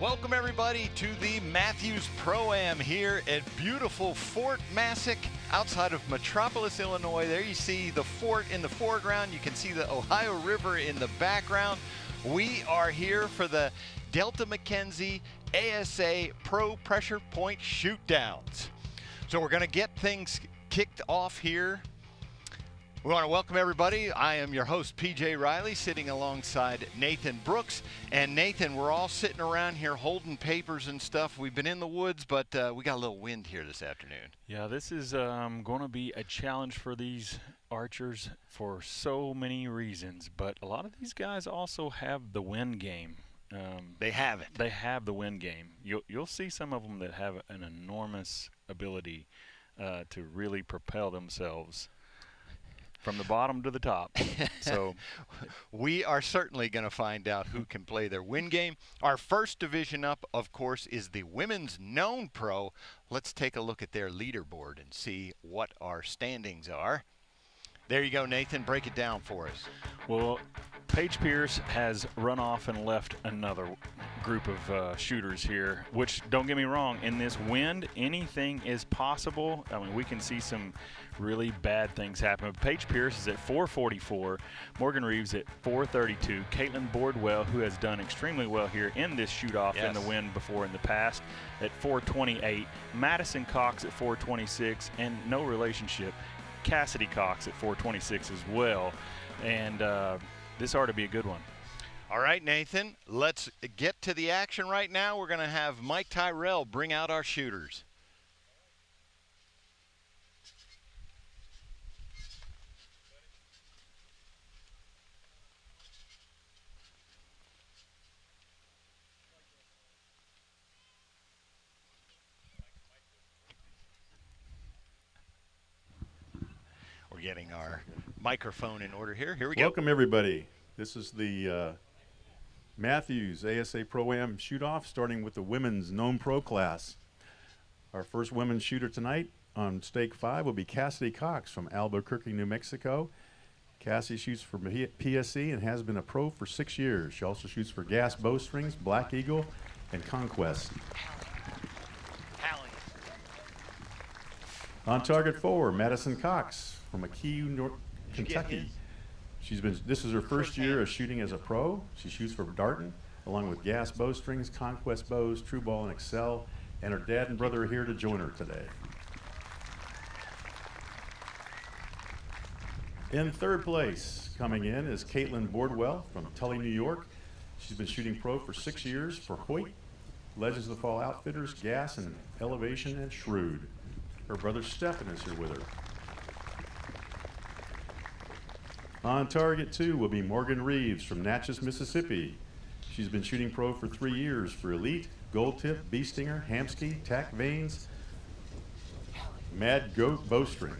Welcome everybody to the Mathews Pro-Am here at beautiful Fort Massac outside of Metropolis, Illinois. There you see the fort in the foreground. You can see the Ohio River in the background. We are here for the Delta McKenzie ASA Pro Pressure Point Shootdowns. So we're going to get things kicked off here. We want to welcome everybody. I am your host, PJ Riley, sitting alongside Nathan Brooks. And Nathan, we're all sitting around here holding papers and stuff. We've been in the woods, but we got a little wind here this afternoon. Yeah, this is going to be a challenge for these archers for so many reasons. But a lot of these guys also have the wind game. They have it. They have the wind game. You'll see some of them that have an enormous ability to really propel themselves from the bottom to the top. So we are certainly going to find out who can play their wind game. Our first division up, of course, is the Women's Known Pro. Let's take a look at their leaderboard and see what our standings are. There you go, Nathan. Break it down for us. Well, Paige Pierce has run off and left another group of shooters here, which, don't get me wrong, in this wind, anything is possible. I mean, we can see some really bad things happen. Paige Pierce is at 444, Morgan Reeves at 432, Caitlin Boardwell, who has done extremely well here in this shoot-off in the wind before in the past, at 428, Madison Cox at 426, and no relationship, Cassidy Cox at 426 as well. And this ought to be a good one. All right, Nathan, let's get to the action right now. We're going to have Mike Tyrell bring out our shooters. We're getting our microphone in order here. Here we go. Welcome, everybody. This is the Mathews ASA Pro-Am shoot-off, starting with the Women's Known Pro class. Our first women's shooter tonight on stake 5 will be Cassidy Cox from Albuquerque, New Mexico. Cassie shoots for PSC and has been a pro for 6 years. She also shoots for Gas Bowstrings, Black Eagle, and Conquest. On target 4, Madison Cox from McKee, Kentucky. This is her first year of shooting as a pro. She shoots for Darton, along with Gas Bowstrings, Conquest Bows, True Ball, and Excel. And her dad and brother are here to join her today. In third place, coming in, is Caitlin Boardwell from Tully, New York. She's been shooting pro for 6 years for Hoyt, Legends of the Fall Outfitters, Gas and Elevation, and Shrewd. Her brother Stephen is here with her. On target 2 will be Morgan Reeves from Natchez, Mississippi. She's been shooting pro for 3 years for Elite, Gold Tip, Bee Stinger, Hamsky, Tack Vanes, Mad Goat Bowstring.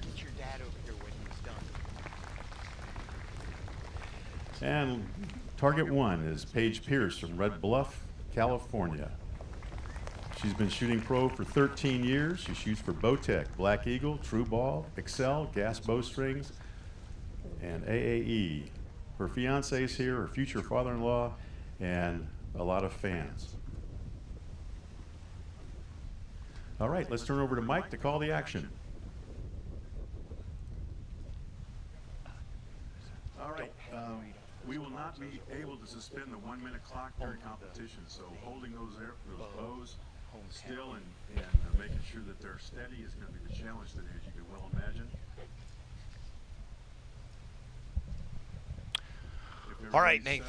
And target 1 is Paige Pierce from Red Bluff, California. She's been shooting pro for 13 years. She shoots for Bowtech, Black Eagle, True Ball, Excel, Gas Bowstrings, and AAE. Her fiance is here, her future father-in-law, and a lot of fans. All right, let's turn over to Mike to call the action. All right, we will not be able to suspend the 1 minute clock during competition, so holding those bows still and making sure that they're steady is going to be the challenge today, as you can well imagine. All right, Nathan.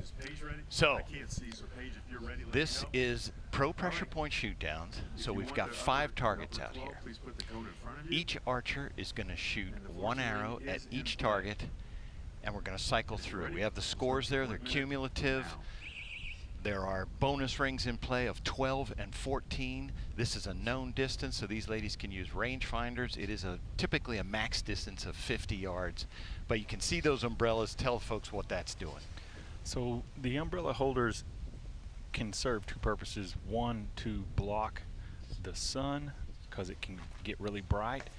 Is Paige ready? So, I can't see, so Paige, if you're ready, let this me know. is Pro Pressure Point Shootdowns. So we've got 5 targets out here. Please put the code in front of you. Each archer is going to shoot 1 arrow at each target, and we're going to cycle through. We have the scores there. They're cumulative. There are bonus rings in play of 12 and 14. This is a known distance, so these ladies can use rangefinders. It is typically a max distance of 50 yards, but you can see those umbrellas. Tell folks what that's doing. So the umbrella holders can serve 2 purposes. One, to block the sun because it can get really bright,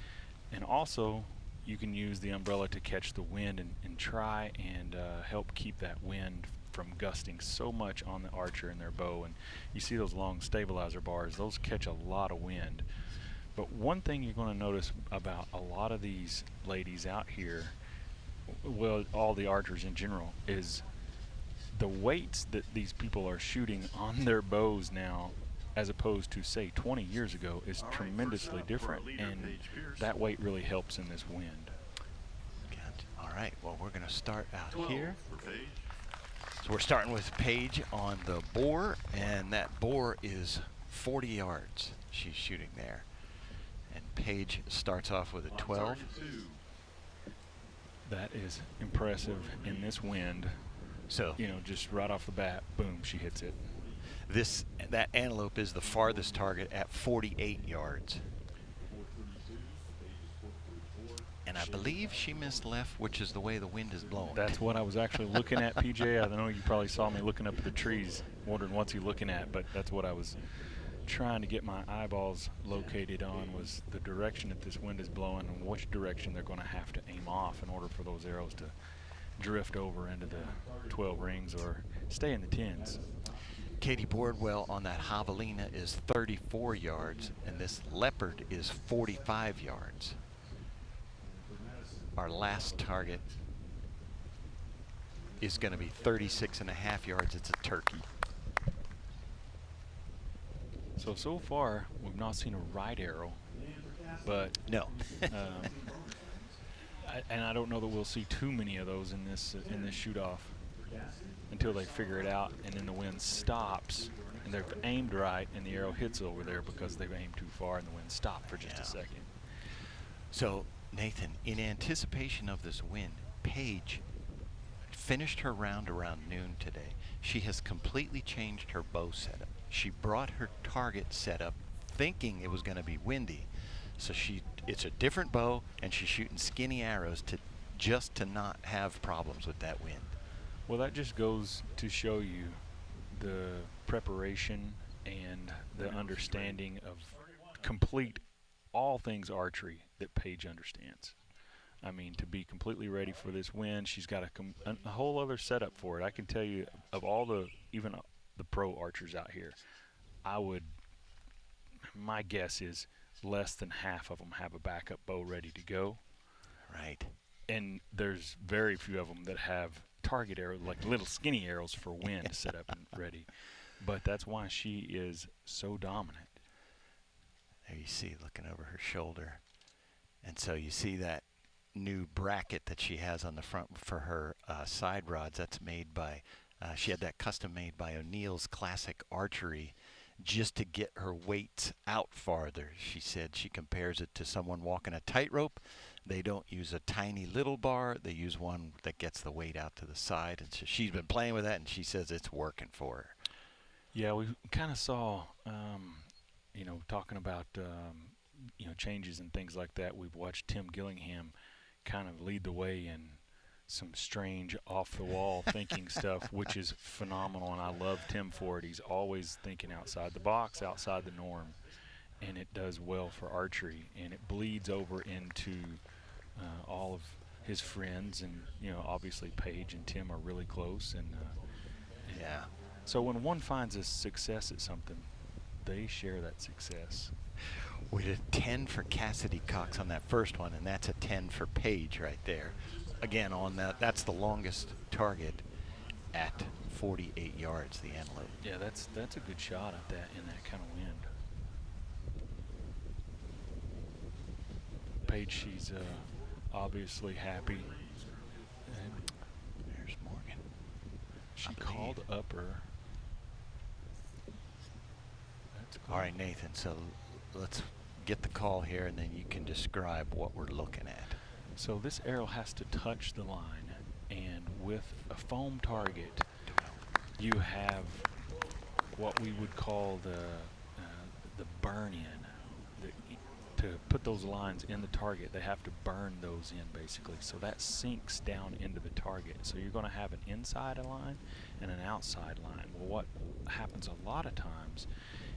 and also you can use the umbrella to catch the wind and try and help keep that wind from gusting so much on the archer and their bow. And you see those long stabilizer bars, those catch a lot of wind. But one thing you're going to notice about a lot of these ladies out here, well, all the archers in general, is the weights that these people are shooting on their bows now, as opposed to say 20 years ago, is tremendously different, and that weight really helps in this wind. All right, well, we're going to start out 12 here. for Paige. So we're starting with Paige on the boar, and that boar is 40 yards she's shooting there. And Paige starts off with a 12. Target 2. That is impressive in this wind. So You know, just right off the bat, boom, she hits it. that antelope is the farthest target at 48 yards. And I believe she missed left, which is the way the wind is blowing. That's what I was actually looking at, PJ. I know you probably saw me looking up at the trees, wondering what's he looking at, but that's what I was trying to get my eyeballs located on, was the direction that this wind is blowing and which direction they're going to have to aim off in order for those arrows to drift over into the 12 rings or stay in the 10s. Katie Boardwell on that javelina is 34 yards, and this leopard is 45 yards. Our last target is going to be 36.5 yards. It's a turkey. So far, we've not seen a right arrow, but No. and I don't know that we'll see too many of those in this shoot-off until they figure it out, and then the wind stops, and they've aimed right, and the arrow hits over there because they've aimed too far, and the wind stopped for just a second. So, Nathan, in anticipation of this wind, Paige finished her round around noon today. She has completely changed her bow setup. She brought her target setup thinking it was going to be windy. So it's a different bow, and she's shooting skinny arrows to not have problems with that wind. Well, that just goes to show you the preparation and the understanding of complete all things archery that Paige understands. I mean, to be completely ready for this wind, she's got a whole other setup for it. I can tell you, of all even the pro archers out here, my guess is less than half of them have a backup bow ready to go. Right. And there's very few of them that have target arrows, like little skinny arrows for wind set up and ready. But that's why she is so dominant. There you see, looking over her shoulder. And so you see that new bracket that she has on the front for her side rods. That's made by, she had that custom made by O'Neill's Classic Archery just to get her weights out farther. She said she compares it to someone walking a tightrope. They don't use a tiny little bar. They use one that gets the weight out to the side. And so she's been playing with that, and she says it's working for her. Yeah, we kind of saw, talking about, changes and things like that. We've watched Tim Gillingham kind of lead the way in some strange off-the-wall thinking stuff, which is phenomenal, and I love Tim for it. He's always thinking outside the box, outside the norm, and it does well for archery, and it bleeds over into all of his friends, and obviously Paige and Tim are really close, and Yeah. so when one finds a success at something, they share that success. We did 10 for Cassidy Cox on that first one, and that's a 10 for Paige right there. Again, on that's the longest target at 48 yards, the antelope. Yeah, that's a good shot at that in that kind of wind. Paige, she's obviously happy. And There's Morgan. she called up her. That's cool. All right, Nathan, so let's get the call here, and then you can describe what we're looking at. So this arrow has to touch the line, and with a foam target, you have what we would call the burn-in. To put those lines in the target, they have to burn those in, basically. So that sinks down into the target. So you're going to have an inside line and an outside line. Well, what happens a lot of times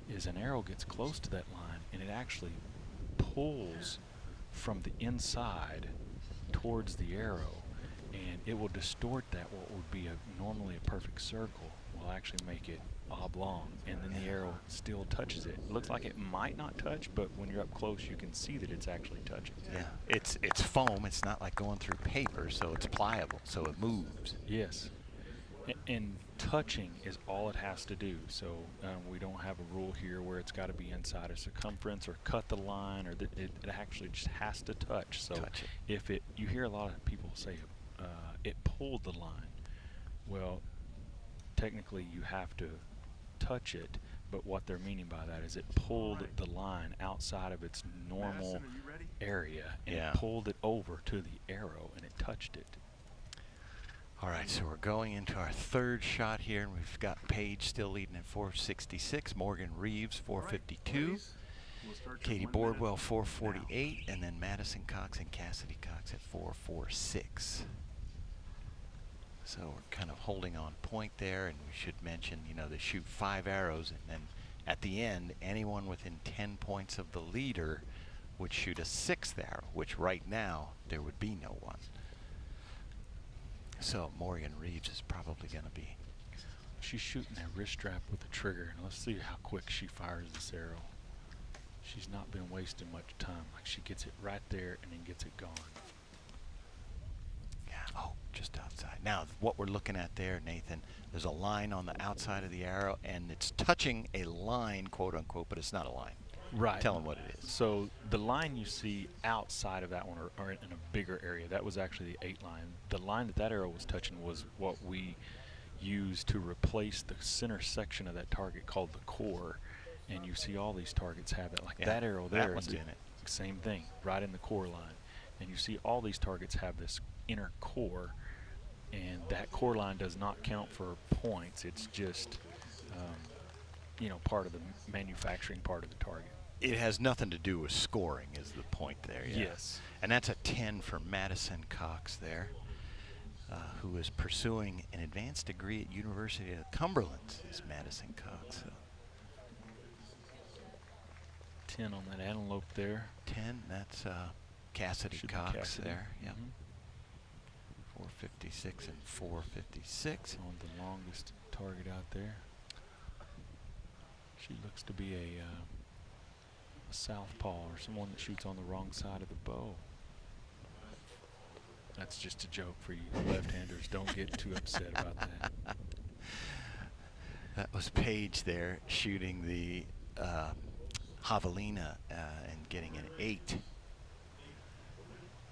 is an arrow gets close to that line, and it actually pulls from the inside towards the arrow, and it will distort that. What would be normally a perfect circle will actually make it oblong, and then the arrow still touches it. It looks like it might not touch, but when you're up close, you can see that it's actually touching. Yeah, it's foam. It's not like going through paper, so it's pliable, so it moves. Yes. And touching is all it has to do. So we don't have a rule here where it's got to be inside a circumference or cut the line, or it actually just has to touch. So if you hear a lot of people say it pulled the line. Well, technically you have to touch it, but what they're meaning by that is it pulled the line outside of its normal area, and it pulled it over to the arrow, and it touched it. All right, so we're going into our third shot here, and we've got Paige still leading at 466, Morgan Reeves 452, Katie Bordwell 448, and then Madison Cox and Cassidy Cox at 446. So we're kind of holding on point there, and we should mention, you know, they shoot 5 arrows, and then at the end, anyone within 10 points of the leader would shoot a 6th arrow, which right now there would be no one. So Morgan Reeves is probably going to be. She's shooting a wrist strap with the trigger, and let's see how quick she fires this arrow. She's not been wasting much time. Like, she gets it right there and then gets it gone. Yeah. Oh, just outside. Now, what we're looking at there, Nathan, there's a line on the outside of the arrow, and it's touching a line, quote unquote, but it's not a line. Right. Tell them what it is. So the line you see outside of that one, or in a bigger area, that was actually the 8 line. The line that arrow was touching was what we used to replace the center section of that target, called the core. And you see all these targets have that. Like that arrow there, that one's in it. Same thing, right in the core line. And you see all these targets have this inner core, and that core line does not count for points. It's just you know, part of the manufacturing part of the target. It has nothing to do with scoring, is the point there. Yeah. Yes. And that's a 10 for Madison Cox there, who is pursuing an advanced degree at University of Cumberland, is Madison Cox. So 10 on that antelope there. 10, that's Cassidy Should be Cox Cassidy. there. Yep. 456 and 456. On the longest target out there. She looks to be a southpaw, or someone that shoots on the wrong side of the bow. That's just a joke for you left-handers. Don't get too upset about that. That was Paige there shooting the javelina and getting an 8.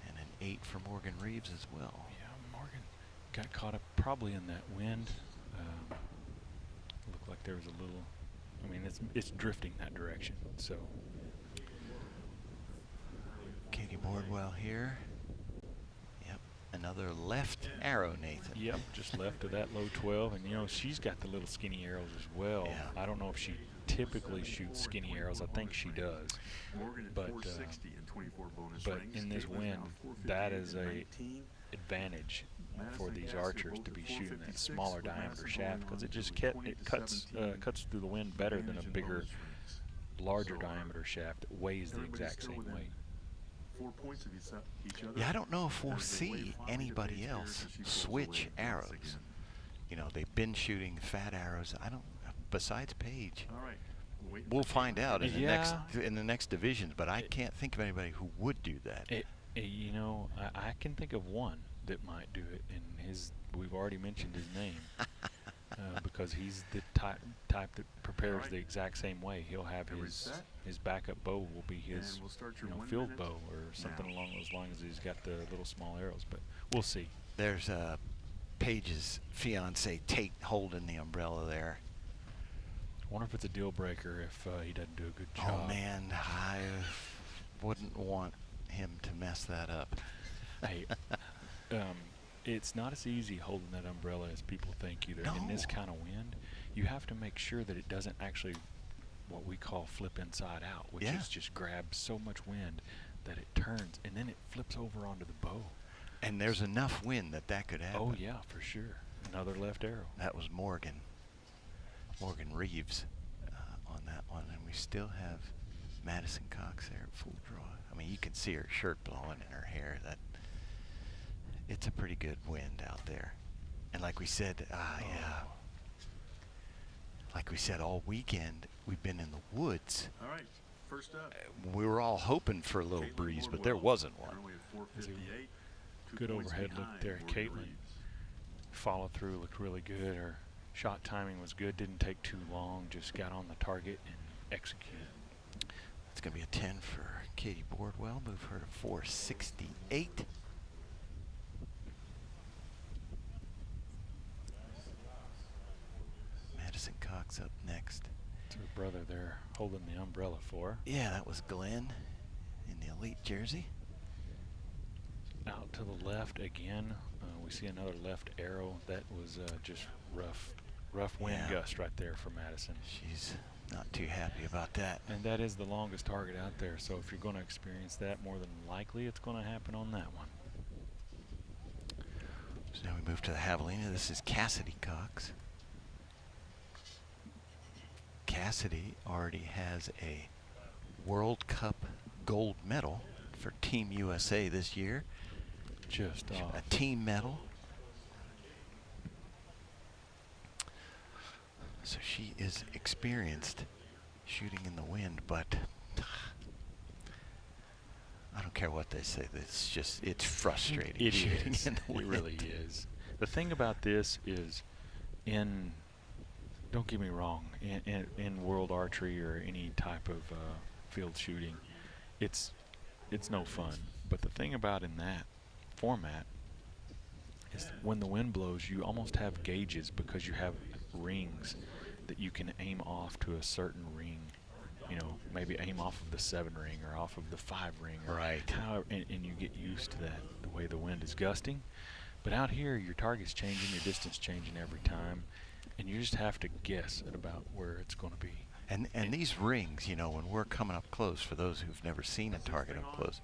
And an 8 for Morgan Reeves as well. Yeah, Morgan got caught up probably in that wind. Looked like there was a little, I mean, it's drifting that direction, so. Katie Bordwell here. Yep, another left arrow, Nathan. Yep, just left of that low 12, and you know, she's got the little skinny arrows as well. Yeah. I don't know if she typically shoots skinny arrows. I think she does. But in this wind, that is a advantage for these archers to be shooting that smaller diameter shaft, because it just cuts through the wind better than a bigger, larger diameter shaft that weighs the exact same weight. Yeah, I don't know if we'll see anybody else switch arrows. You know, they've been shooting fat arrows. I don't, besides Paige. We'll find out in the next divisions, but I can't think of anybody who would do that. You know, I can think of one that might do it, and we've already mentioned his name because he's the type that prepares the exact same way. He'll have his backup bow will be his field bow or something along those lines. He's got the little small arrows, but we'll see. There's Paige's fiance Tate holding the umbrella there. I wonder if it's a deal breaker if he doesn't do a good job. Oh man, I wouldn't want him to mess that up. Hey, it's not as easy holding that umbrella as people think either. No. In this kind of wind, you have to make sure that it doesn't actually what we call flip inside out, which is just grab so much wind that it turns and then it flips over onto the bow. And there's enough wind that could happen. Oh yeah, for sure. Another left arrow. That was Morgan Reeves on that one, and we still have Madison Cox there at full draw. I mean, you can see her shirt blowing in her hair. That it's a pretty good wind out there. And like we said, yeah. Like we said, all weekend we've been in the woods. All right, first up. We were all hoping for a little Caitlin breeze, but there Wardwell, wasn't one. runway at 458, 2 Good points overhead look behind there. Morgan Caitlin Reeves. follow through looked really good. Her shot timing was good. Didn't take too long. Just got on the target and executed. It's going to be a 10 for Katie Boardwell. Move her to 468. Madison Cox up next. It's her brother there holding the umbrella for her. Yeah, that was Glenn in the elite jersey. Out to the left again. We see another left arrow. That was just rough wind Yeah. gust right there for Madison. She's not too happy about that. And that is the longest target out there. So if you're going to experience that, more than likely it's going to happen on that one. So now we move to the javelina. This is Cassidy Cox. Cassidy already has a World Cup gold medal for Team USA this year. Just off. A team medal. So she is experienced shooting in the wind, but I don't care what they say. It's frustrating It shooting is. in the wind. It really is. The thing about this is, don't get me wrong, in world archery or any type of field shooting, it's no fun. But the thing about in that format is when the wind blows, you almost have gauges because you have rings that you can aim off to a certain ring. You know, maybe aim off of the 7 ring or off of the 5 ring. Right. And you get used to that, the way the wind is gusting. But out here, your target's changing, your distance changing every time, and you just have to guess at about where it's going to be. And these rings, you know, when we're coming up close, for those who've never seen a target up close,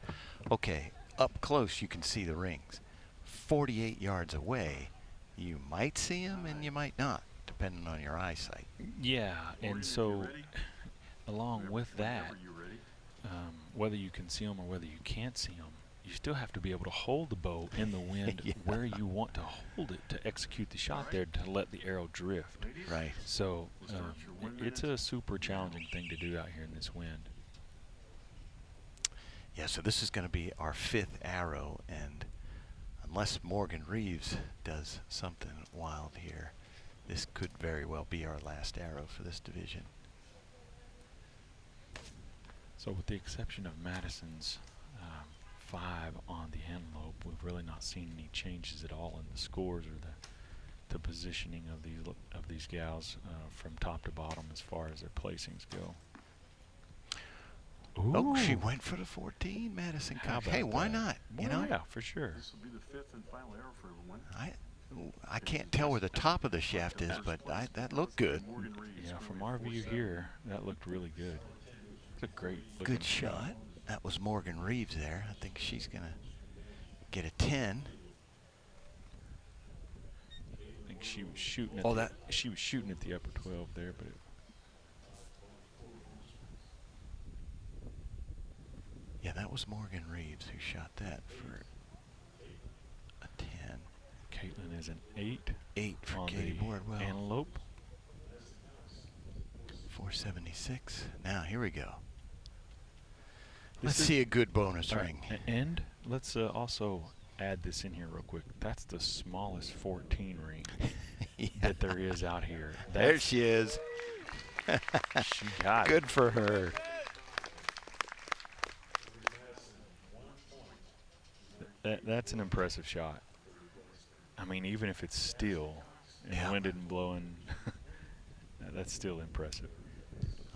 okay, up close you can see the rings. 48 yards away, you might see them and you might not, depending on your eyesight. Yeah, and so along with that, Whenever you're ready. whether you can see them or whether you can't see them, you still have to be able to hold the bow in the wind Yeah. where you want to hold it to execute the shot there to let the arrow drift. Ladies, Right. So We'll start your 1 it's minute. a super challenging thing to do out here in this wind. Yeah, so this is going to be our 5th arrow, and unless Morgan Reeves does something wild here, this could very well be our last arrow for this division. So with the exception of Madison's 5 on the antelope, we've really not seen any changes at all in the scores or the positioning of these gals from top to bottom as far as their placings go. Oh, she Ooh. went for the 14, Madison How Cox. about Hey, why that? not? You Well, know, yeah, for sure. This will be the 5th and final arrow for everyone. I can't tell where the top of the shaft is, but that looked good. Morgan Reeves Yeah, from scoring our view 4-7. here, that looked really good. It's a great looking Good shot. That was Morgan Reeves there. I think she's going to get a 10. I think she was shooting at Oh, she was shooting at the upper 12 there, but Yeah, that was Morgan Reeves who shot that for a 10. Caitlin is an 8 8 for on Katie the Boardwell. antelope. 476. Now, here we go. This Let's is- see a good bonus All right, ring. and let's also add this in here real quick. That's the smallest 14 ring Yeah. that there is out here. There That's- she is. She got it. Good for her. That's an impressive shot. I mean, even if it's still and Yeah. the wind isn't blowing, that's still impressive.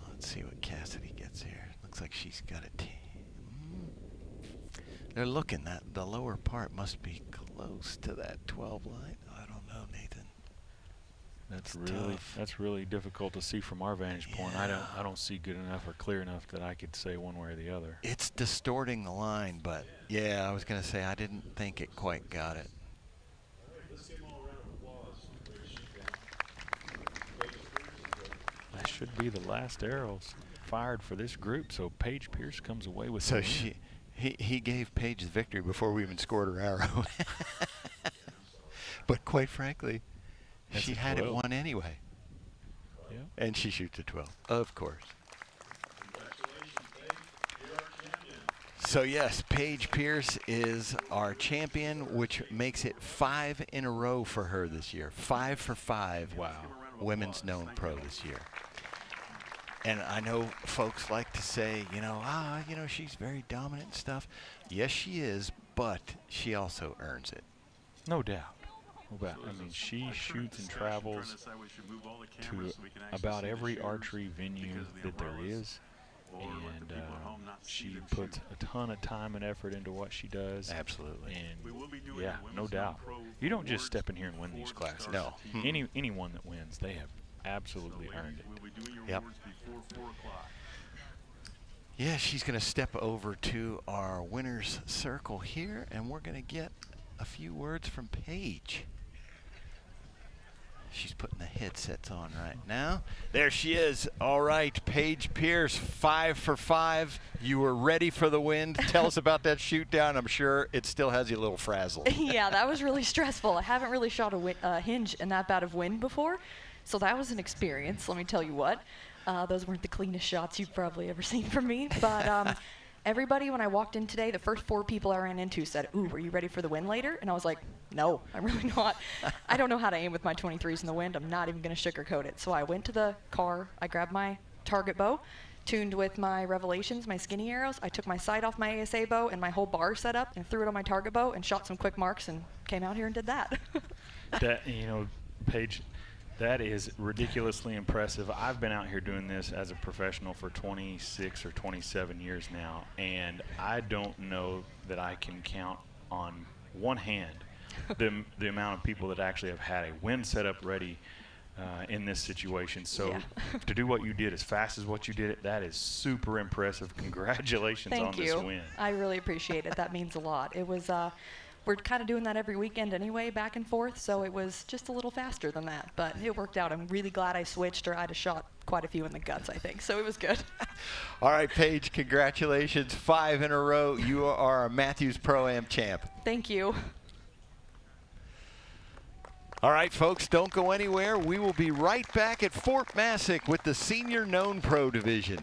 Let's see what Cassidy gets here. Looks like she's got a 10. They're looking that the lower part must be close to that 12 line. I don't know, Nathan. That's It's really tough. really difficult to see from our vantage point. I Yeah. don't see good enough or clear enough that I could say one way or the other. It's distorting the line, but yeah, I was going to say I didn't think it quite got it. That should be the last arrows fired for this group. So Paige Pierce comes away with So the win. He gave Paige the victory before we even scored her arrow. But quite frankly, That's she a had it 12. won anyway. Yeah. And she shoots a 12, of course. So yes, Paige Pierce is our champion, which makes it 5 in a row for her this year. 5 for 5. Wow. Women's known pro this year. And I know folks like to say, she's very dominant and stuff. Yes, she is, but she also earns it. No doubt. I mean, she shoots and travels to about every archery venue that there is. And she puts a ton of time and effort into what she does. Absolutely. And yeah, no doubt. You don't just step in here and win these classes. No. Anyone that wins, they have absolutely earned it. Yep. Yeah, she's going to step over to our winner's circle here, and we're going to get a few words from Paige. She's putting the headsets on right now. There she is. All right, Paige Pierce, 5 for 5. You were ready for the wind. Tell us about that shoot down. I'm sure it still has you a little frazzled. Yeah, that was really stressful. I haven't really shot a hinge in that bad of wind before, so that was an experience, let me tell you what. Those weren't the cleanest shots you've probably ever seen from me, but everybody, when I walked in today, the first 4 people I ran into said, "Ooh, are you ready for the wind later?" And I was like, no, I'm really not. I don't know how to aim with my 23s in the wind. I'm not even going to sugarcoat it. So I went to the car, I grabbed my target bow, tuned with my Revelations, my skinny arrows. I took my sight off my ASA bow and my whole bar set up and threw it on my target bow and shot some quick marks and came out here and did that. Paige, that is ridiculously impressive. I've been out here doing this as a professional for 26 or 27 years now, and I don't know that I can count on one hand the amount of people that actually have had a wind setup ready in this situation. So Yeah. to do what you did as fast as what you did it, that is super impressive. Congratulations on Thank this you. win. I really appreciate it. That means a lot. It was, we're kind of doing that every weekend anyway, back and forth, so it was just a little faster than that, but it worked out. I'm really glad I switched, or I'd have shot quite a few in the guts, I think, so it was good. All right, Paige, congratulations. 5 in a row. You are a Mathews Pro-Am champ. Thank you. All right, folks, don't go anywhere. We will be right back at Fort Massac with the Senior Known Pro Division.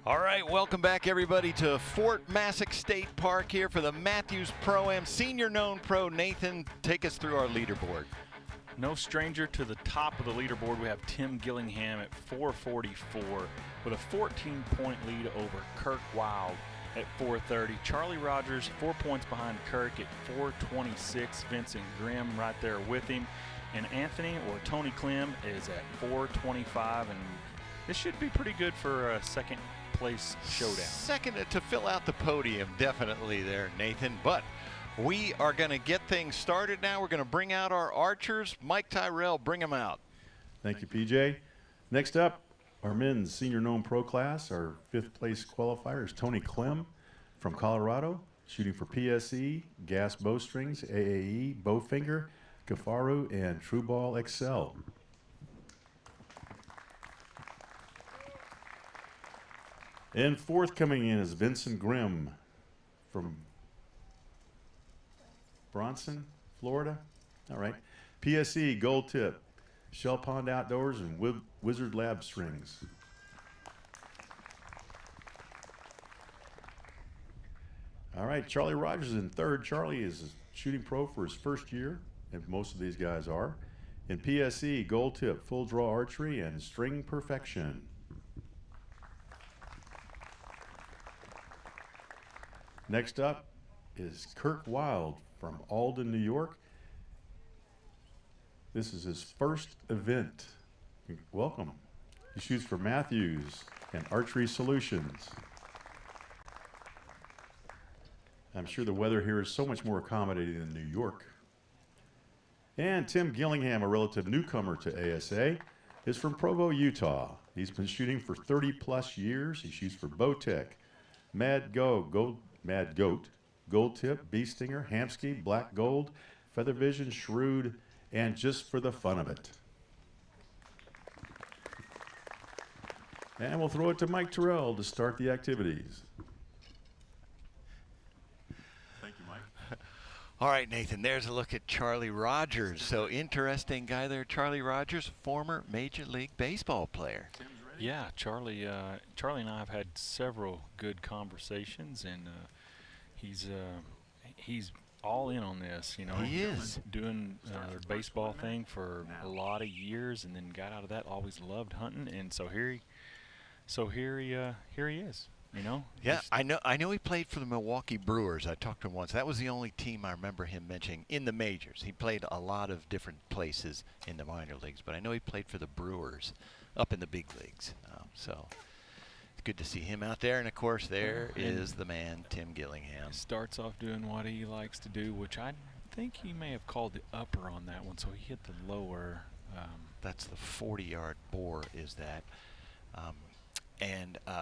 All right, welcome back, everybody, to Fort Massac State Park here for the Mathews Pro-Am Senior Known Pro. Nathan, take us through our leaderboard. No stranger to the top of the leaderboard. We have Tim Gillingham at 444 with a 14-point lead over Kirk Wild at 430. Charlie Rogers 4 points behind Kirk at 426. Vincent Grimm right there with him. And Anthony or Tony Clem is at 425. And this should be pretty good for a second place showdown. Second to fill out the podium, definitely there, Nathan. But we are going to get things started now. We're going to bring out our archers. Mike Tyrell, bring them out. Thank you, PJ. Next up, our men's senior known pro class. Our 5th place qualifier is Tony Clem from Colorado, shooting for PSE, Gas Bowstrings, AAE, Bowfinger, Kafaru, and True Ball XL. And 4th coming in is Vincent Grimm from Bronson, Florida. All right. PSE, Gold Tip, Shell Pond Outdoors, and Wizard Lab Strings. All right, Charlie Rogers in 3rd. Charlie is a shooting pro for his first year, and most of these guys are. In PSE, Gold Tip, Full Draw Archery, and String Perfection. Next up is Kirk Wild from Alden, New York. This is his first event. Welcome. He shoots for Mathews and Archery Solutions. I'm sure the weather here is so much more accommodating than New York. And Tim Gillingham, a relative newcomer to ASA, is from Provo, Utah. He's been shooting for 30-plus years. He shoots for Bowtech, Mad Goat, Gold Tip, Bee Stinger, Hamsky, Black Gold, Feather Vision, Shrewd, and just for the fun of it. And we'll throw it to Mike Terrell to start the activities. Thank you, Mike. All right, Nathan, there's a look at Charlie Rogers. So interesting guy there, Charlie Rogers, former Major League Baseball player. Yeah, Charlie and I have had several good conversations, and he's all in on this. You know, he is doing the baseball thing for a lot of years, and then got out of that. Always loved hunting, and so here he is. You know. Yeah, I know he played for the Milwaukee Brewers. I talked to him once. That was the only team I remember him mentioning in the majors. He played a lot of different places in the minor leagues, but I know he played for the Brewers up in the big leagues. So it's good to see him out there. And of course, there is the man, Tim Gillingham. Starts off doing what he likes to do, which I think he may have called the upper on that one, so he hit the lower. That's the 40-yard bore, is that.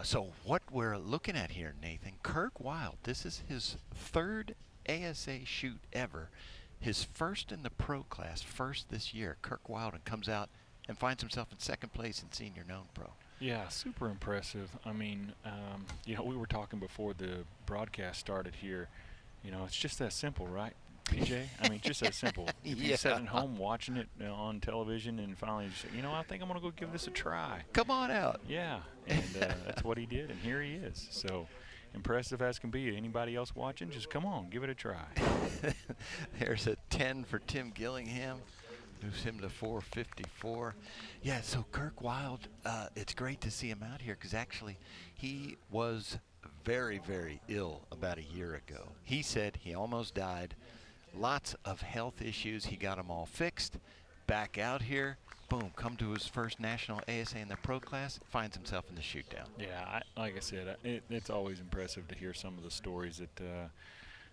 So what we're looking at here, Nathan, Kirk Wild, this is his 3rd ASA shoot ever. His first in the pro class, first this year. Kirk Wild comes out and finds himself in 2nd place in Senior Known Pro. Yeah, super impressive. I mean, you know, we were talking before the broadcast started here. You know, it's just that simple, right, PJ? I mean, just that simple. If you're sitting at home watching it on television and finally you say, you know, I think I'm going to go give this a try. Come on out. Yeah, and that's what he did, and here he is. So impressive as can be. Anybody else watching, just come on, give it a try. There's a 10 for Tim Gillingham. Moves him to 454. Yeah, so Kirk Wild, it's great to see him out here because actually he was very, very ill about a year ago. He said he almost died. Lots of health issues. He got them all fixed. Back out here. Boom, come to his first national ASA in the pro class. Finds himself in the shootdown. Yeah, like I said, it's always impressive to hear some of the stories that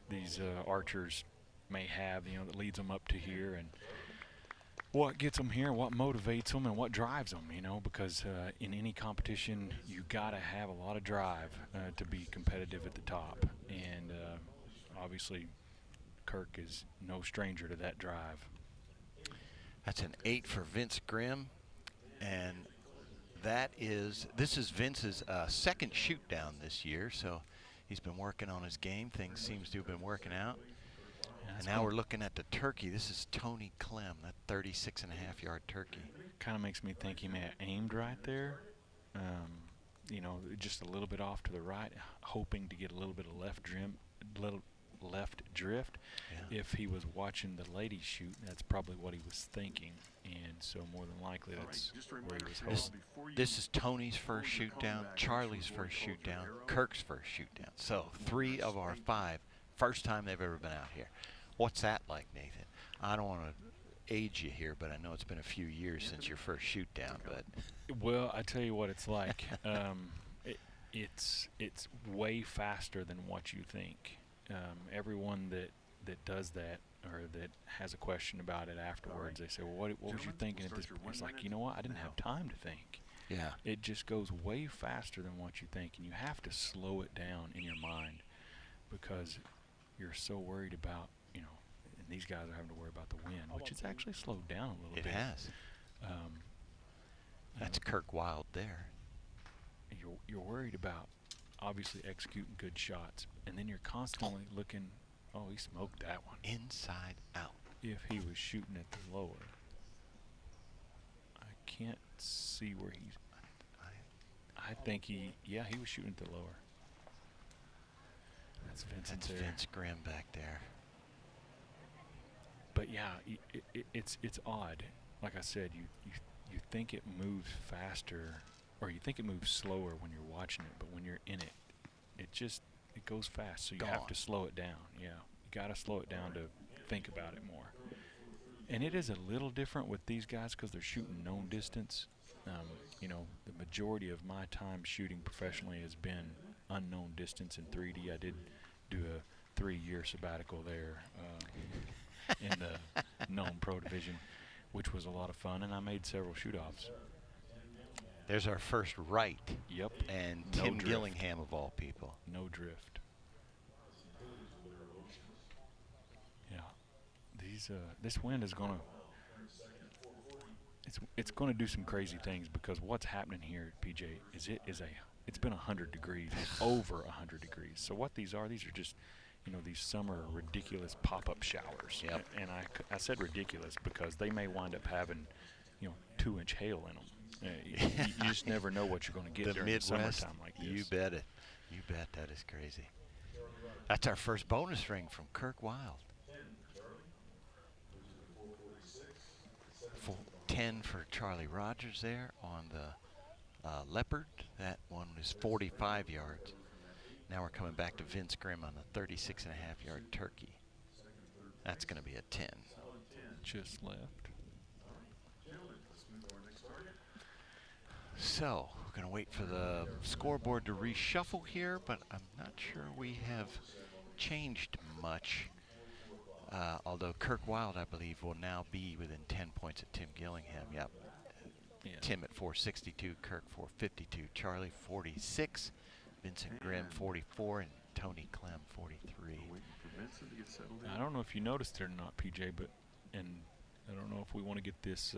these archers may have, you know, that leads them up to here, and what gets them here, what motivates them, and what drives them, you know, because in any competition, you got to have a lot of drive to be competitive at the top. And obviously, Kirk is no stranger to that drive. That's an 8 for Vince Grimm. And this is Vince's 2nd shoot down this year, so he's been working on his game. Things seems to have been working out. And now we're looking at the turkey. This is Tony Clem, that 36.5-yard turkey. Kind of makes me think he may have aimed right there. you know, just a little bit off to the right, hoping to get a little bit of left drift. Yeah. If he was watching the ladies shoot, that's probably what he was thinking, and so more than likely that's where he was hoping. This is Tony's first shoot down, Charlie's first shoot down, Kirk's first shoot down. So 3 of our 5, first time they've ever been out here. What's that like, Nathan? I don't want to age you here, but I know it's been a few years since your first shoot down. But Well, I tell you what it's like. It's way faster than what you think. Everyone that does that or that has a question about it afterwards, they say, well, what was you thinking at this point? It's like, you know what? I didn't have time to think. yeah, It just goes way faster than what you think, and you have to slow it down in your mind because you're so worried about, you know, and these guys are having to worry about the wind, which has actually slowed down a little it bit. has. You That's know, Kirk Wild there. you're worried about obviously executing good shots, and then you're constantly looking, oh, he smoked that one. Inside out. If he was shooting at the lower, I can't see where he's. I think he was shooting at the lower. That's Vincent That's there. Vince Grimm back there. But yeah, it's odd. Like I said, you think it moves faster, or you think it moves slower when you're watching it, but when you're in it, it goes fast. So you have Gone. to slow it down. Yeah, you got to slow it down to think about it more. And it is a little different with these guys because they're shooting known distance. You know, the majority of my time shooting professionally has been unknown distance in 3D. I did do a 3-year sabbatical there in the known pro division, which was a lot of fun, and I made several shoot-offs. There's our first right. Yep. And No Tim drift. Gillingham of all people. No drift. Yeah. This wind is gonna. It's gonna do some crazy things because what's happening here at PJ is it's been 100 degrees, over 100 degrees. So what these are just, you know, these summer ridiculous pop-up showers. Yep. And I said ridiculous because they may wind up having, you know, 2-inch hail in them. You just never know what you're going to get The during Midwest, the summertime like this. you bet it. You bet. That is crazy. That's our first bonus ring from Kirk Wild. 10 for Charlie Rogers there on the Leopard. That one is 45 yards. Now we're coming back to Vince Grimm on the 36.5-yard turkey. That's going to be a 10. Just left. So we're going to wait for the scoreboard to reshuffle here, but I'm not sure we have changed much. Although Kirk Wild, I believe, will now be within 10 points of Tim Gillingham. Yep. Yeah. Tim at 462, Kirk 452, Charlie 46, Vincent Grimm 44, and Tony Clem 43. I don't know if you noticed it or not, PJ, but and I don't know if we want to get this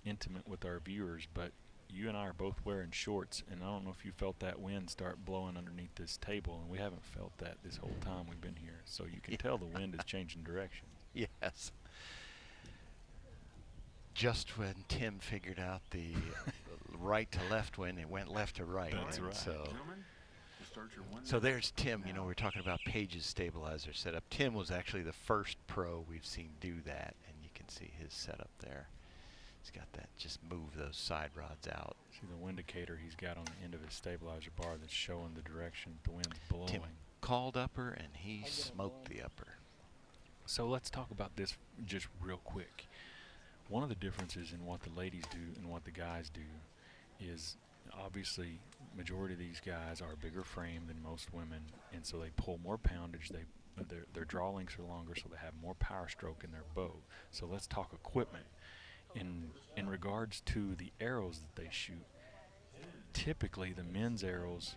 intimate with our viewers, but you and I are both wearing shorts, and I don't know if you felt that wind start blowing underneath this table, and we haven't felt that this whole time we've been here. So you can tell the wind is changing direction. Yes. Just when Tim figured out the right to left wind, it went left to right. That's and right. So there's Tim. You know, we're talking about Page's stabilizer setup. Tim was actually the first pro we've seen do that, and you can see his setup there. He's got that, just move those side rods out. See the wind indicator he's got on the end of his stabilizer bar that's showing the direction the wind's blowing. Tim called upper, and he smoked the upper. So let's talk about this just real quick. One of the differences in what the ladies do and what the guys do is obviously majority of these guys are bigger frame than most women, and so they pull more poundage. Their draw lengths are longer, so they have more power stroke in their bow. So let's talk equipment. In regards to the arrows that they shoot, typically the men's arrows,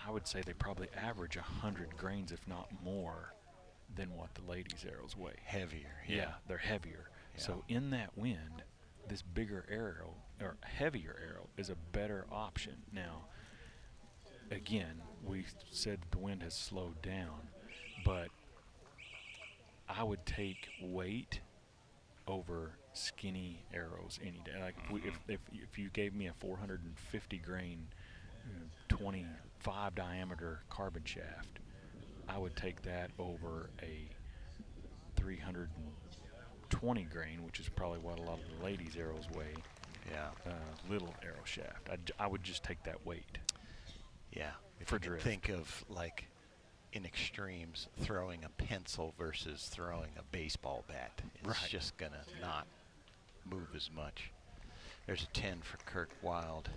I would say they probably average 100 grains, if not more, than what the ladies' arrows weigh. Heavier. Yeah, they're heavier. Yeah. So in that wind, this bigger arrow or heavier arrow is a better option. Now, again, we said the wind has slowed down, but I would take weight over skinny arrows any day. Like if you gave me a 450 grain 25 diameter carbon shaft, I would take that over a 320 grain, which is probably what a lot of the ladies' arrows weigh. Yeah. Little arrow shaft. I would just take that weight. Yeah. If For you can drift. think of, like, in extremes, throwing a pencil versus throwing a baseball bat. It's Right. just going to not move as much. There's a 10 for Kirk Wild.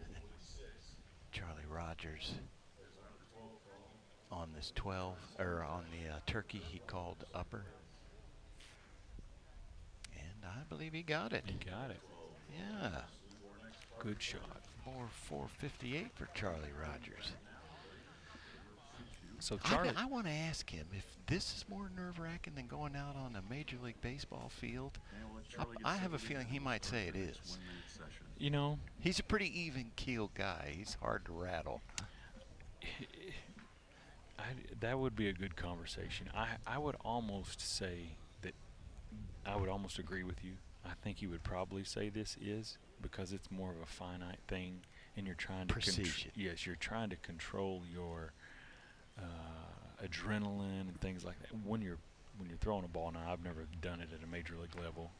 And Charlie Rogers on this 12, or on the turkey he called upper. And I believe he got it. You got it. Yeah. Good shot. 458 for Charlie Rogers. So Charlie, I want to ask him if this is more nerve-wracking than going out on a Major League Baseball field. I have a feeling he might say it is. you know, He's a pretty even-keeled guy. He's hard to rattle. that would be a good conversation. I would almost say that I would almost agree with you. I think you would probably say this is because it's more of a finite thing, and you're trying to Precision. yes, you're trying to control your adrenaline and things like that. When you're throwing a ball, now I've never done it at a major league level.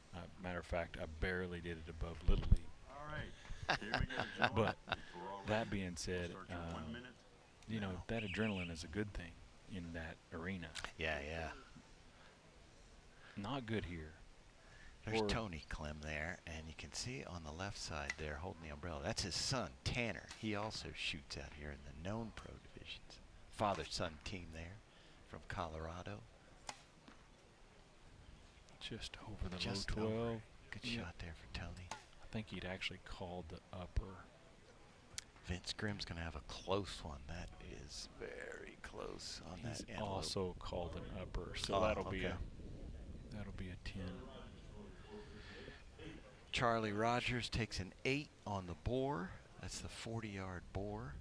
Matter of fact, I barely did it above little league. All right, here we go, gentlemen. But We're all that ready. being said, Start your 1 minute. you know, that adrenaline is a good thing in that arena. Yeah, yeah. Not good here. There's Or- Tony Clem there, and you can see on the left side there holding the umbrella. That's his son, Tanner. He also shoots out here in the known pro divisions. Father-son team there from Colorado. Just over the Just low 12. over. Good Yeah. shot there for Tony. I think he'd actually called the upper. Vince Grimm's going to have a close one. That is very close on He's that antelope. also called an upper, so Oh, that'll be okay. that'll be a 10. Charlie Rogers takes an 8 on the boar. That's the 40-yard boar.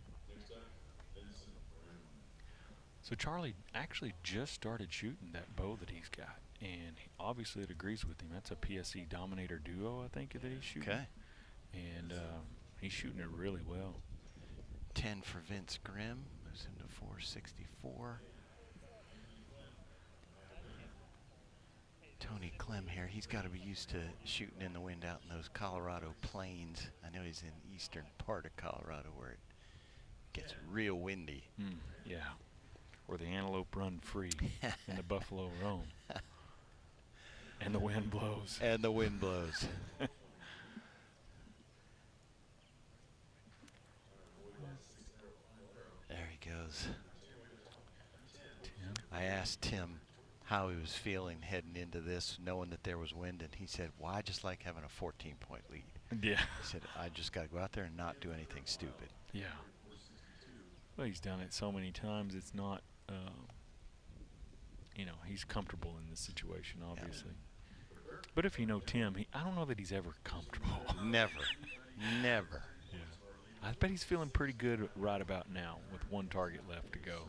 So Charlie actually just started shooting that bow that he's got, and obviously it agrees with him. That's a PSE Dominator Duo, I think, that he's shooting. Okay. And he's shooting it really well. 10 for Vince Grimm. Moves into 464. Tony Clem here. He's got to be used to shooting in the wind out in those Colorado plains. I know he's in eastern part of Colorado where it gets real windy. Yeah. Where the antelope run free and the buffalo roam. And the wind blows. And the wind blows. There he goes. Tim. I asked Tim how he was feeling heading into this, knowing that there was wind, and he said, well, I just like having a 14-point lead. Yeah. He said, I just got to go out there and not do anything stupid. Yeah. Well, he's done it so many times. It's not, you know, he's comfortable in this situation, obviously. But if you know Tim, I don't know that he's ever comfortable. Never. Never. Yeah. I bet he's feeling pretty good right about now with one target left to go.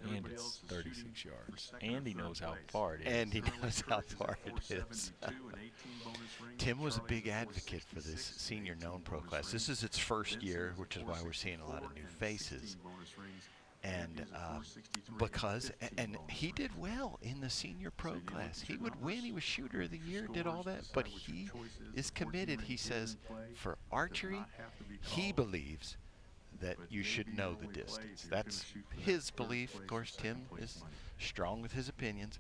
And it's 36 yards. And he knows how far it is. And he knows how far it is. Tim was a big advocate for this senior known pro class. This is its first year, which is why we're seeing a lot of new faces. And and he did well in the senior pro class. He would win. He was shooter of the year, did all that. But he is committed. He says for archery, he believes that you should know the distance. That's his belief. Of course, Tim is strong with his opinions.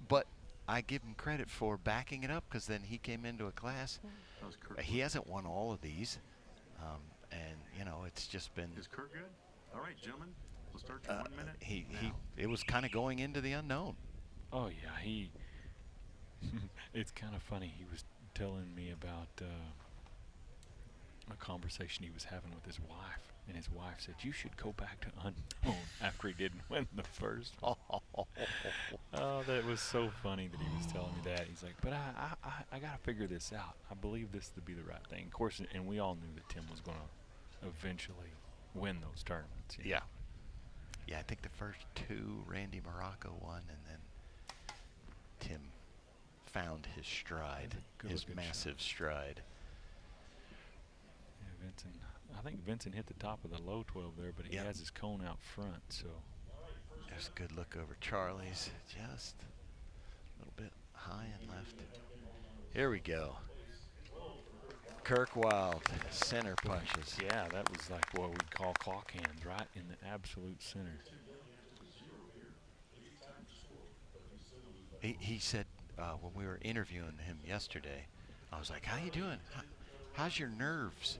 But I give him credit for backing it up, because then he came into a class. He hasn't won all of these. And, you know, it's just been... Is Kurt good? All right, gentlemen. We'll start your 1 minute. It was kind of going into the unknown. Oh, yeah. It's kind of funny. He was telling me about a conversation he was having with his wife. And his wife said, you should go back to unknown after he didn't win the first one. Oh, that was so funny that he was telling me that. He's like, but I got to figure this out. I believe this to be the right thing. Of course, and we all knew that Tim was going to eventually win those tournaments. you know. Yeah. Yeah, I think the first two, Randy Morocco won, and then Tim found his stride, Good his looking massive stride. Yeah, Vincent. I think Vincent hit the top of the low 12 there, but he Yep. has his cone out front, so. There's a good look over Charlie's. Just a little bit high and left. Here we go. Kirk Wild, center punches. Yeah, that was like what we call clock hands, right in the absolute center. He said when we were interviewing him yesterday, I was like, how you doing? How's your nerves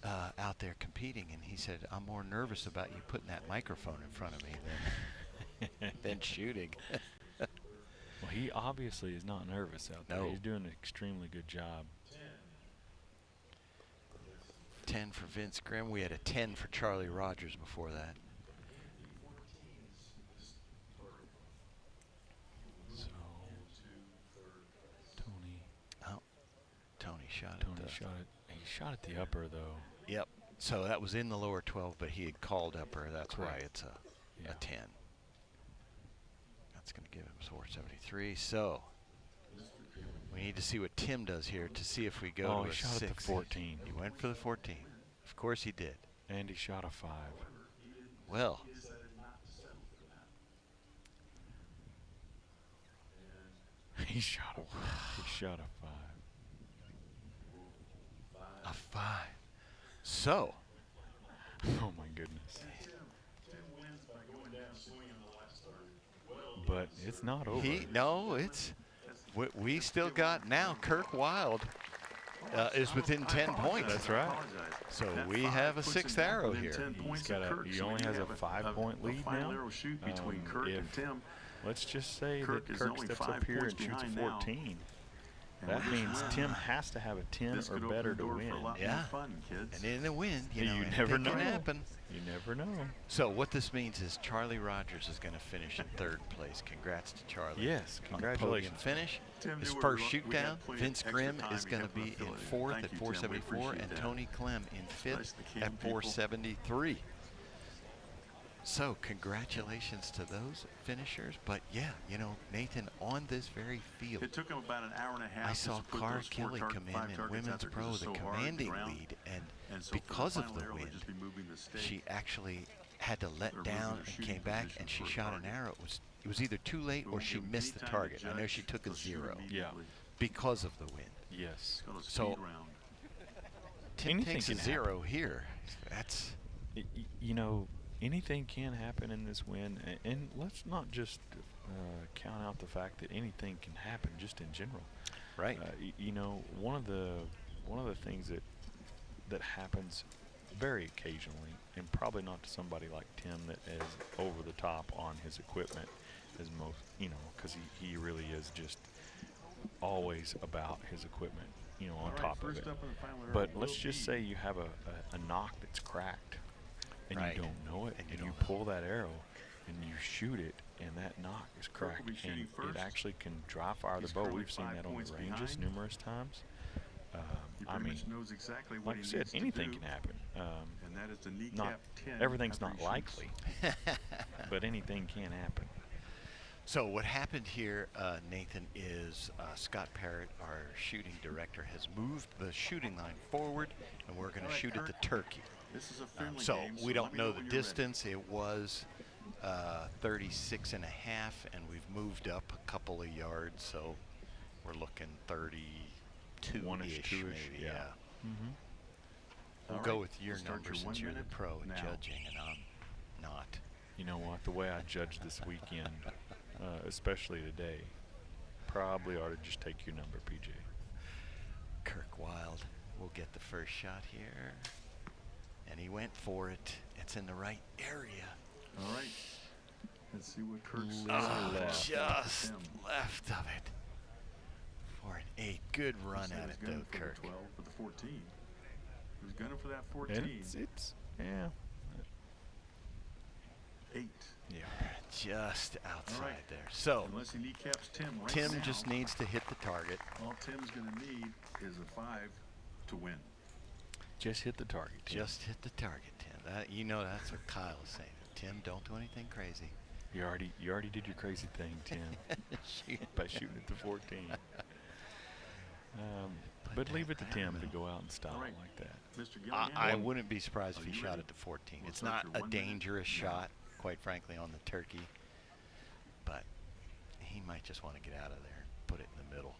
out there competing? And he said, I'm more nervous about you putting that microphone in front of me than shooting. Well, he obviously is not nervous out there. No. He's doing an extremely good job. 10 for Vince Grimm. We had a 10 for Charlie Rogers before that. So, Tony. Oh, Tony shot Tony it. shot it. He shot at the upper, though. Yep. So that was in the lower 12, but he had called upper. That's why Correct. it's Yeah. a 10. That's going to give him 473. So we need to see what Tim does here to see if we go Oh, to he a shot 6. at the 14. He went for the 14. Of course he did. And he shot a 5. Well, He shot a 5. a 5. So Oh my goodness. But it's not over. we still got now Kirk Wild is within 10 points. That's right. So we have a 6th arrow here. He only has a 5-point lead now. Between Kirk and If- Tim. Let's just say Kirk that is Kirk only steps 5 up here and points shoots a behind now. 14. And That this means could- Tim has to have a 10 this or could open better the to door win. for a lot Yeah. more fun, kids. And in the win, you know, You anything never know. can happen. You never know. So what this means is Charlie Rogers is going to finish in 3rd place. Congrats to Charlie. Yes, On the podium congratulations. finish. Tim, His knew we first were- shoot we had down. plenty of Vince extra Grimm time is we going to have be left in to it. 4th Thank at you, Tim. We 474, and appreciate that. Tony Clem in 5th Nice to cam at people. 473. So congratulations to those finishers. But yeah, you know, Nathan, on this very field, It took him about an hour and a half. I just saw to put Cara those 4 Kelly come in five in targets Women's out there 'cause Pro, it's the so hard on commanding ground. lead, and And so because for of final the arrow, it'd wind, just be moving the stake. she actually had to let Or moving down their and shooting came back, position and she for a shot an target. arrow. It was either too late We or won't she give them missed any the time to target. I know judge. she took a They'll shoot 0 immediately. because of the wind. Yes. It's called a speed So- round. Tim Anything takes a can 0 here. That's You know, anything can happen in this win, and let's not just count out the fact that anything can happen just in general. right. You know, one of the things that happens very occasionally, and probably not to somebody like Tim that is over the top on his equipment, as most, you know, because he really is just always about his equipment, you know, on All right, top of first it. up in the final arrow But will let's just be- say you have a knock that's cracked, and Right. you don't know it, And and you you don't know. pull that arrow, and you shoot it, and that knock is Kirk will cracked, be shooting and first. it actually can dry fire the He's bow. currently We've seen 5 that on points the ranges behind. numerous times. He I pretty mean, much knows exactly what like I he said, needs to anything do, can happen. and that is to kneecap Not 10 everything's after not he shoots. likely, but anything can happen. So what happened here, Nathan, is Scott Parrott, our shooting director, has moved the shooting line forward, and we're going All to right, shoot at the Kirk. turkey. This is a friendly So game, we don't let me know know the when you're ready. distance. It was 36 and a half, and we've moved up a couple of yards, so we're looking 32-ish, One-ish, two-ish, maybe. yeah. Mm-hmm. We'll All go right, with your we'll start numbers your 1 since you're the minute pro in now. judging, and I'm not. You know what? The way I judged this weekend, especially today, probably ought to just take your number, PJ. Kirk Wild will get the first shot here, and he went for it. It's in the right area. All right. Let's see what Kirk's left. Just Tim. left of it for an 8. Good run He at was it, though, gunning for the Kirk. 12 for the 14. He was gunning for that 14. And it's yeah. 8. Yeah, just outside right. there. So Unless he kneecaps Tim right Tim now, just needs to hit the target. all Tim's going to need is a 5 to win. Just hit the target. Tim. Just hit the target, Tim. That, you know that's what Kyle is saying. Tim, don't do anything crazy. You already did your crazy thing, Tim, Shoot. by shooting at the 14. But leave it to Tim to go out and style All right. like that. Mr. Gillingham. I wouldn't be surprised if Are he you shot ready? it to 14. We'll It's start not your a 1 minute dangerous now. shot, quite frankly, on the turkey. But he might just want to get out of there and put it in the middle.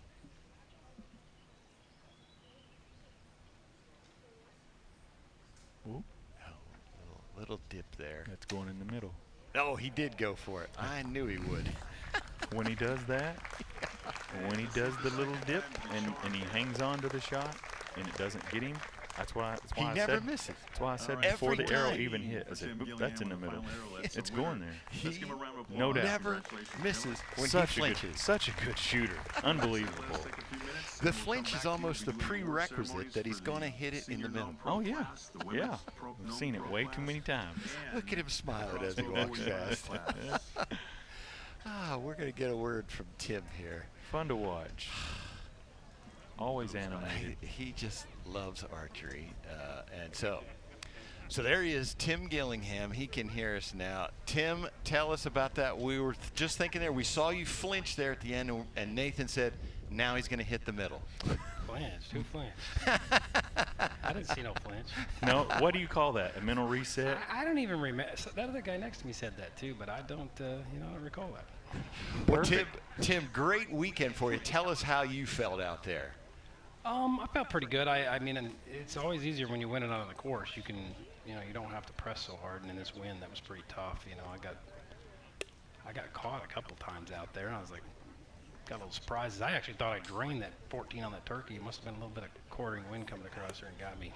Ooh, Oh, little dip there. that's going in the middle. Oh, he did go for it. I knew he would. When he does that, when he does the little dip and he hangs on to the shot and it doesn't get him, that's why He I never said, misses. That's why I said Every before the arrow time. even hit, I said, Tim "Oop, Gillingham that's in the with middle. final arrow. That's It's the going winner. there." Let's give him a round of applause. No doubt. Never Congratulations, misses Joe. when Such he a good, flinches. such a good shooter, unbelievable. Let's take a few minutes, The and we'll flinch come is back to you. almost We the do award prerequisite ceremonies that he's for going to the hit it in senior the middle. non-pro Oh yeah, class, the yeah. women's I've seen it non-pro way too class, many times. and Look at him smiling as he crossbow walks bowie past. class. We're going to get a word from Tim here. Fun to watch. Always animated. He just loves archery. And so there he is, Tim Gillingham. He can hear us now. Tim, tell us about that. We were just thinking there. We saw you flinch there at the end, and Nathan said, now he's going to hit the middle. Flinch? Who flinched? I didn't see no flinch. No, what do you call that? A mental reset? I don't even remember. That other guy next to me said that too, but I don't, I don't recall that. Well, Tim, great weekend for you. Tell us how you felt out there. I felt pretty good. I mean, and it's always easier when you win it on the course. You can, you don't have to press so hard. And in this wind, that was pretty tough. I got caught a couple times out there, and I was like, got a little surprised. I actually thought I drained that 14 on that turkey. It must have been a little bit of quartering wind coming across there and got me.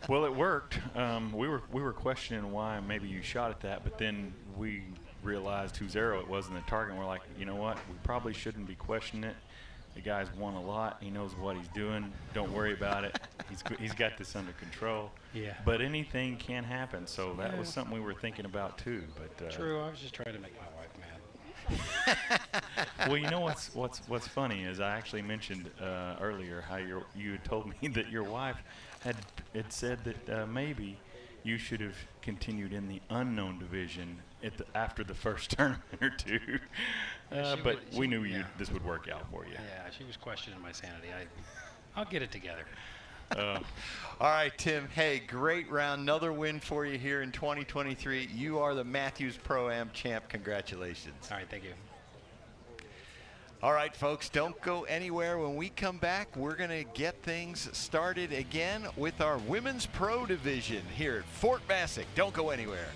Well, it worked. We were questioning why maybe you shot at that, but then we realized whose arrow it was in the target, and we're like, you know what? We probably shouldn't be questioning it. The guy's won a lot. He knows what he's doing. Don't worry about it. He's got this under control. Yeah. But anything can happen, so that was something we were thinking about too. But True. I was just trying to make my wife mad. well, you know what's funny is I actually mentioned earlier how you had told me that your wife had said that maybe you should have continued in the unknown division after the first tournament or two. But we knew this would work out for you. Yeah, she was questioning my sanity. I'll get it together. All right, Tim. Hey, great round. Another win for you here in 2023. You are the Mathews Pro-Am champ. Congratulations. All right, thank you. All right, folks, don't go anywhere. When we come back, we're going to get things started again with our Women's Pro Division here at Fort Massac. Don't go anywhere.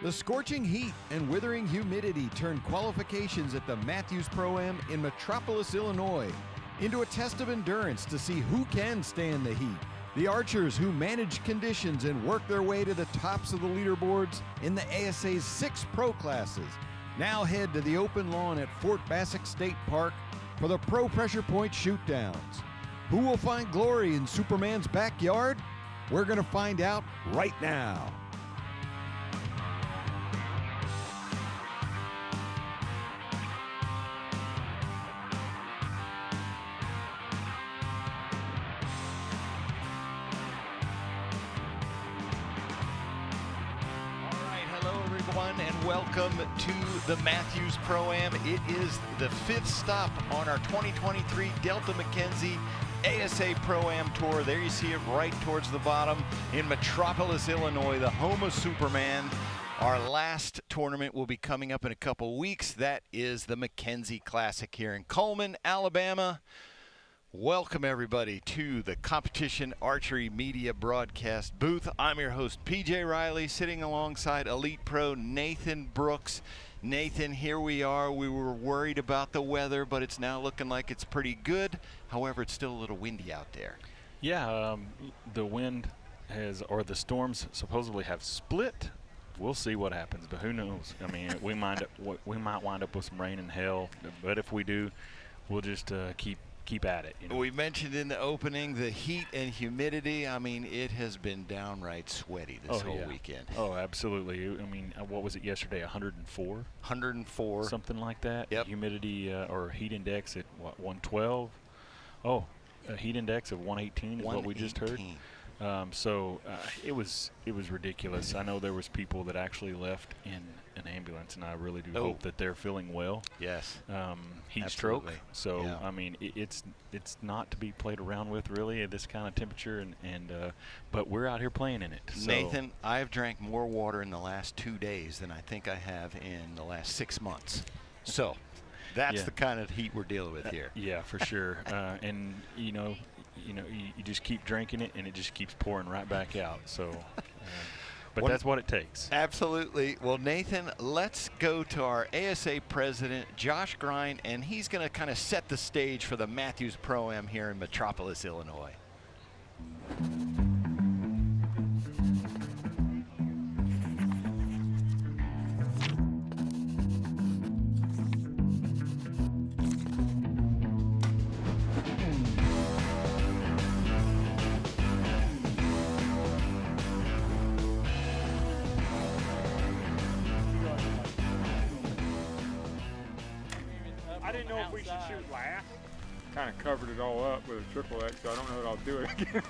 The scorching heat and withering humidity turned qualifications at the Mathews Pro-Am in Metropolis, Illinois, into a test of endurance to see who can stand the heat. The archers who managed conditions and worked their way to the tops of the leaderboards in the ASA's 6 pro classes now head to the open lawn at Fort Bassick State Park for the Pro Pressure Point Shootdowns. Who will find glory in Superman's backyard? We're going to find out right now. And welcome to the Mathews Pro-Am. It is the 5th stop on our 2023 Delta McKenzie ASA Pro-Am Tour. There you see it right towards the bottom in Metropolis, Illinois, the home of Superman. Our last tournament will be coming up in a couple weeks. That is the McKenzie Classic here in Coleman, Alabama. Welcome everybody to the Competition Archery Media Broadcast booth. I'm your host PJ Riley, sitting alongside Elite Pro Nathan Brooks. Nathan, here we are. We were worried about the weather, but it's now looking like it's pretty good. However, it's still a little windy out there. Yeah, the wind or the storms supposedly have split. We'll see what happens, but who knows? I mean, we might wind up with some rain and hail, but if we do, we'll just keep at it. You know? We mentioned in the opening the heat and humidity. I mean, it has been downright sweaty this whole weekend. Oh, absolutely. I mean, what was it yesterday? 104? 104. Something like that. Yep. Humidity or heat index at what, 112? Oh, a heat index of 118 is what we just heard. It was ridiculous. I know there was people that actually left in an ambulance, and I really do hope that they're feeling well. Yes. Heat stroke. So yeah. I mean, it's not to be played around with really at this kind of temperature, but we're out here playing in it. So. Nathan, I've drank more water in the last 2 days than I think I have in the last 6 months. So that's the kind of heat we're dealing with here. Yeah, for sure. And you just keep drinking it, and it just keeps pouring right back out. So, but that's what it takes. Absolutely. Well, Nathan, let's go to our ASA president, Josh Grind, and he's going to kind of set the stage for the Mathews Pro-Am here in Metropolis, Illinois. Kind of covered it all up with a triple X, so I don't know that I'll do it again.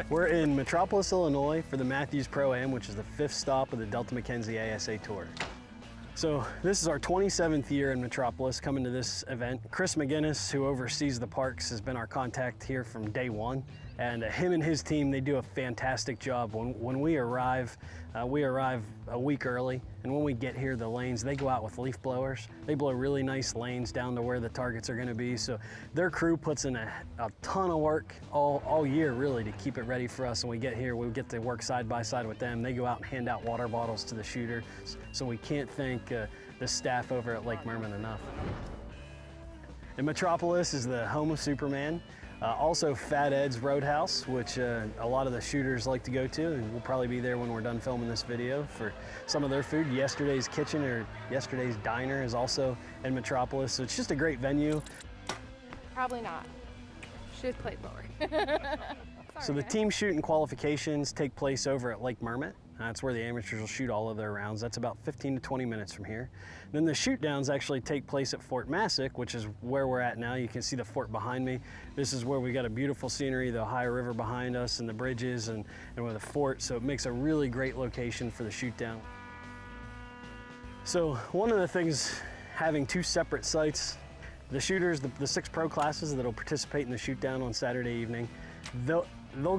We're in Metropolis, Illinois for the Mathews Pro-Am, which is the 5th stop of the Delta McKenzie ASA Tour. So this is our 27th year in Metropolis coming to this event. Chris McGinnis, who oversees the parks, has been our contact here from day one. And him and his team, they do a fantastic job. When we arrive a week early, and when we get here, the lanes, they go out with leaf blowers. They blow really nice lanes down to where the targets are gonna be. So their crew puts in a ton of work all year, really, to keep it ready for us. When we get here, we get to work side by side with them. They go out and hand out water bottles to the shooters. So we can't thank the staff over at Lake Merman enough. And Metropolis is the home of Superman. Also Fat Ed's Roadhouse, which a lot of the shooters like to go to, and we'll probably be there when we're done filming this video for some of their food. Yesterday's Kitchen, or Yesterday's Diner, is also in Metropolis, so it's just a great venue. Probably not. Should play lower. So the team shooting qualifications take place over at Lake Merman. That's where the amateurs will shoot all of their rounds. That's about 15 to 20 minutes from here. Then the shoot downs actually take place at Fort Bassick, which is where we're at now. You can see the fort behind me. This is where we got a beautiful scenery, the Ohio River behind us and the bridges and with a fort, so it makes a really great location for the shoot down. So one of the things, having 2 separate sites, the shooters, the 6 pro classes that'll participate in the shoot down on Saturday evening, they'll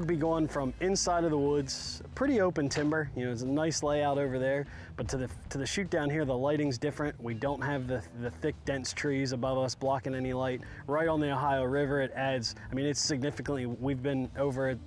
be going from inside of the woods, pretty open timber. You know, it's a nice layout over there, but to the shoot down here, the lighting's different. We don't have the thick, dense trees above us blocking any light. Right on the Ohio River, it adds, I mean, it's significantly, we've been over at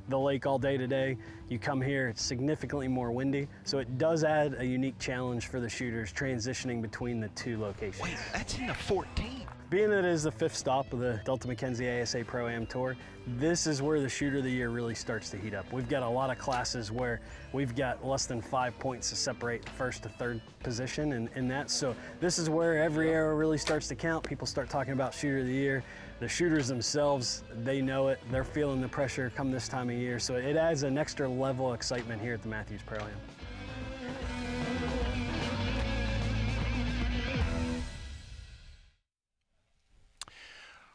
the lake all day today. You come here, it's significantly more windy, so it does add a unique challenge for the shooters transitioning between the two locations. Wait, that's in the 14th. Being that it is the 5th stop of the Delta McKenzie ASA Pro-Am Tour, this is where the Shooter of the Year really starts to heat up. We've got a lot of classes where we've got less than 5 points to separate first to third position in that. So this is where every arrow really starts to count. People start talking about Shooter of the Year. The shooters themselves, they know it. They're feeling the pressure come this time of year. So it adds an extra level of excitement here at the Mathews Pro-Am.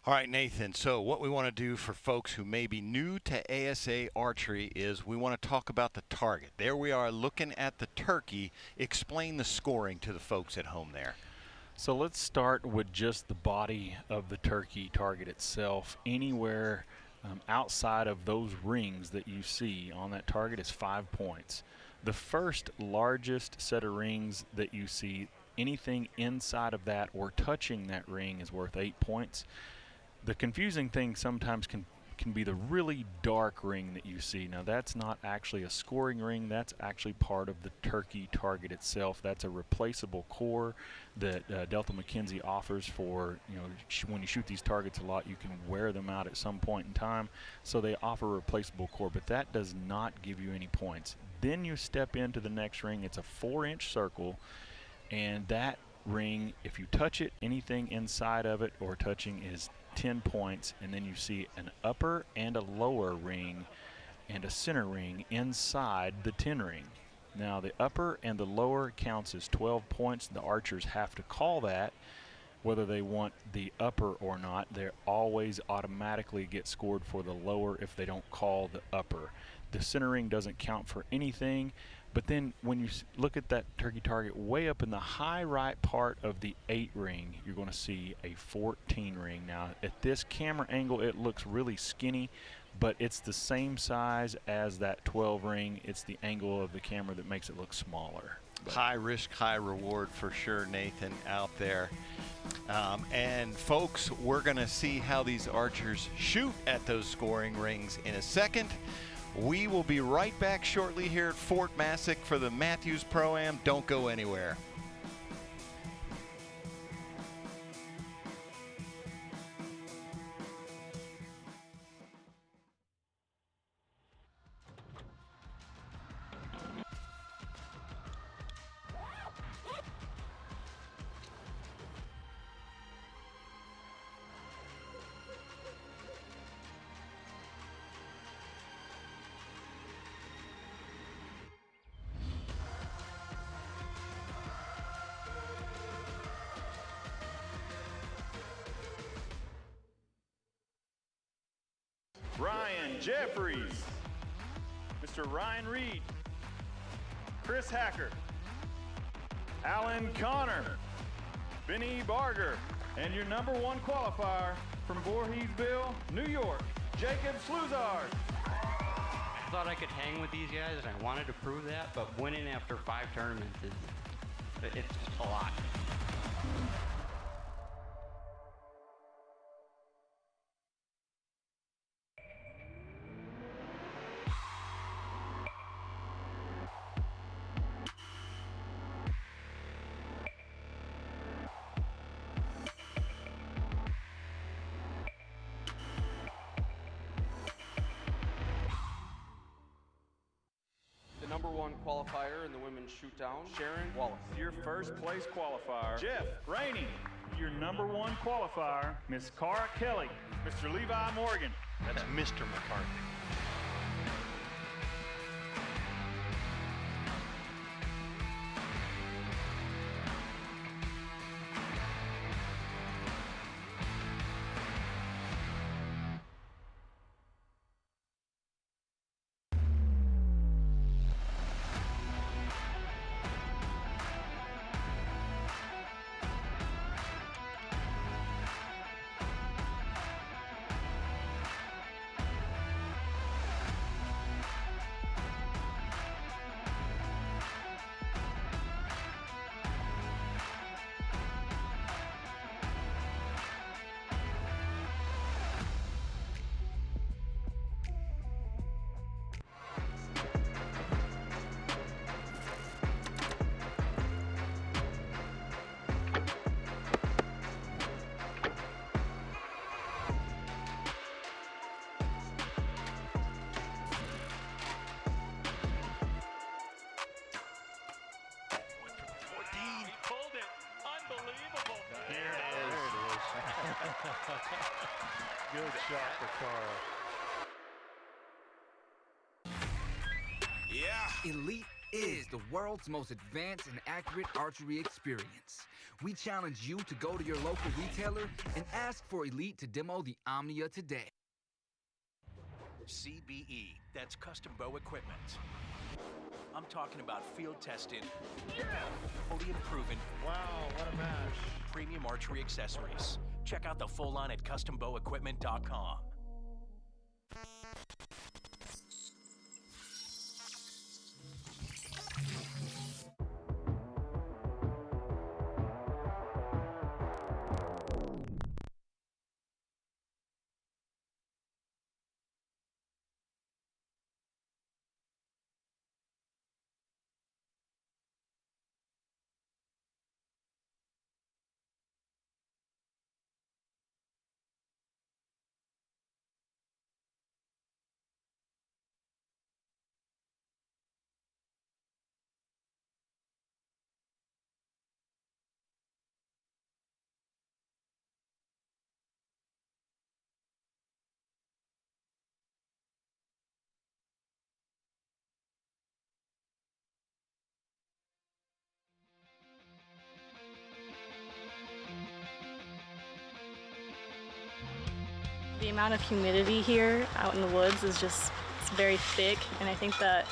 All right, Nathan, so what we want to do for folks who may be new to ASA archery is we want to talk about the target. There we are looking at the turkey. Explain the scoring to the folks at home there. So let's start with just the body of the turkey target itself. Anywhere outside of those rings that you see on that target is 5 points. The first largest set of rings that you see, anything inside of that or touching that ring is worth 8 points. The confusing thing sometimes can be the really dark ring that you see. Now that's not actually a scoring ring, that's actually part of the turkey target itself. That's a replaceable core that Delta McKenzie offers for, when you shoot these targets a lot, you can wear them out at some point in time. So they offer a replaceable core, but that does not give you any points. Then you step into the next ring. It's a 4-inch circle, and that ring, if you touch it, anything inside of it or touching is 10 points, and then you see an upper and a lower ring and a center ring inside the 10 ring. Now the upper and the lower counts as 12 points. The archers have to call that whether they want the upper or not. They always automatically get scored for the lower if they don't call the upper. The center ring doesn't count for anything. But then when you look at that turkey target way up in the high right part of the 8 ring, you're going to see a 14 ring. Now at this camera angle it looks really skinny, but it's the same size as that 12 ring. It's the angle of the camera that makes it look smaller. But high risk, high reward for sure, Nathan, out there. And folks, we're going to see how these archers shoot at those scoring rings in a second. We will be right back shortly here at Fort Massac for the Mathews Pro-Am. Don't go anywhere. Ryan Jeffries, Mr. Ryan Reed, Chris Hacker, Alan Connor, Benny Barger, and your #1 qualifier from Voorheesville, New York, Jacob Sluzard. I thought I could hang with these guys, and I wanted to prove that, but winning after 5 tournaments it's a lot. #1 qualifier in the women's shootdown, Sharon Wallace. Your first place qualifier, Jeff Rainey. Your #1 qualifier, Miss Cara Kelly. Mr. Levi Morgan. That's Mr. McCarthy. Good shot for Cara. Yeah. Elite is the world's most advanced and accurate archery experience. We challenge you to go to your local retailer and ask for Elite to demo the Omnia today. CBE, that's custom bow equipment. I'm talking about field tested, podium proven. Wow, what a match. Premium archery accessories. Check out the full line at custombowequipment.com. The amount of humidity here out in the woods is just, it's very thick, and I think that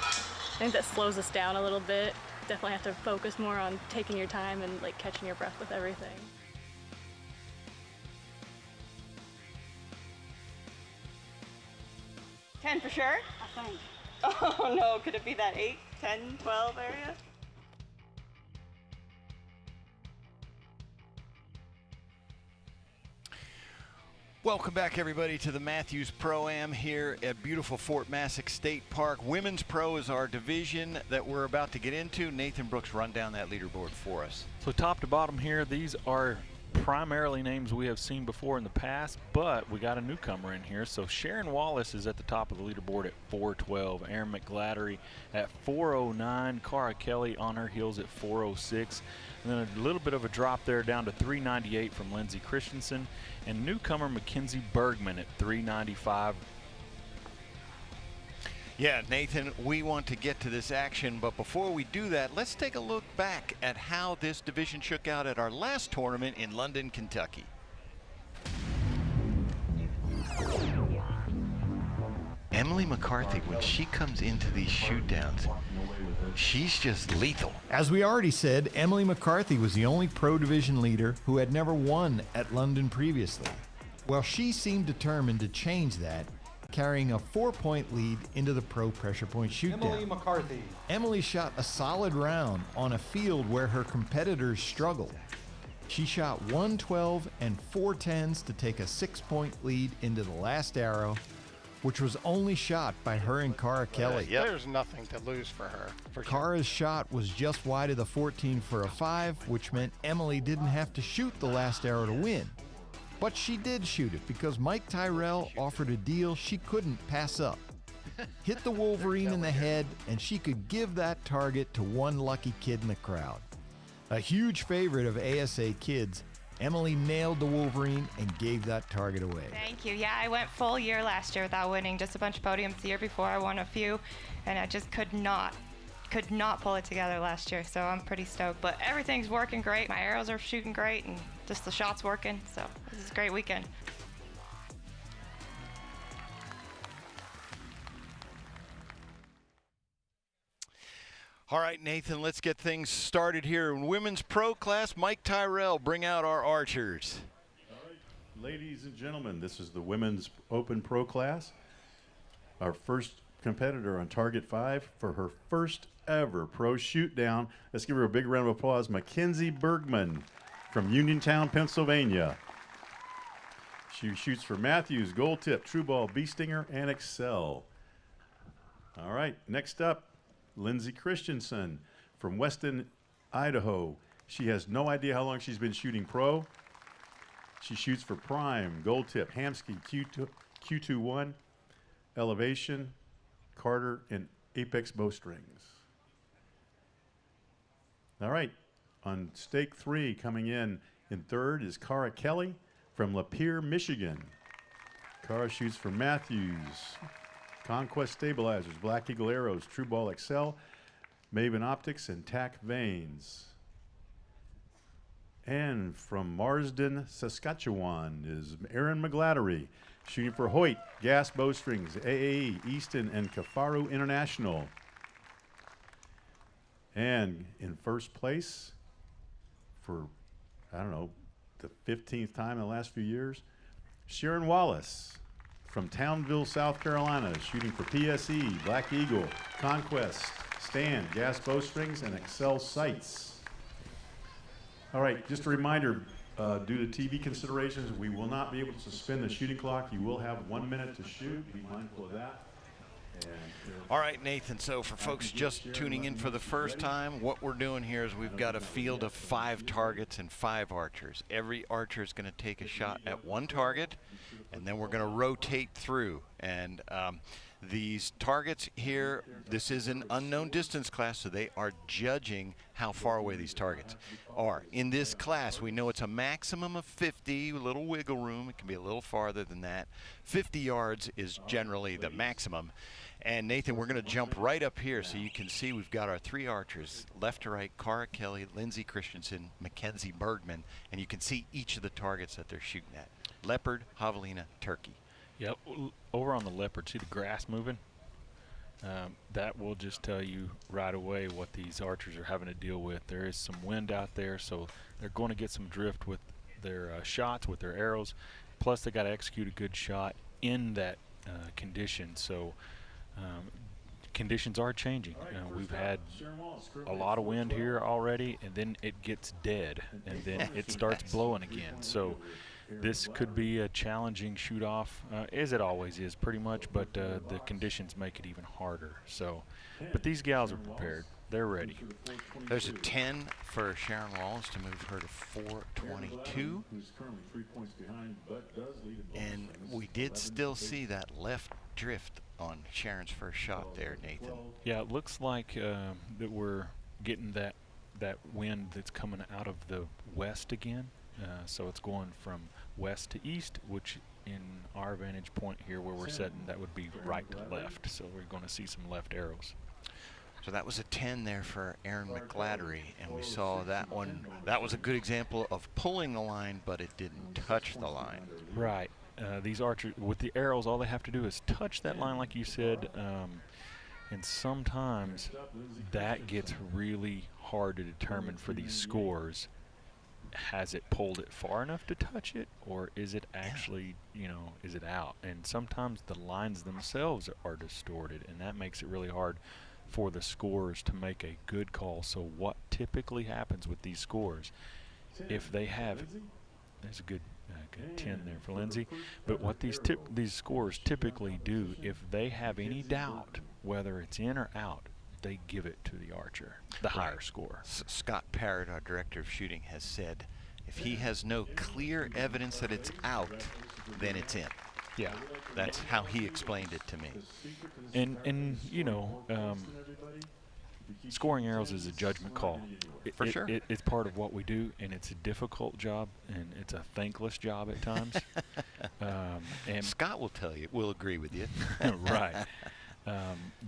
slows us down a little bit. Definitely have to focus more on taking your time and like catching your breath with everything. $10 for sure? I think. Oh no, could it be that 8, 10, 12 area? Welcome back, everybody, to the Mathews Pro-Am here at beautiful Fort Massac State Park. Women's Pro is our division that we're about to get into. Nathan Brooks, run down that leaderboard for us. So top to bottom here, these are primarily names we have seen before in the past, but we got a newcomer in here. So Sharon Wallace is at the top of the leaderboard at 412. Aaron McGladdery at 409. Cara Kelly on her heels at 406. And then a little bit of a drop there down to 398 from Lindsey Christensen. And newcomer Mackenzie Bergman at 395. Yeah, Nathan, we want to get to this action, but before we do that, let's take a look back at how this division shook out at our last tournament in London, Kentucky. Emily McCarthy, when she comes into these shoot downs, she's just lethal. As we already said, Emily McCarthy was the only pro division leader who had never won at London previously. Well, she seemed determined to change that, carrying a 4-point lead into the pro pressure point shootdown. Emily McCarthy. Emily shot a solid round on a field where her competitors struggled. She shot 112 and 410s to take a 6-point lead into the last arrow, which was only shot by her and Cara Kelly. There's nothing to lose for her. Cara's shot was just wide of the 14 for a 5, which meant Emily didn't have to shoot the last arrow to win. But she did shoot it because Mike Tyrell offered a deal she couldn't pass up. Hit the Wolverine in the head, and she could give that target to one lucky kid in the crowd. A huge favorite of ASA kids, Emily nailed the Wolverine and gave that target away. Thank you. Yeah, I went full year last year without winning, just a bunch of podiums. The year before I won a few, and I just could not pull it together last year, so I'm pretty stoked. But everything's working great. My arrows are shooting great, and just the shots working, so this is a great weekend. All right, Nathan, let's get things started here. In women's pro class, Mike Tyrell, bring out our archers. All right, ladies and gentlemen, this is the women's open pro class. Our first competitor on target 5 for her first ever pro shoot down. Let's give her a big round of applause. Mackenzie Bergman from Uniontown, Pennsylvania. She shoots for Mathews, Gold Tip, True Ball, Bee Stinger, and Excel. All right, next up, Lindsey Christensen from Weston, Idaho. She has no idea how long she's been shooting pro. She shoots for Prime, Gold Tip, Hamsky, Q21, Elevation, Carter, and Apex Bowstrings. All right, on stake 3, coming in third is Cara Kelly from Lapeer, Michigan. Cara shoots for Mathews. Conquest Stabilizers, Black Eagle Arrows, True Ball XL, Maven Optics, and TAC Vanes. And from Marsden, Saskatchewan is Aaron McGlattery, shooting for Hoyt, Gas Bowstrings, AAE, Easton, and Kafaru International. And in first place for, I don't know, the 15th time in the last few years, Sharon Wallace from Townville, South Carolina, shooting for PSE, Black Eagle, Conquest, Stand, Gas Bowstrings, and Excel Sights. All right, just a reminder, due to TV considerations, we will not be able to suspend the shooting clock. You will have 1 minute to shoot. Be mindful of that. All right, Nathan, so for folks just tuning in for the first time, what we're doing here is we've got a field of 5 targets and 5 archers. Every archer is going to take a shot at one target, and then we're going to rotate through. And these targets here, this is an unknown distance class, so they are judging how far away these targets are. In this class, we know it's a maximum of 50, a little wiggle room. It can be a little farther than that. 50 yards is generally the maximum. And Nathan, we're going to jump right up here so you can see we've got our 3 archers, left to right, Cara Kelly, Lindsay Christensen, Mackenzie Bergman, and you can see each of the targets that they're shooting at. Leopard, javelina, turkey. Yep, over on the leopard, see the grass moving? That will just tell you right away what these archers are having to deal with. There is some wind out there, so they're going to get some drift with their shots, with their arrows. Plus, they got to execute a good shot in that condition. So conditions are changing. We've had a lot of wind here already, and then it gets dead, and then it starts blowing again. So this could be a challenging shoot-off, as it always is pretty much, but the conditions make it even harder. So, but these gals are prepared. They're ready. There's a 10 for Sharon Wallace to move her to 422. And we did still see that left drift on Sharon's first shot there, Nathan. Yeah, it looks like that we're getting that wind that's coming out of the west again. So it's going from west to east, which in our vantage point here where we're sitting, that would be right to left. So we're going to see some left arrows. So that was a 10 there for Aaron McGlattery, and we saw that one. That was a good example of pulling the line, but it didn't touch the line. Right. These archers, with the arrows, all they have to do is touch that line, like you said, and sometimes that gets really hard to determine for these scores. Has it pulled it far enough to touch it, or is it actually, is it out? And sometimes the lines themselves are distorted, and that makes it really hard for the scorers to make a good call. So what typically happens with these scores, if they have, there's a good 10 there for Lindsay, but what these scorers typically do, if they have any doubt whether it's in or out, they give it to the archer, the higher score. Scott Parrott, our director of shooting, has said if he has no clear evidence that it's out, then it's in. Yeah, that's how he explained it to me. And scoring arrows is a judgment call. For sure. It's part of what we do, and it's a difficult job, and it's a thankless job at times. And Scott will tell you, will agree with you. Right.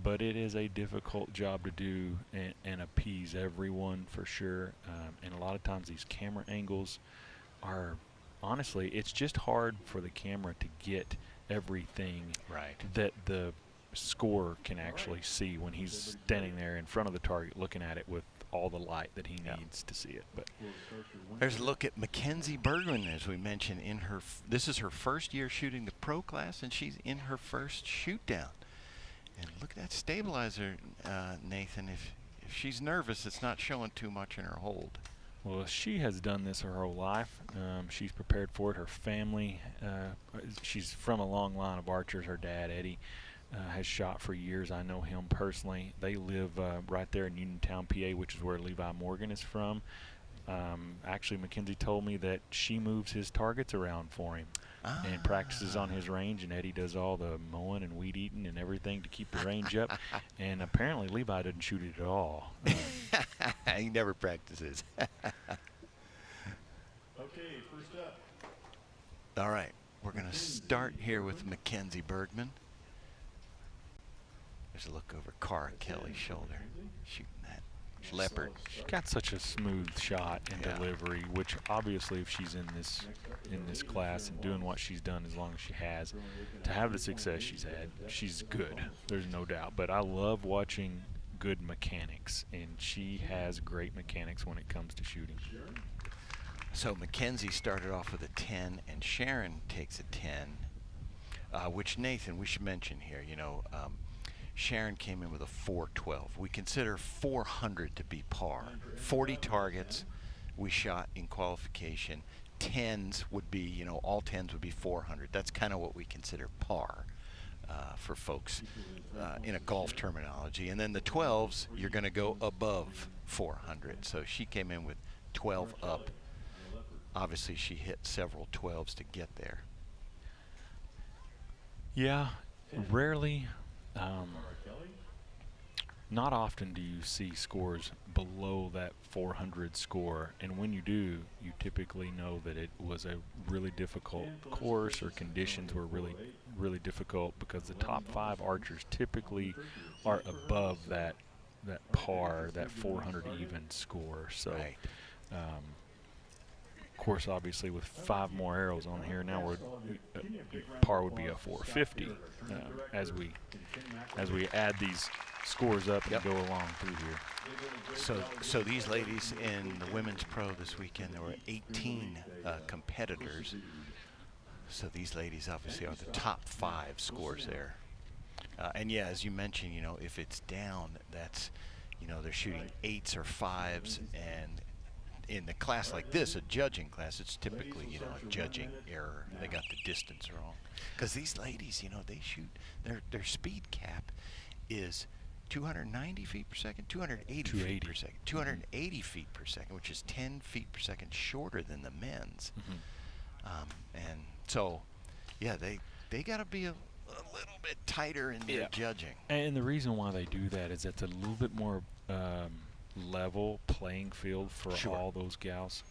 But it is a difficult job to do and appease everyone for sure. And a lot of times these camera angles are, honestly, it's just hard for the camera to get everything that the scorer can actually see when he's standing there in front of the target looking at it with all the light that he needs to see it. But there's a look at Mackenzie Bergman, as we mentioned, in her this is her first year shooting the pro class, and she's in her first shoot down. And look at that stabilizer, Nathan. If she's nervous, it's not showing too much in her hold. Well, she has done this her whole life. She's prepared for it. Her family, she's from a long line of archers. Her dad, Eddie, has shot for years. I know him personally. They live right there in Uniontown, PA, which is where Levi Morgan is from. Actually, Mackenzie told me that she moves his targets around for him and practices on his range, and Eddie does all the mowing and weed eating and everything to keep the range up. And apparently Levi doesn't shoot it at all. He never practices. Okay, first up. All right, we're going to start here with Mackenzie Bergman. There's a look over Cara Kelly's shoulder, shooting that leopard. She's got such a smooth shot and delivery, which obviously if she's in this class and doing what she's done as long as she has, to have the success she's had, she's good. There's no doubt. But I love watching good mechanics, and she has great mechanics when it comes to shooting. So Mackenzie started off with a 10, and Sharon takes a 10, which Nathan, we should mention here, you know, Sharon came in with a 412. We consider 400 to be par. 40 targets we shot in qualification. 10s would be, you know, all 10s would be 400. That's kind of what we consider par for folks in a golf terminology. And then the 12s, you're going to go above 400. So she came in with 12 up. Obviously, she hit several 12s to get there. Yeah, rarely. Not often do you see scores below that 400 score, and when you do, you typically know that it was a really difficult course or conditions were really difficult, because the top 5 archers typically are above that par, that 400 even score. So of course, obviously with 5 more arrows on here now, par would be a 450 as we add these scores up and go along through here. So these ladies in the women's pro this weekend, there were 18 competitors. So these ladies obviously are the top 5 scores there. And yeah, as you mentioned, you know, if it's down, that's, you know, they're shooting 8s or 5s, and in the class like this, a judging class, it's typically, you know, a judging error. They got the distance wrong. Because these ladies, you know, they shoot, their speed cap is 290 feet per second, 280 feet per second, 280 feet per second, which is 10 feet per second shorter than the men's. And so, yeah, they got to be a little bit tighter in their judging. And the reason why they do that is it's a little bit more level playing field for all those gals,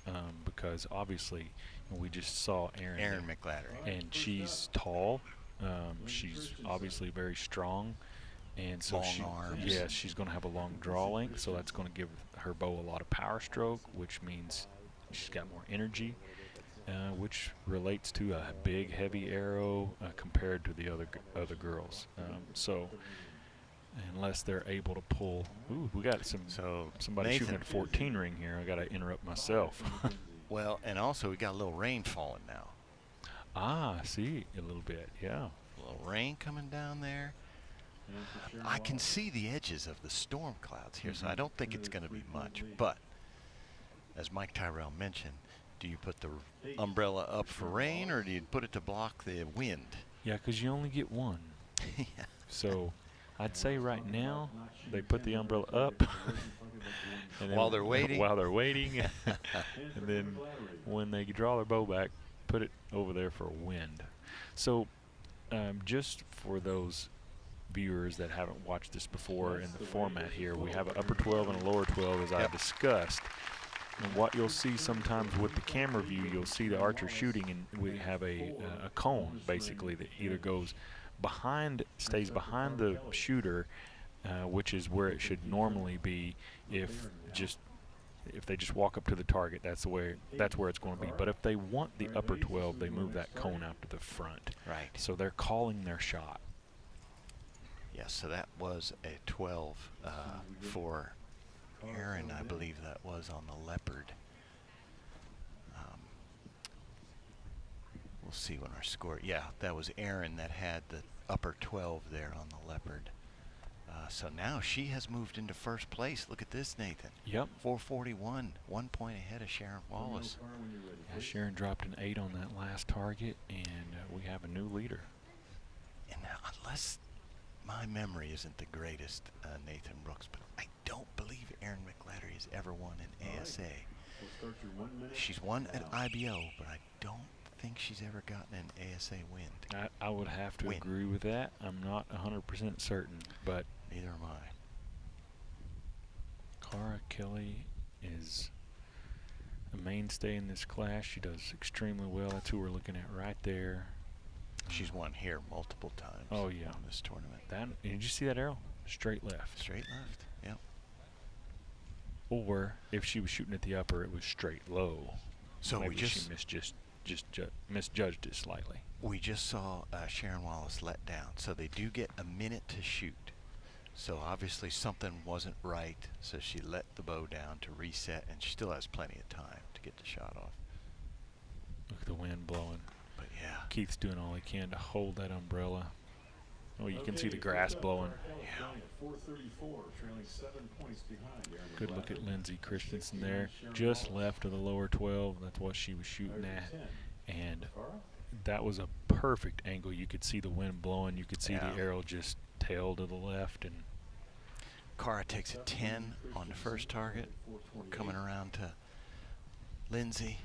because obviously, you know, we just saw Erin McLattery, and she's tall. She's obviously very strong, and so she's going to have a long draw length, so that's going to give her bow a lot of power stroke, which means she's got more energy, which relates to a big, heavy arrow compared to the other girls. So unless they're able to pull. Ooh, we got somebody Nathan, shooting at 14 ring here. I got to interrupt myself. Well, and also we got a little rain falling now. I see a little bit, yeah. A little rain coming down there. I can see the edges of the storm clouds here, so I don't think it's going to be much. But as Mike Tyrell mentioned, do you put the umbrella up for rain, or do you put it to block the wind? Yeah, because you only get one. So I'd say right now they put the umbrella up and while they're waiting. And then when they draw their bow back, put it over there for a wind. So just for those viewers that haven't watched this before in the format here, we have an upper 12 and a lower 12, as I discussed. And what you'll see sometimes with the camera view, you'll see the archer shooting, and we have a cone basically that either goes stays behind the shooter, which is where it should normally be if they just walk up to the target. That's where it's going to be. But if they want the upper 12, they move that cone out to the front. Right. So they're calling their shot. Yes, so that was a 12 for Erin, I believe that was on the leopard. We'll see when our score. Yeah, that was Erin that had the upper 12 there on the leopard. So now she has moved into first place. Look at this, Nathan. Yep. 441, 1 point ahead of Sharon Wallace. Yeah, Sharon dropped an 8 on that last target, and we have a new leader. And unless my memory isn't the greatest, Nathan Brooks, but I don't believe Erin McLattery has ever won an ASA. She's won at IBO, but I don't think she's ever gotten an ASA win. I would have to agree with that. I'm not 100% certain, but neither am I. Cara Kelly is a mainstay in this class. She does extremely well. That's who we're looking at right there. She's won here multiple times. Oh yeah, in this tournament. Did you see that arrow? Straight left. Straight left. Yep. Or if she was shooting at the upper, it was straight low. So maybe we just misjudged it slightly. We just saw Sharon Wallace let down, so they do get a minute to shoot. So obviously something wasn't right, so she let the bow down to reset, and she still has plenty of time to get the shot off. Look at the wind blowing. But yeah. Keith's doing all he can to hold that umbrella. Oh, you can see the grass blowing. Yeah. 434, trailing 7 points behind. Good look at Lindsay Christensen there. Just left of the lower 12. That's what she was shooting at. And that was a perfect angle. You could see the wind blowing. You could see the arrow just tail to the left. And Cara takes a 10 on the first target. We're coming around to Lindsay.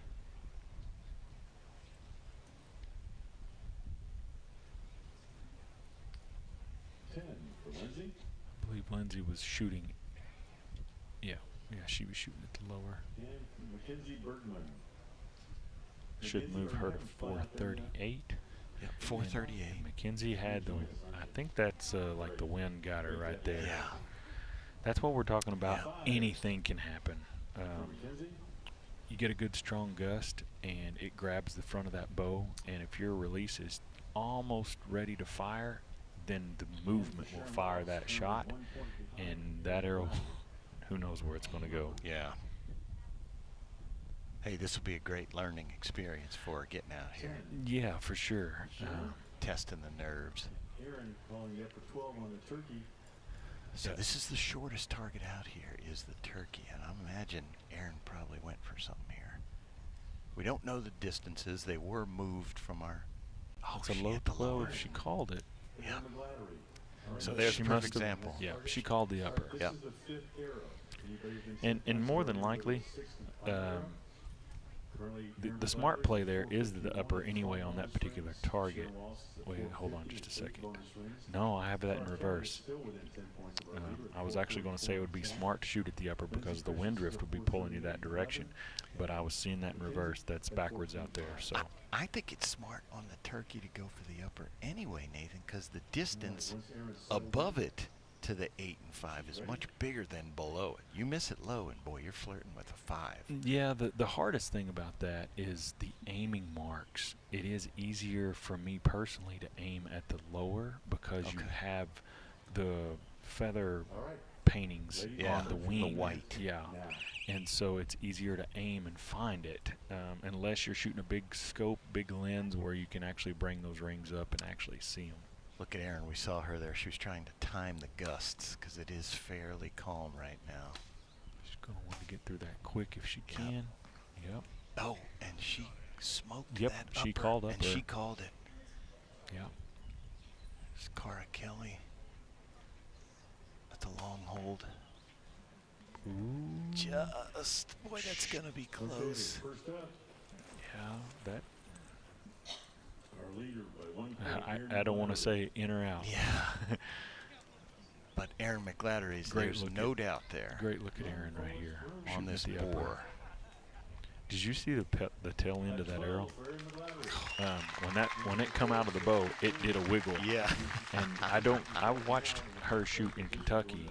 I believe Lindsay was shooting. Yeah, she was shooting at the lower. Mackenzie Bergman. Should move her to 438. Yep, 438. And Mackenzie had the. I think that's like the wind got her right there. Yeah. That's what we're talking about. Yeah. Anything can happen. You get a good strong gust, and it grabs the front of that bow. And if your release is almost ready to fire, then the movement will fire that shot, and that arrow, who knows where it's going to go. Yeah. Hey, this will be a great learning experience for her getting out here. Yeah, for sure. Testing the nerves. Aaron calling the upper 12 on the turkey. So this is the shortest target out here, is the turkey, and I imagine Aaron probably went for something here. We don't know the distances. They were moved from our. Oh, it's a low 12. She called it. Yeah. So there's a perfect example. Yeah, she called the upper. Yeah. And more than likely, the smart play there is the upper anyway on that particular target. Wait, hold on just a second. No, I have that in reverse. I was actually going to say it would be smart to shoot at the upper because the wind drift would be pulling you that direction, but I was seeing that in reverse. That's backwards out there. So I think it's smart on the turkey to go for the upper anyway, Nathan, because the distance above it to the 8 and 5 is much bigger than below it. You miss it low, and boy, you're flirting with a 5. Yeah, the hardest thing about that is the aiming marks. It is easier for me personally to aim at the lower because you have the feather paintings on the wing. The white. Yeah. And so it's easier to aim and find it unless you're shooting a big scope, big lens where you can actually bring those rings up and actually see them. Look at Erin. We saw her there. She was trying to time the gusts because it is fairly calm right now. She's going to want to get through that quick if she can. Yep. Oh, and she smoked that upper. She called up and she called it. Yeah. It's Cara Kelly. That's a long hold. Ooh. Just, boy, that's going to be close. Yeah, that. I don't want to say in or out. Yeah. But Aaron McLattery's, there's no doubt there. Great look at Aaron right here on this boar. Did you see the tail end of that arrow? When it come out of the bow, it did a wiggle. Yeah. And I watched her shoot in Kentucky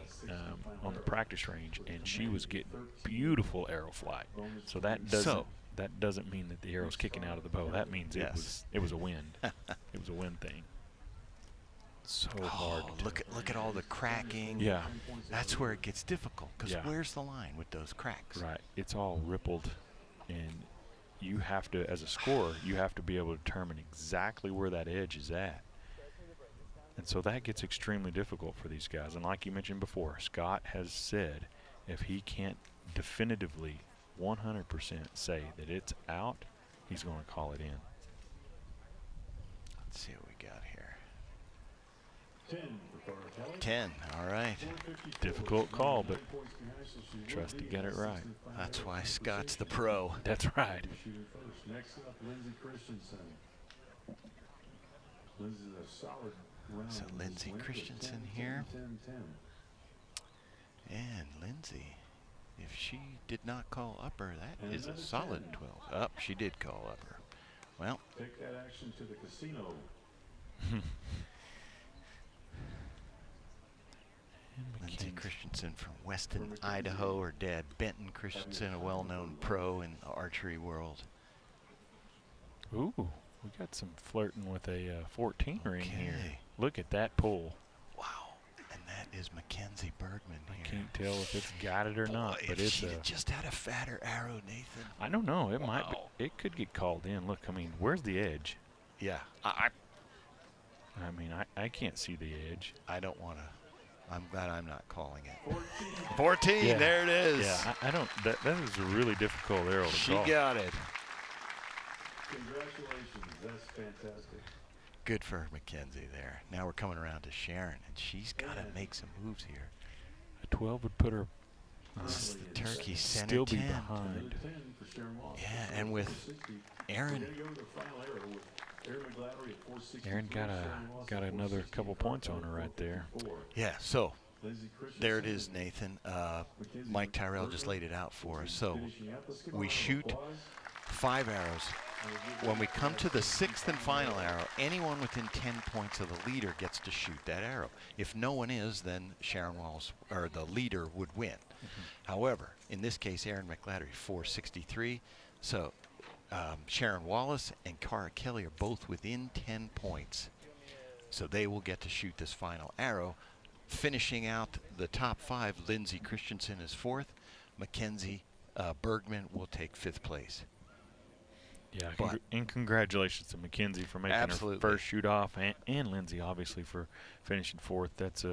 on the practice range, and she was getting beautiful arrow flight. So that doesn't mean that the arrow's kicking out of the bow. That means it was a wind. It was a wind thing. So hard. Look at all the cracking. Yeah. That's where it gets difficult because where's the line with those cracks? Right. It's all rippled, and you have to, as a scorer, you have to be able to determine exactly where that edge is at. And so that gets extremely difficult for these guys. And like you mentioned before, Scott has said if he can't definitively 100% say that it's out, he's going to call it in. Let's see what we got here. 10, all right. Difficult call, but trust to get it right. That's why Scott's the pro. That's right. Next up, Lindsay Christensen. Lindsay's a solid round. So Lindsay Christensen here. And Lindsay If she did not call upper, that And is a another solid 10. 12. Up, she did call upper. Well, Take that action to the casino. Lindsay Christensen from Weston, Idaho. Her dad, Benton Christensen, a well-known pro in the archery world. Ooh, we got some flirting with a 14 ring here. Look at that pull. Wow, and that is Mackenzie Bergman I here. can't tell if it's got it or not, but if it's she a. had just had a fatter arrow, Nathan. I don't know. It might be. It could get called in. Look, I mean, where's the edge? Yeah, I mean, I can't see the edge. I don't want to. I'm glad I'm not calling it. 14, Yeah. there it is. Yeah, I don't. That is a really difficult arrow to She call. got it. Congratulations, that's fantastic. Good for Mackenzie there. Now we're coming around to Sharon, and she's got to make some moves here. A 12 would put her. This is the turkey center Still be 10. behind. Yeah, and with Aaron. Aaron got another couple points on her right there. Yeah, so there it is, Nathan. Mike Tyrell just laid it out for us. So we shoot 5 arrows. When we come to the 6th and final arrow, anyone within 10 points of the leader gets to shoot that arrow. If no one is, then Sharon Wallace, or the leader, would win. However, in this case, Aaron McLattery, 463. So Sharon Wallace and Cara Kelly are both within 10 points. So they will get to shoot this final arrow. Finishing out the top 5, Lindsay Christensen is 4th. Mackenzie Bergman will take 5th place. Yeah, and congratulations to Mackenzie for making her first shoot off, and Lindsay obviously for finishing 4th. It's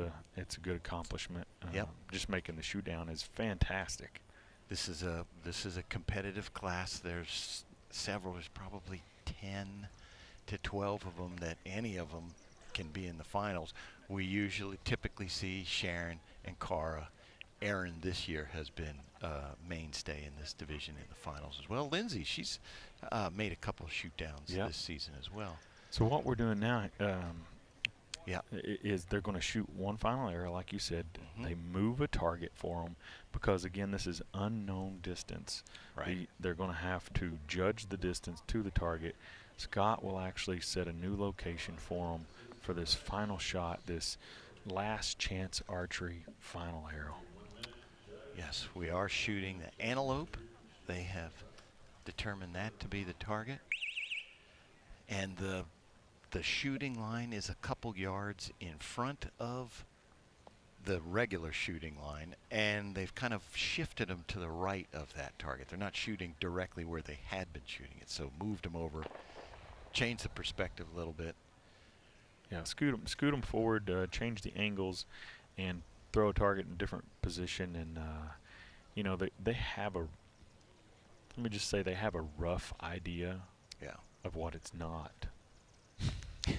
a good accomplishment. Yep. Just making the shoot down is fantastic. This is a competitive class. There's several. There's probably 10 to 12 of them that any of them can be in the finals. We typically see Sharon and Cara. Aaron this year has been a mainstay in this division in the finals as well. Lindsay, she's made a couple of shoot downs this season as well. So what we're doing now is they're going to shoot one final arrow, like you said. They move a target for them because, again, this is unknown distance. Right. They're going to have to judge the distance to the target. Scott will actually set a new location for them for this final shot, this last chance archery final arrow. Yes, we are shooting the antelope. They have determined that to be the target. And the shooting line is a couple yards in front of the regular shooting line, and they've kind of shifted them to the right of that target. They're not shooting directly where they had been shooting it, so moved them over, changed the perspective a little bit. Yeah, scoot them forward, change the angles, and throw a target in a different position. And you know, they have a. Let me just say they have a rough idea. Yeah. Of what it's not.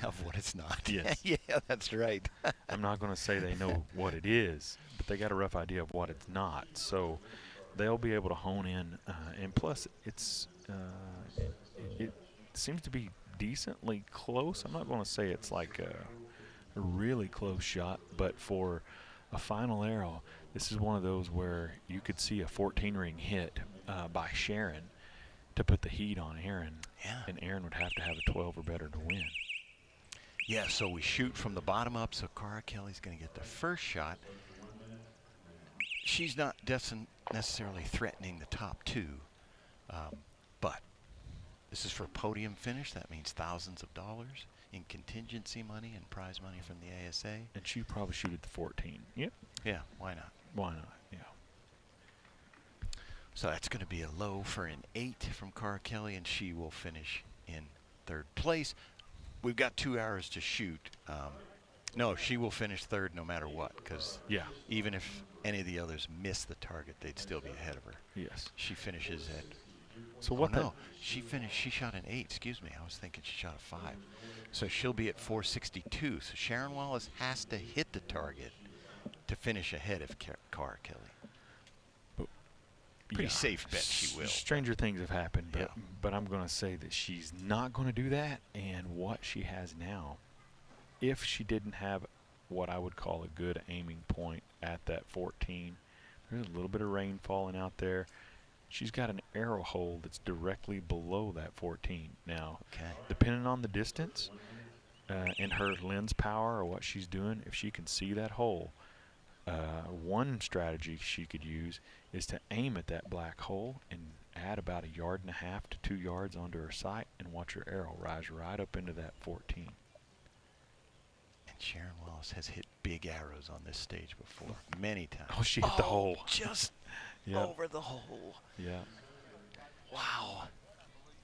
Of what it's not. Yes. Yeah, that's right. I'm not going to say they know what it is, but they got a rough idea of what it's not. So they'll be able to hone in, and plus it seems to be decently close. I'm not going to say it's like a really close shot, but for a final arrow, this is one of those where you could see a 14 ring hit by Sharon to put the heat on Aaron. Yeah. And Aaron would have to have a 12 or better to win. Yeah, so we shoot from the bottom up, so Cara Kelly's going to get the first shot. She's not necessarily threatening the top 2, but this is for a podium finish. That means thousands of dollars in contingency money and prize money from the ASA. And she probably shoot at the 14. Yep. Yeah, why not? Why not? Yeah. So that's going to be a low for an 8 from Cara Kelly, and she will finish in 3rd place. We've got 2 hours to shoot. No, she will finish 3rd no matter what, because even if any of the others miss the target, they'd still be ahead of her. Yes. She finishes at. So what? No, she finished. She shot an 8. Excuse me. I was thinking she shot a 5. So she'll be at 462. So Sharon Wallace has to hit the target to finish ahead of Cara Kelly. Pretty safe bet she will. Stranger things have happened, but I'm going to say that she's not going to do that. And what she has now, if she didn't have what I would call a good aiming point at that 14, There's a little bit of rain falling out there. She's got an arrow hole that's directly below that 14. Now, depending on the distance and her lens power or what she's doing, if she can see that hole, one strategy she could use is to aim at that black hole and add about 1.5 yards to 2 yards onto her sight and watch her arrow rise right up into that 14. And Sharon Wallace has hit big arrows on this stage before, many times. Oh, she hit the hole. Just Yeah. over the hole. Yeah. Wow.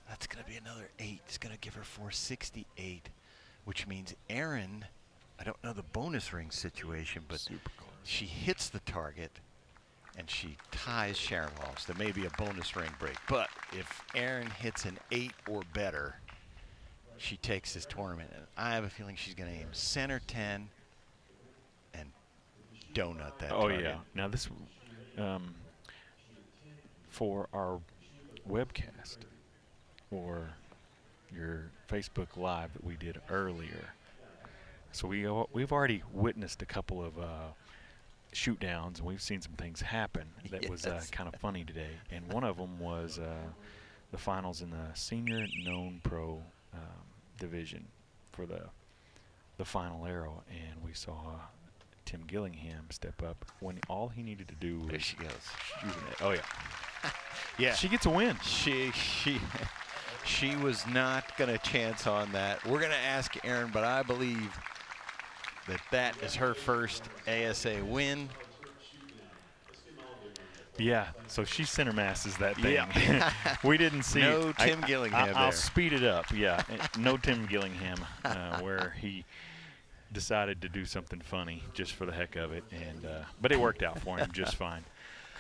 That's going to be another 8. It's going to give her 468, which means Erin, I don't know the bonus ring situation, but she hits the target and she ties Sharon Wallace. There may be a bonus ring break, but if Erin hits an 8 or better, she takes this tournament. And I have a feeling she's going to aim center 10 and donut that Oh, target. yeah. Now, this for our webcast or your Facebook Live that we did earlier. So we've already witnessed a couple of shoot downs, and we've seen some things happen that was kind of funny today. And one of them was the finals in the senior known pro division for the final arrow, and we saw Tim Gillingham step up when all he needed to do was There she goes. shoot it. Oh yeah. Yeah. She gets a win. She was not going to chance on that. We're going to ask Erin, but I believe that is her first ASA win. Yeah, so she center masses that thing. Yeah. We didn't see No Tim Gillingham I'll there. speed it up, yeah. No Tim Gillingham, where he decided to do something funny just for the heck of it, and but it worked out for him just fine.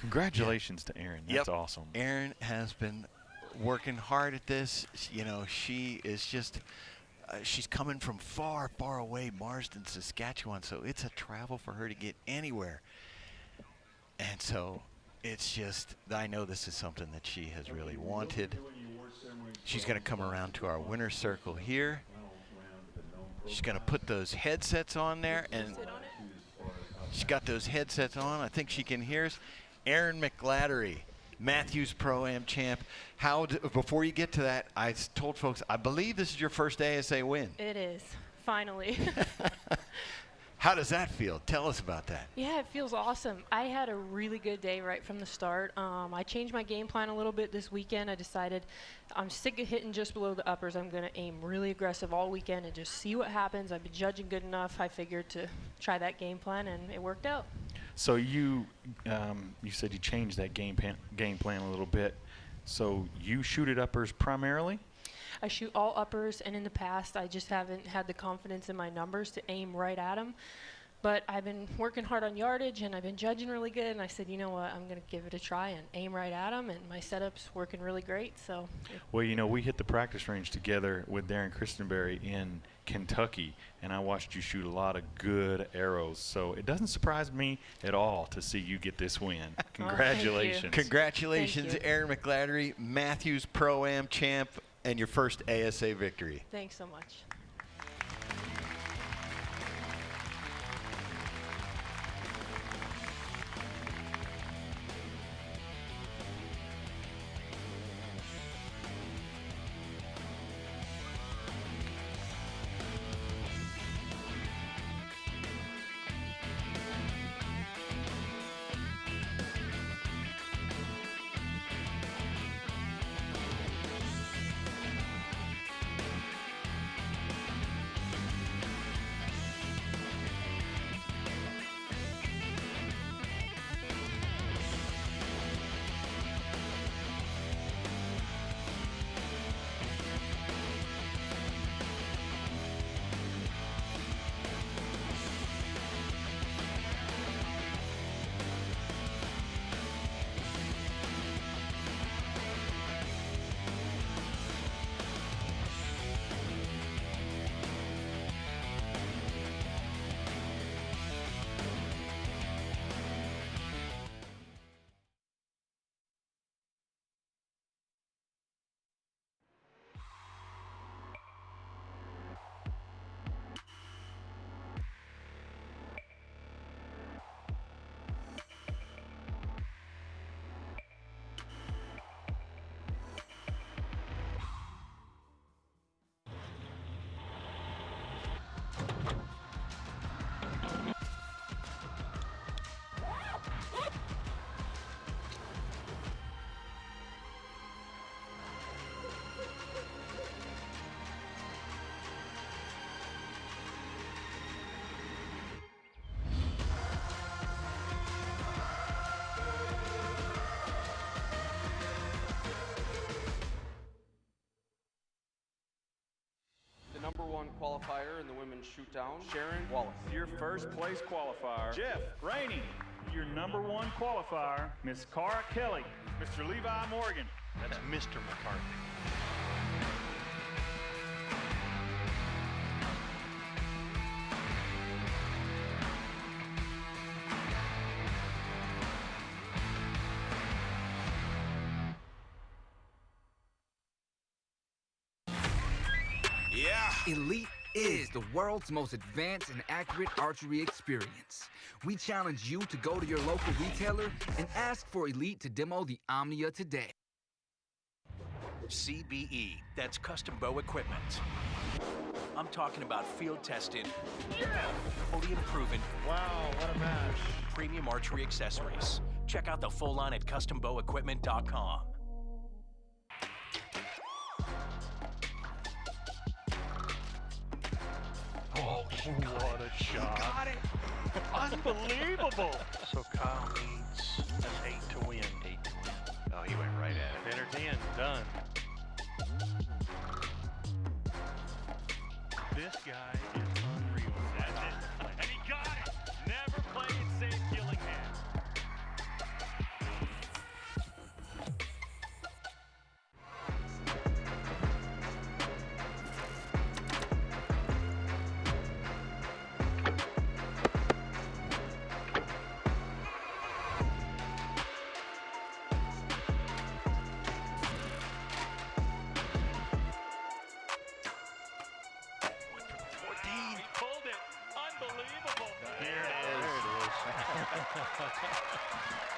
Congratulations to Erin. That's awesome. Erin has been working hard at this. You know, she is just she's coming from far, far away, Marsden, Saskatchewan, so it's a travel for her to get anywhere. And so it's just, I know this is something that she has really wanted. She's going to come around to our winner's circle here. She's going to put those headsets on there, and she's got those headsets on. I think she can hear us. Erin McGladdery, Mathews Pro-Am champ. Before you get to that, I told folks, I believe this is your first ASA win. It is, finally. How does that feel? Tell us about that. Yeah, it feels awesome. I had a really good day right from the start. I changed my game plan a little bit this weekend. I decided I'm sick of hitting just below the uppers. I'm going to aim really aggressive all weekend and just see what happens. I've been judging good enough, I figured, to try that game plan, and it worked out. So you said you changed that game plan a little bit. So you shoot at uppers primarily? I shoot all uppers, and in the past, I just haven't had the confidence in my numbers to aim right at them. But I've been working hard on yardage, and I've been judging really good, and I said, you know what, I'm going to give it a try and aim right at them, and my setup's working really great. So. Well, you know, we hit the practice range together with Darren Christenberry in Kentucky, and I watched you shoot a lot of good arrows. So it doesn't surprise me at all to see you get this win. Congratulations. Congratulations, Erin McGladdery, Mathews Pro-Am champ, and your first ASA victory. Thanks so much. #1 qualifier in the women's shootdown, Sharon Wallace. Your first place qualifier, Jeff Rainey. Your #1 qualifier, Miss Cara Kelly. Mr. Levi Morgan. That's Mr. McCarthy. Yeah! Elite is the world's most advanced and accurate archery experience. We challenge you to go to your local retailer and ask for Elite to demo the Omnia today. CBE, that's custom bow equipment. I'm talking about field tested, podium proven. Wow, what a match. Premium archery accessories. Check out the full line at custombowequipment.com. Oh, what a shot. Got it. Unbelievable. So Kyle needs an 8 to win. 8 to win. Oh, he went right at it. Entertain, done. This guy is unreal. That's it. And he got it. Never played safe Gillingham.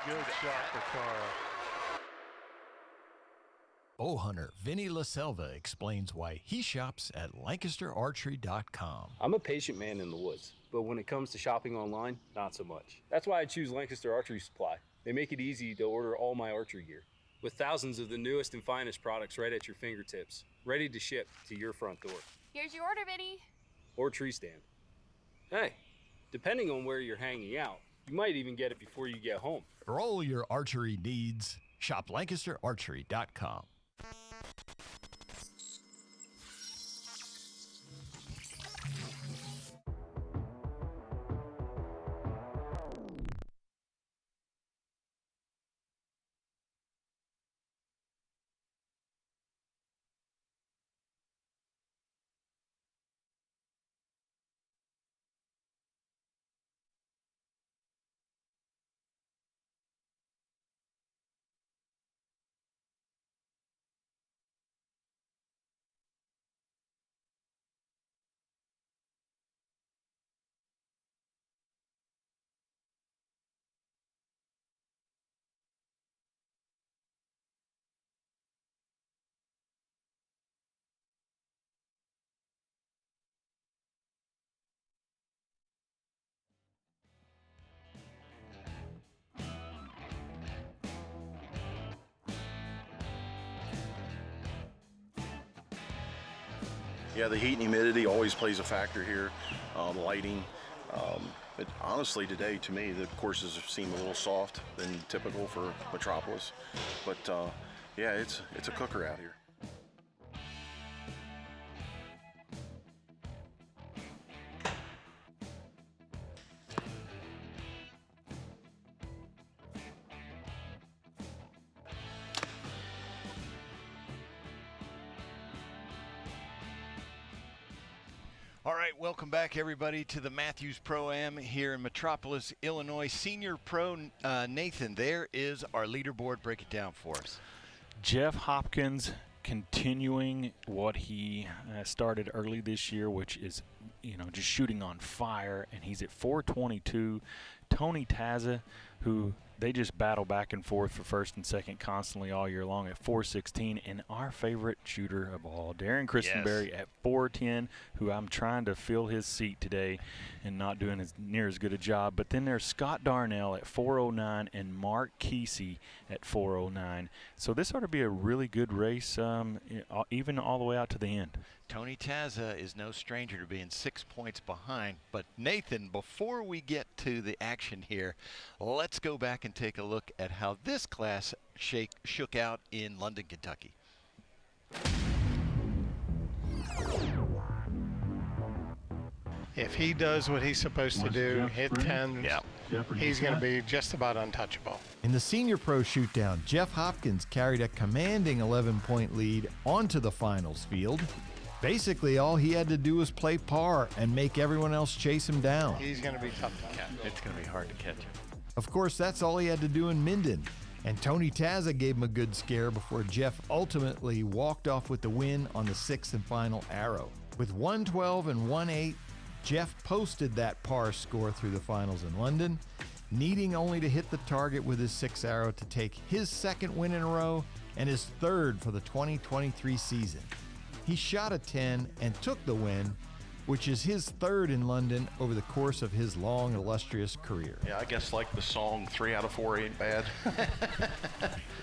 Good shot for Cara. Bow hunter Vinny LaSelva explains why he shops at LancasterArchery.com. I'm a patient man in the woods, but when it comes to shopping online, not so much. That's why I choose Lancaster Archery Supply. They make it easy to order all my archery gear, with thousands of the newest and finest products right at your fingertips, ready to ship to your front door. Here's your order, Vinny. Or tree stand. Hey, depending on where you're hanging out, you might even get it before you get home. For all your archery needs, shop LancasterArchery.com. Yeah, the heat and humidity always plays a factor here. Lighting. But honestly, today, to me, the courses seem a little soft than typical for Metropolis. But yeah, it's a cooker out here. All right, welcome back, everybody, to the Mathews Pro-Am here in Metropolis, Illinois. Senior Pro Nathan, there is our leaderboard. Break it down for us. Jeff Hopkins continuing what he started early this year, which is, just shooting on fire, and he's at 422. Tony Tazza, who they just battle back and forth for first and second constantly all year long, at 416. And our favorite shooter of all, Darren Christenberry, at 410, who I'm trying to fill his seat today and not doing near as good a job. But then there's Scott Darnell at 409 and Mark Kesey at 409. So this ought to be a really good race, even all the way out to the end. Tony Tazza is no stranger to being 6 points behind. But Nathan, before we get to the action here, let's go back and take a look at how this class shook out in London, Kentucky. if he does what he's supposed to do, hit 10s, he's going to be just about untouchable. In the Senior Pro Shootdown, Jeff Hopkins carried a commanding 11-point lead onto the finals field. Basically, all he had to do was play par and make everyone else chase him down. He's going to be tough to catch. It's going to be hard to catch him. Of course, that's all he had to do in Minden. And Tony Tazza gave him a good scare before Jeff ultimately walked off with the win on the 6th and final arrow. With 112 and 1-8, Jeff posted that par score through the finals in London, needing only to hit the target with his 6th arrow to take his 2nd win in a row and his 3rd for the 2023 season. He shot a 10 and took the win, which is his 3rd in London over the course of his long, illustrious career. Yeah, I guess like the song 3 out of 4 ain't bad.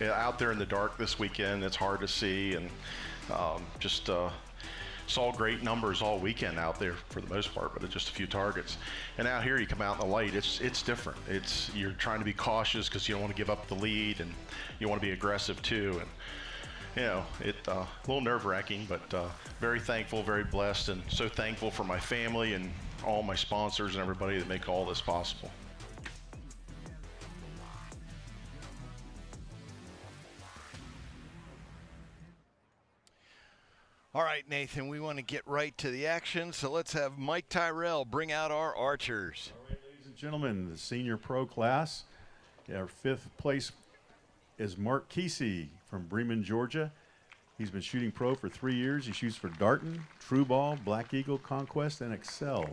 Yeah, out there in the dark this weekend, it's hard to see, and just saw great numbers all weekend out there for the most part, but it's just a few targets. And out here, you come out in the light, it's different. You're trying to be cautious because you don't want to give up the lead, and you want to be aggressive too. And you know, a little nerve-wracking, but very thankful, very blessed, and so thankful for my family and all my sponsors and everybody that make all this possible. All right, Nathan, we want to get right to the action, so let's have Mike Tyrell bring out our archers. All right, ladies and gentlemen, the Senior Pro class. Our 5th place is Mark Kesey from Bremen, Georgia. He's been shooting pro for 3 years. He shoots for Darton, True Ball, Black Eagle, Conquest, and Excel.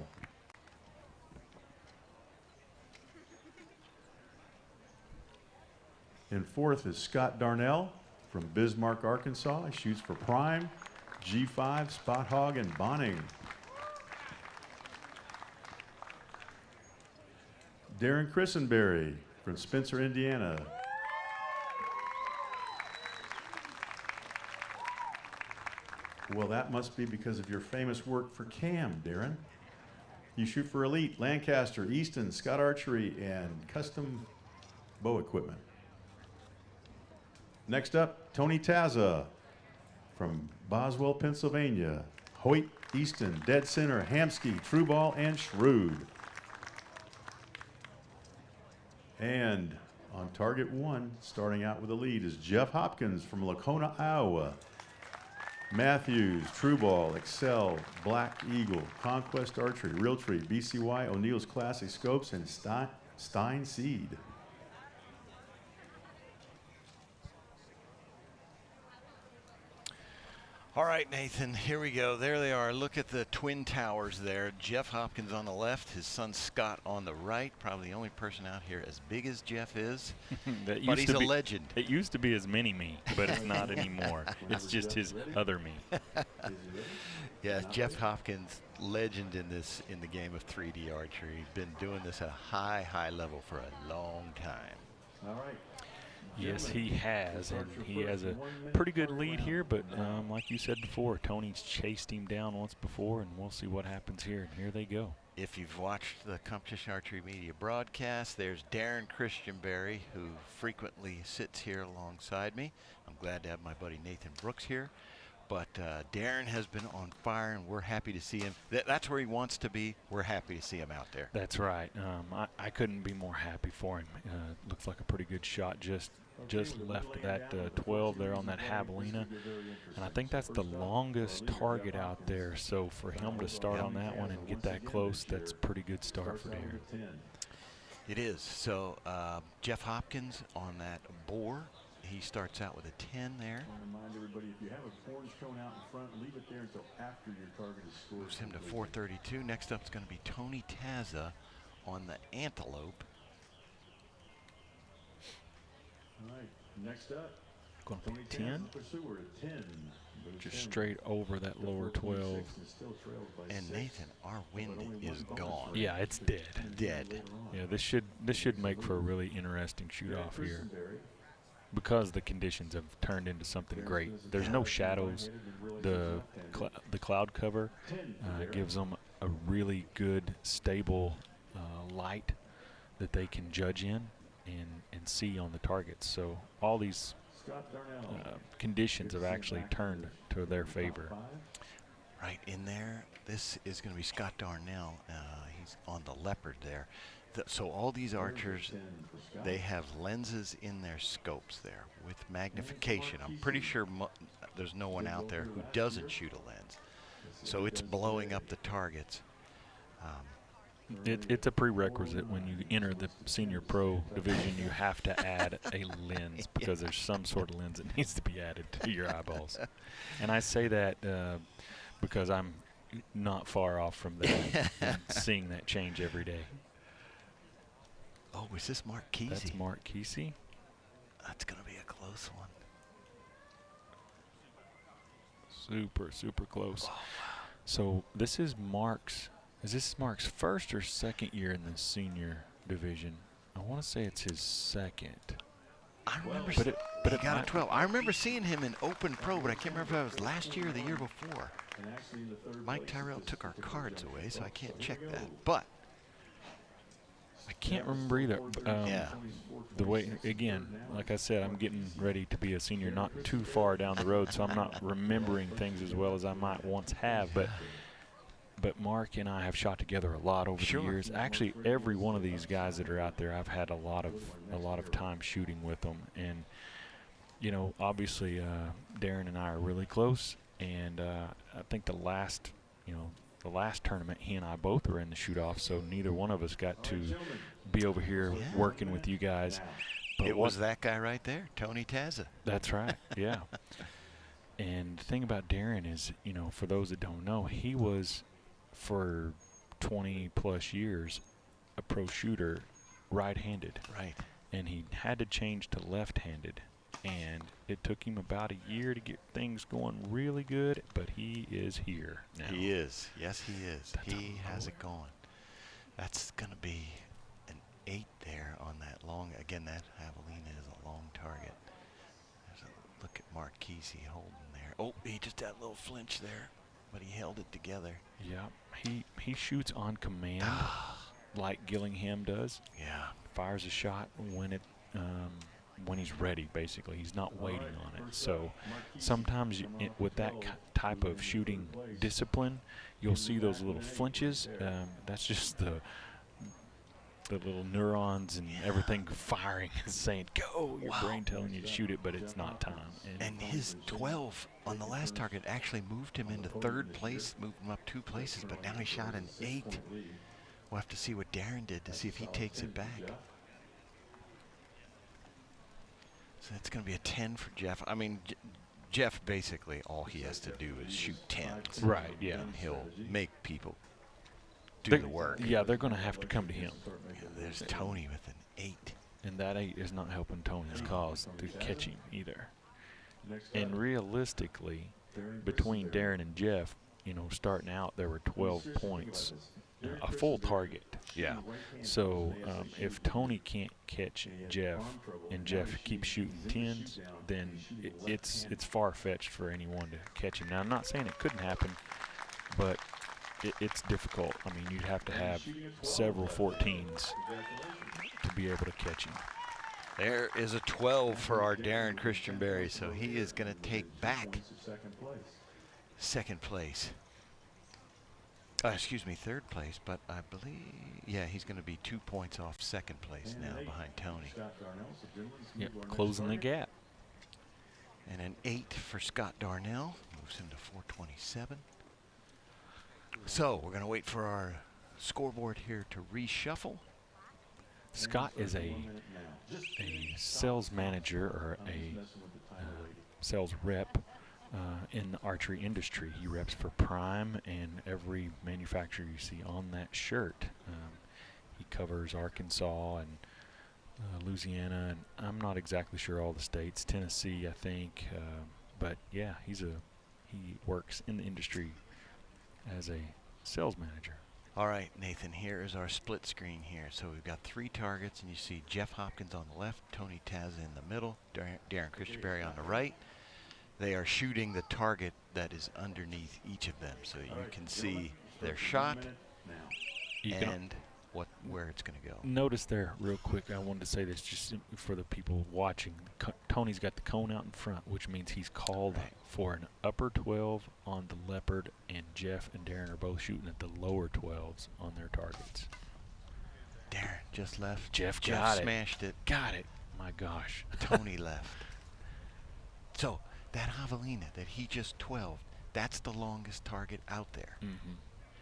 In 4th is Scott Darnell from Bismarck, Arkansas. He shoots for Prime, G5, Spot Hog, and Bonning. Darren Christenberry from Spencer, Indiana. Well, that must be because of your famous work for Cam, Darren. You shoot for Elite, Lancaster, Easton, Scott Archery, and Custom Bow Equipment. Next up, Tony Tazza from Boswell, Pennsylvania. Hoyt, Easton, Dead Center, Hamsky, True Ball, and Shrewd. And on target 1, starting out with the lead, is Jeff Hopkins from Lacona, Iowa. Mathews, True Ball, Excel, Black Eagle, Conquest Archery, Realtree, BCY, O'Neill's Classic Scopes, and Stein Seed. All right, Nathan, here we go. There they are. Look at the twin towers there. Jeff Hopkins on the left, his son Scott on the right. Probably the only person out here as big as Jeff is, but he's a legend. It used to be his mini-me, but it's not anymore. It's just his other me. Yeah, Jeff Hopkins, legend in the game of 3D archery. He's been doing this at a high level for a long time. All right. Yes, he has, and he has a pretty good lead here, but like you said before, Tony's chased him down once before, and we'll see what happens here, and here they go. If you've watched the Competition Archery Media broadcast, there's Darren Christenberry, who frequently sits here alongside me. I'm glad to have my buddy Nathan Brooks here. But Darren has been on fire, and we're happy to see him. That's where he wants to be. We're happy to see him out there. That's right. I couldn't be more happy for him. Looks like a pretty good shot. Just left that 12 there on that javelina, and I think that's the longest target out there. So for him to start on that one and get that close, that's a pretty good start for Darren. It is. So Jeff Hopkins on that boar. He starts out with a 10 there. Remind everybody, if you have a orange cone out in front, leave it there until after your target is scored. Moves him to 432. Next up is going to be Tony Tazza on the Antelope. All right, next up, going Tony 10. Pursuer at 10. Just straight over that lower 12. And Nathan, our wind is gone. Yeah, it's dead. Dead. Yeah, this should make for a really interesting shoot off here, because the conditions have turned into something great. There's no shadows. The cloud cover gives them a really good, stable light that they can judge in and see on the targets. So all these conditions have actually turned to their favor. right in there. This is going to be Scott Darnell. He's on the leopard there. So all these archers, they have lenses in their scopes there with magnification. I'm pretty sure there's no one out there who doesn't shoot a lens. So it's blowing up the targets. It's a prerequisite when you enter the senior pro division. You have to add a lens because there's some sort of lens that needs to be added to your eyeballs. And I say that because I'm not far off from that and seeing that change every day. Oh, is this Mark Kesey? That's Mark Kesey. That's going to be a close one. Super close. Oh, wow. So this is Mark's. Is this Mark's first or second year in the senior division? I want to say it's his second. I remember, but he got a 12. I remember seeing him in Open Pro, but I can't remember if that was last year or the year before. Mike Tyrell took our cards away, so I can't check that. But I can't remember either. Yeah. The way, again, like I said, I'm getting ready to be a senior not too far down the road, so I'm not remembering things as well as I might once have. But Mark and I have shot together a lot over the years. Actually, every one of these guys that are out there, I've had a lot of time shooting with them. And you know, obviously, Darren and I are really close. And I think the last tournament, he and I both were in the shoot-off, so neither one of us got to be over here working with you guys. But it was that guy right there, Tony Tazza. That's right. Yeah. And the thing about Darren is, you know, for those that don't know, he was, for 20 plus years, a pro shooter right-handed. Right. And he had to change to left-handed. And it took him about a year to get things going really good, but he is here now. He is. Yes, he is. He has it going. That's going to be an 8 there on that long. Again, that javelina is a long target. There's a look at Mark Kesey holding there. Oh, he just had a little flinch there, but he held it together. Yeah, he shoots on command like Gillingham does. Yeah. Fires a shot when he's ready, basically. He's not waiting on it. So sometimes with that type of shooting discipline, you'll see those little flinches. That's just the little neurons and everything firing and saying, go, your brain telling you to shoot it, but it's not time. And his 12 on the last target actually moved him into 3rd place, moved him up 2 places, but now he shot an 8. We'll have to see what Darren did to see if he takes it back. So it's going to be a 10 for Jeff. I mean, Jeff, basically, all he has to do is shoot 10s. Right, yeah. And he'll make people do the work. Yeah, they're going to have to come to him. Yeah, there's Tony with an 8. And that 8 is not helping Tony's cause to catch him either. And realistically, between Darren and Jeff, you know, starting out, there were 12 points, a full target. Yeah. So if Tony can't catch Jeff and Jeff keeps shooting 10s, then it's far-fetched for anyone to catch him. Now, I'm not saying it couldn't happen, but it's difficult. I mean, you'd have to have several 14s to be able to catch him. There is a 12 for our Darren Christianberry, so he is going to take back second place. Excuse me, 3rd place, but I believe, yeah, he's going to be 2 points off 2nd place now behind Tony. Yep, closing the gap. And an 8 for Scott Darnell, moves him to 427. So we're going to wait for our scoreboard here to reshuffle. Scott is a sales manager or a sales rep in the archery industry. He reps for Prime and every manufacturer you see on that shirt. He covers Arkansas and Louisiana, and I'm not exactly sure all the states, Tennessee, I think, but yeah, he works in the industry as a sales manager. All right, Nathan, here is our split screen here. So we've got 3 targets, and you see Jeff Hopkins on the left, Tony Tazza in the middle, Darren Christianberry on the right. They are shooting the target that is underneath each of them, so you can see their shot. where it's going to go. Notice there, real quick, I wanted to say this just for the people watching. Tony's got the cone out in front, which means he's called for an upper 12 on the leopard, and Jeff and Darren are both shooting at the lower 12s on their targets. Darren just left. Jeff got it. Smashed it. Got it. My gosh. Tony left. So that javelina that he just 12, that's the longest target out there.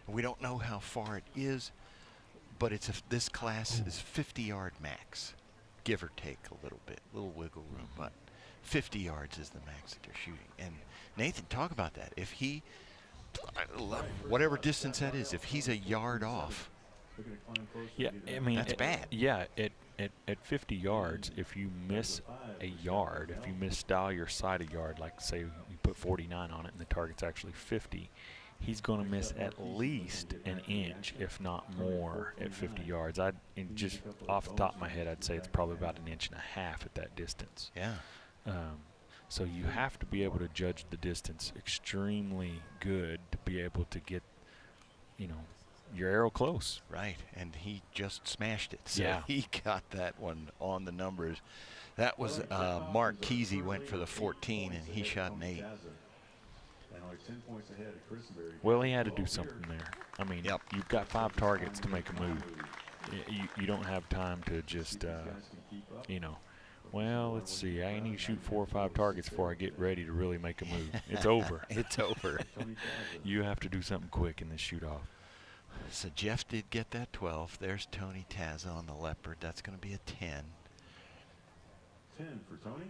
We don't know how far it is, but this class is 50-yard max, give or take a little bit, little wiggle room, but 50 yards is the max that they're shooting. And Nathan, talk about that. If he, whatever distance that is, if he's a yard off, yeah, I mean, that's bad. Yeah, at 50 yards, if you miss a yard, if you misstyle your sight a yard, like say you put 49 on it and the target's actually 50, he's going to miss at least an inch, if not more, at 50 yards. Just off the top of my head, I'd say it's probably about an inch and a half at that distance. Yeah. So you have to be able to judge the distance extremely good to be able to get, your arrow close. Right, and he just smashed it. So yeah. He got that one on the numbers. That was Mark Kesey went for the 14, and he shot an 8. Well, he had to do something there. I mean, you've got 5 targets to make a move. You don't have time to just, well, let's see. I need to shoot 4 or 5 targets before I get ready to really make a move. It's over. It's over. You have to do something quick in this shoot-off. So Jeff did get that 12. There's Tony Taza on the leopard. That's going to be a 10. 10 for Tony.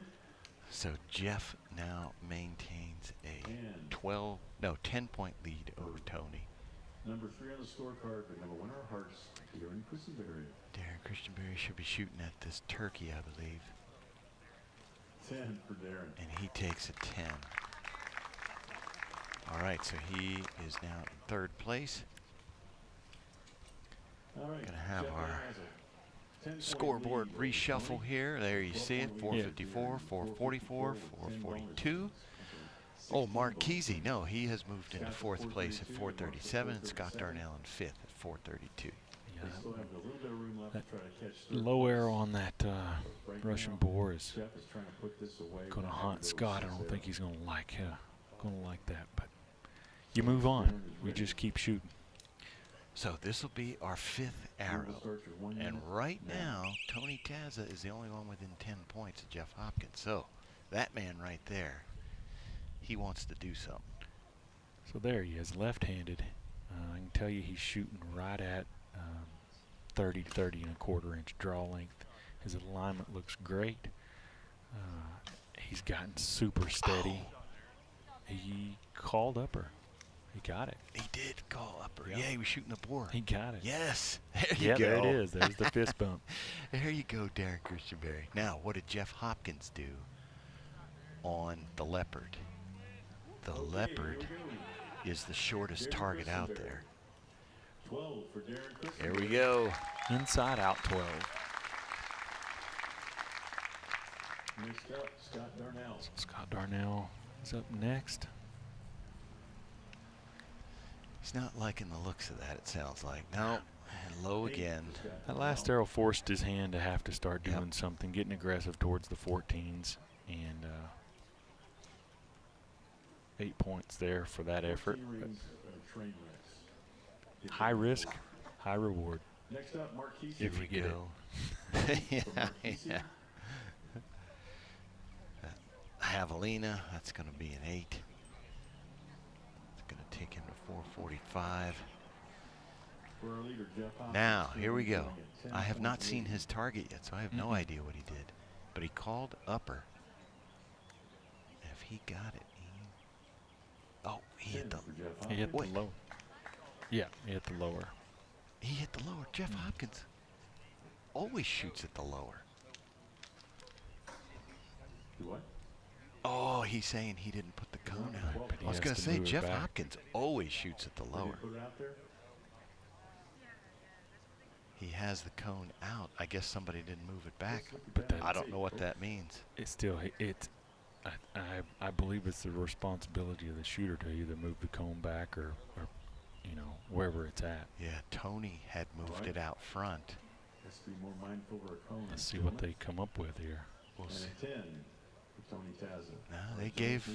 So Jeff now maintains a 10-point lead over Tony. Number 3 on the scorecard, the number 1 our hearts, Darren Christenberry. Darren Christenberry should be shooting at this turkey, I believe. 10 for Darren. And he takes a 10. All right, so he is now in 3rd place. All right. Gonna have our scoreboard reshuffle here. There you see it, 454, 444, 442. Oh, Mark Kesey, no, he has moved into 4th place at 437, and Scott Darnell in 5th at 432. That low arrow on that Russian boar is going to haunt Scott. I don't think he's going to like that, but you move on. We just keep shooting. So this will be our 5th arrow, and right now Tony Taza is the only one within 10 points of Jeff Hopkins. So that man right there, he wants to do something. So there he is, left-handed. I can tell you he's shooting right at 30 to 30 and a quarter inch draw length. His alignment looks great. He's gotten super steady. He called upper. He got it. He did call upper. Yeah, he was shooting the boar. He got it. Yes. There you go. There it is. There's the fist bump. There you go, Darren Christenberry. Now, what did Jeff Hopkins do on the leopard? The leopard is the shortest target out there. 12 for Darren Christenberry. There we go. Inside out 12. Next up, Scott Darnell. So Scott Darnell is up next. He's not liking the looks of that, it sounds like. No, and low again. That last arrow forced his hand to have to start doing something, getting aggressive towards the 14s, and 8 points there for that effort. High risk, high reward. Next up, Mark Kesey. If you get it. Yeah. Javelina, that's going to be an 8. Going to take him to 445. Now, here we go. I have not seen his target yet, so I have no idea what he did. But he called upper. And if he got it, he hit the lower. Yeah, he hit the lower. He hit the lower. Jeff Hopkins always shoots at the lower. What? Oh, he's saying he didn't put the cone out. I was going to say, Jeff Hopkins always shoots at the lower. He has the cone out. I guess somebody didn't move it back. But I don't know what that means. It's still, I believe it's the responsibility of the shooter to either move the cone back or wherever it's at. Yeah, Tony had moved it out front. Has to be more mindful of our cone. Let's see what they come up with here. We'll And see. a 10 for Tony Tazza. No, they gave.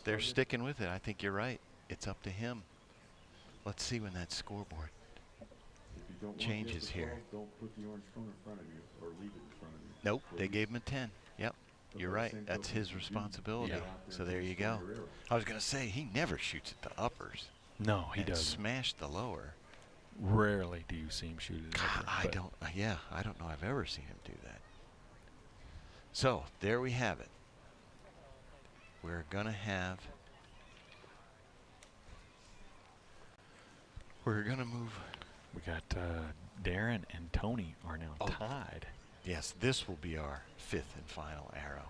They're sticking with it. I think you're right. It's up to him. Let's see when that scoreboard changes here. Don't put the orange cone in front of you or leave it in front of you. Nope, they gave him a 10. Yep, you're right. That's his responsibility. So there you go. I was going to say, he never shoots at the uppers. No, he and doesn't. Smash the lower. Rarely do you see him shoot it. I don't. Yeah, I don't know I've ever seen him do that. So there we have it. We're gonna have. We're gonna move. We got Darren and Tony are now tied. Yes, this will be our 5th and final arrow.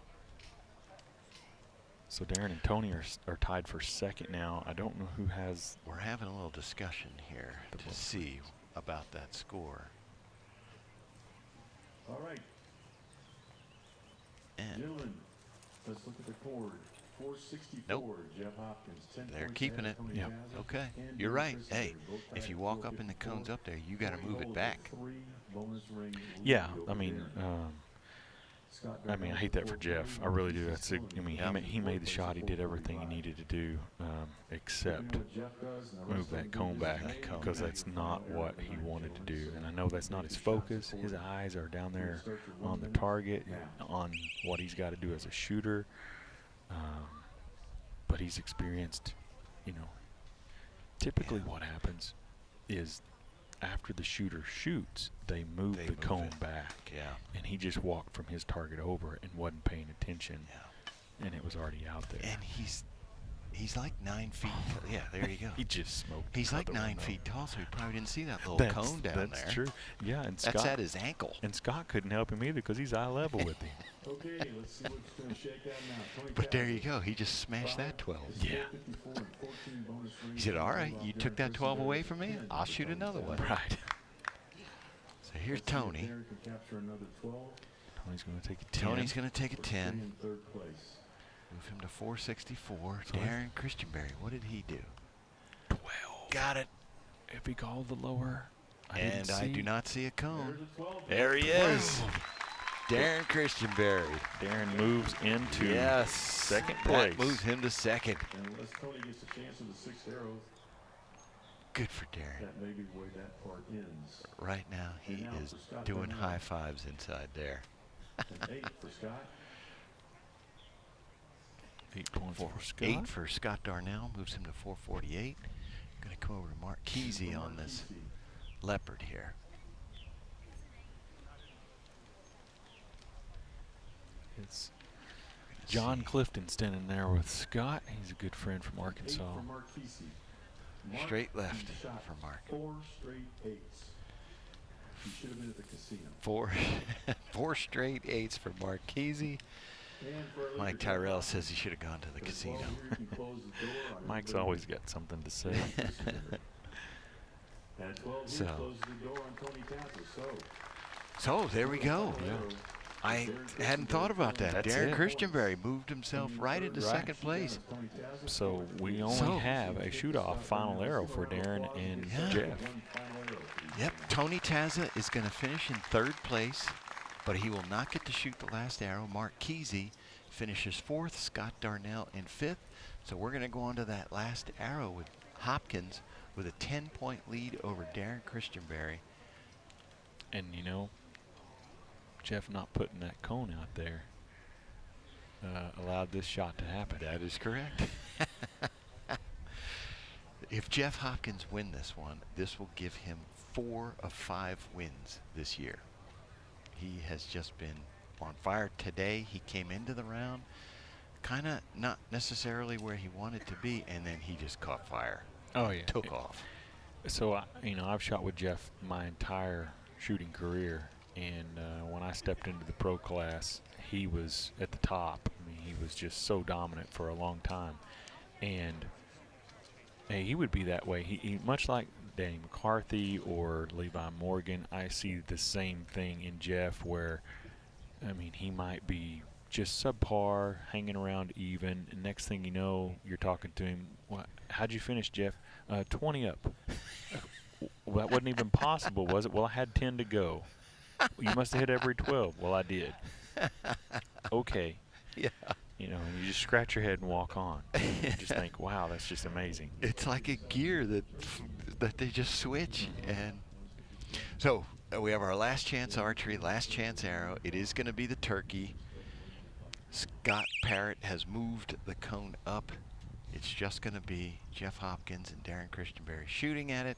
So Darren and Tony are tied for 2nd now. I don't know who has. We're having a little discussion here to see about that score. All right. And gentlemen, let's look at the cord. 464. Nope. Jeff Hopkins. 10 They're points keeping ahead it. of Tony Yep. Tazza Okay, and you're Darren right. Christensen. Hey, Both if tied you at walk up and the 454. cone's up there, you got to move it Tony back. holds a 3 bonus ring lead Yeah, over I mean, Darren. Scott I mean, I hate that for Jeff. I really do. That's. I mean, he made the shot. He did everything he needed to do, except move that cone back because that's not what he wanted to do. And I know that's not his focus. His eyes are down there on the target, on what he's got to do as a shooter. But he's experienced, you know. Typically, what happens is after the shooter shoots, they move the cone back. Yeah. And he just walked from his target over and wasn't paying attention. Yeah. And it was already out there. And he's like 9 feet. Yeah, there you go. He just smoked. He's like 9 feet tall, so he probably didn't see that little cone down there. That's true. Yeah, and that's Scott, at his ankle. And Scott couldn't help him either because he's eye level with him. Okay, let's see what's going to shake out now. Tony But there Tazza. you go. He just smashed that 12. Yeah. 54 and 14 bonus He rings said, all lead right, over you Darren took that 12 Christensen. away from me. 10 I'll for shoot Tony another one. Tazza. Right. So here's Let's see if Tony. Darren can capture another 12. Tony's going to take a 10. Tony's going to take a Stay 10. in third place. Move him to 464. So Darren Christenberry, what did he do? 12. Got it. If he called the lower, And I do not see a cone. There's a 12. There he is. Darren Christenberry. Darren moves into Yes. 2nd place. That moves him to 2nd. And unless Tony gets a chance of the 6th arrow, Good for Darren. that may be where that part ends. Right now, he And now is for Scott doing Darnell. high fives inside there. And 8 for Scott. 8 points for Scott. 8 for Scott Darnell. Moves him to 448. Going to come over to Mark Kesey on this leopard here. It's John Clifton standing there with Scott. He's a good friend from 8 Arkansas. for Mark Kesey. Mark, Straight he left shot for Mark. 4 straight 8s. He should have been at the casino. Four straight 8s for Mark Kesey. And for our Mike leader, Jeff Tyrell Hopkins. says he should have gone to the For casino. 12 here, you can close the door on Mike's everybody. always got something to say. At 12 here, So. closes the door on Tony Tazza. So there we go. Yeah. I hadn't thought about that. That's Darren it. Christenberry moved himself right into Right. 2nd place. So we only have a shoot-off final arrow for Darren and Jeff. Yep, Tony Tazza is going to finish in 3rd place, but he will not get to shoot the last arrow. Mark Kesey finishes 4th, Scott Darnell in 5th. So we're going to go on to that last arrow with Hopkins with a 10-point lead over Darren Christenberry. And, you know, Jeff not putting that cone out there allowed this shot to happen. That is correct. If Jeff Hopkins win this one, this will give him 4 of 5 wins this year. He has just been on fire today. He came into the round kind of not necessarily where he wanted to be, and then he just caught fire. Oh, yeah. Took off. So, you know, I've shot with Jeff my entire shooting career, and when I stepped into the pro class, he was at the top. I mean, he was just so dominant for a long time. And hey, he would be that way. He much like Danny McCarthy or Levi Morgan, I see the same thing in Jeff where, I mean, he might be just subpar, hanging around even, and next thing you know, you're talking to him, how'd you finish, Jeff? 20 up. that wasn't even possible, was it? Well, I had 10 to go. You must have hit every 12. Well, I did. Okay. Yeah. You know, and you just scratch your head and walk on. You just think, wow, that's just amazing. It's like a gear that they just switch. And so we have our last chance archery, last chance arrow. It is going to be the turkey. Scott Parrott has moved the cone up. It's just going to be Jeff Hopkins and Darren Christianberry shooting at it.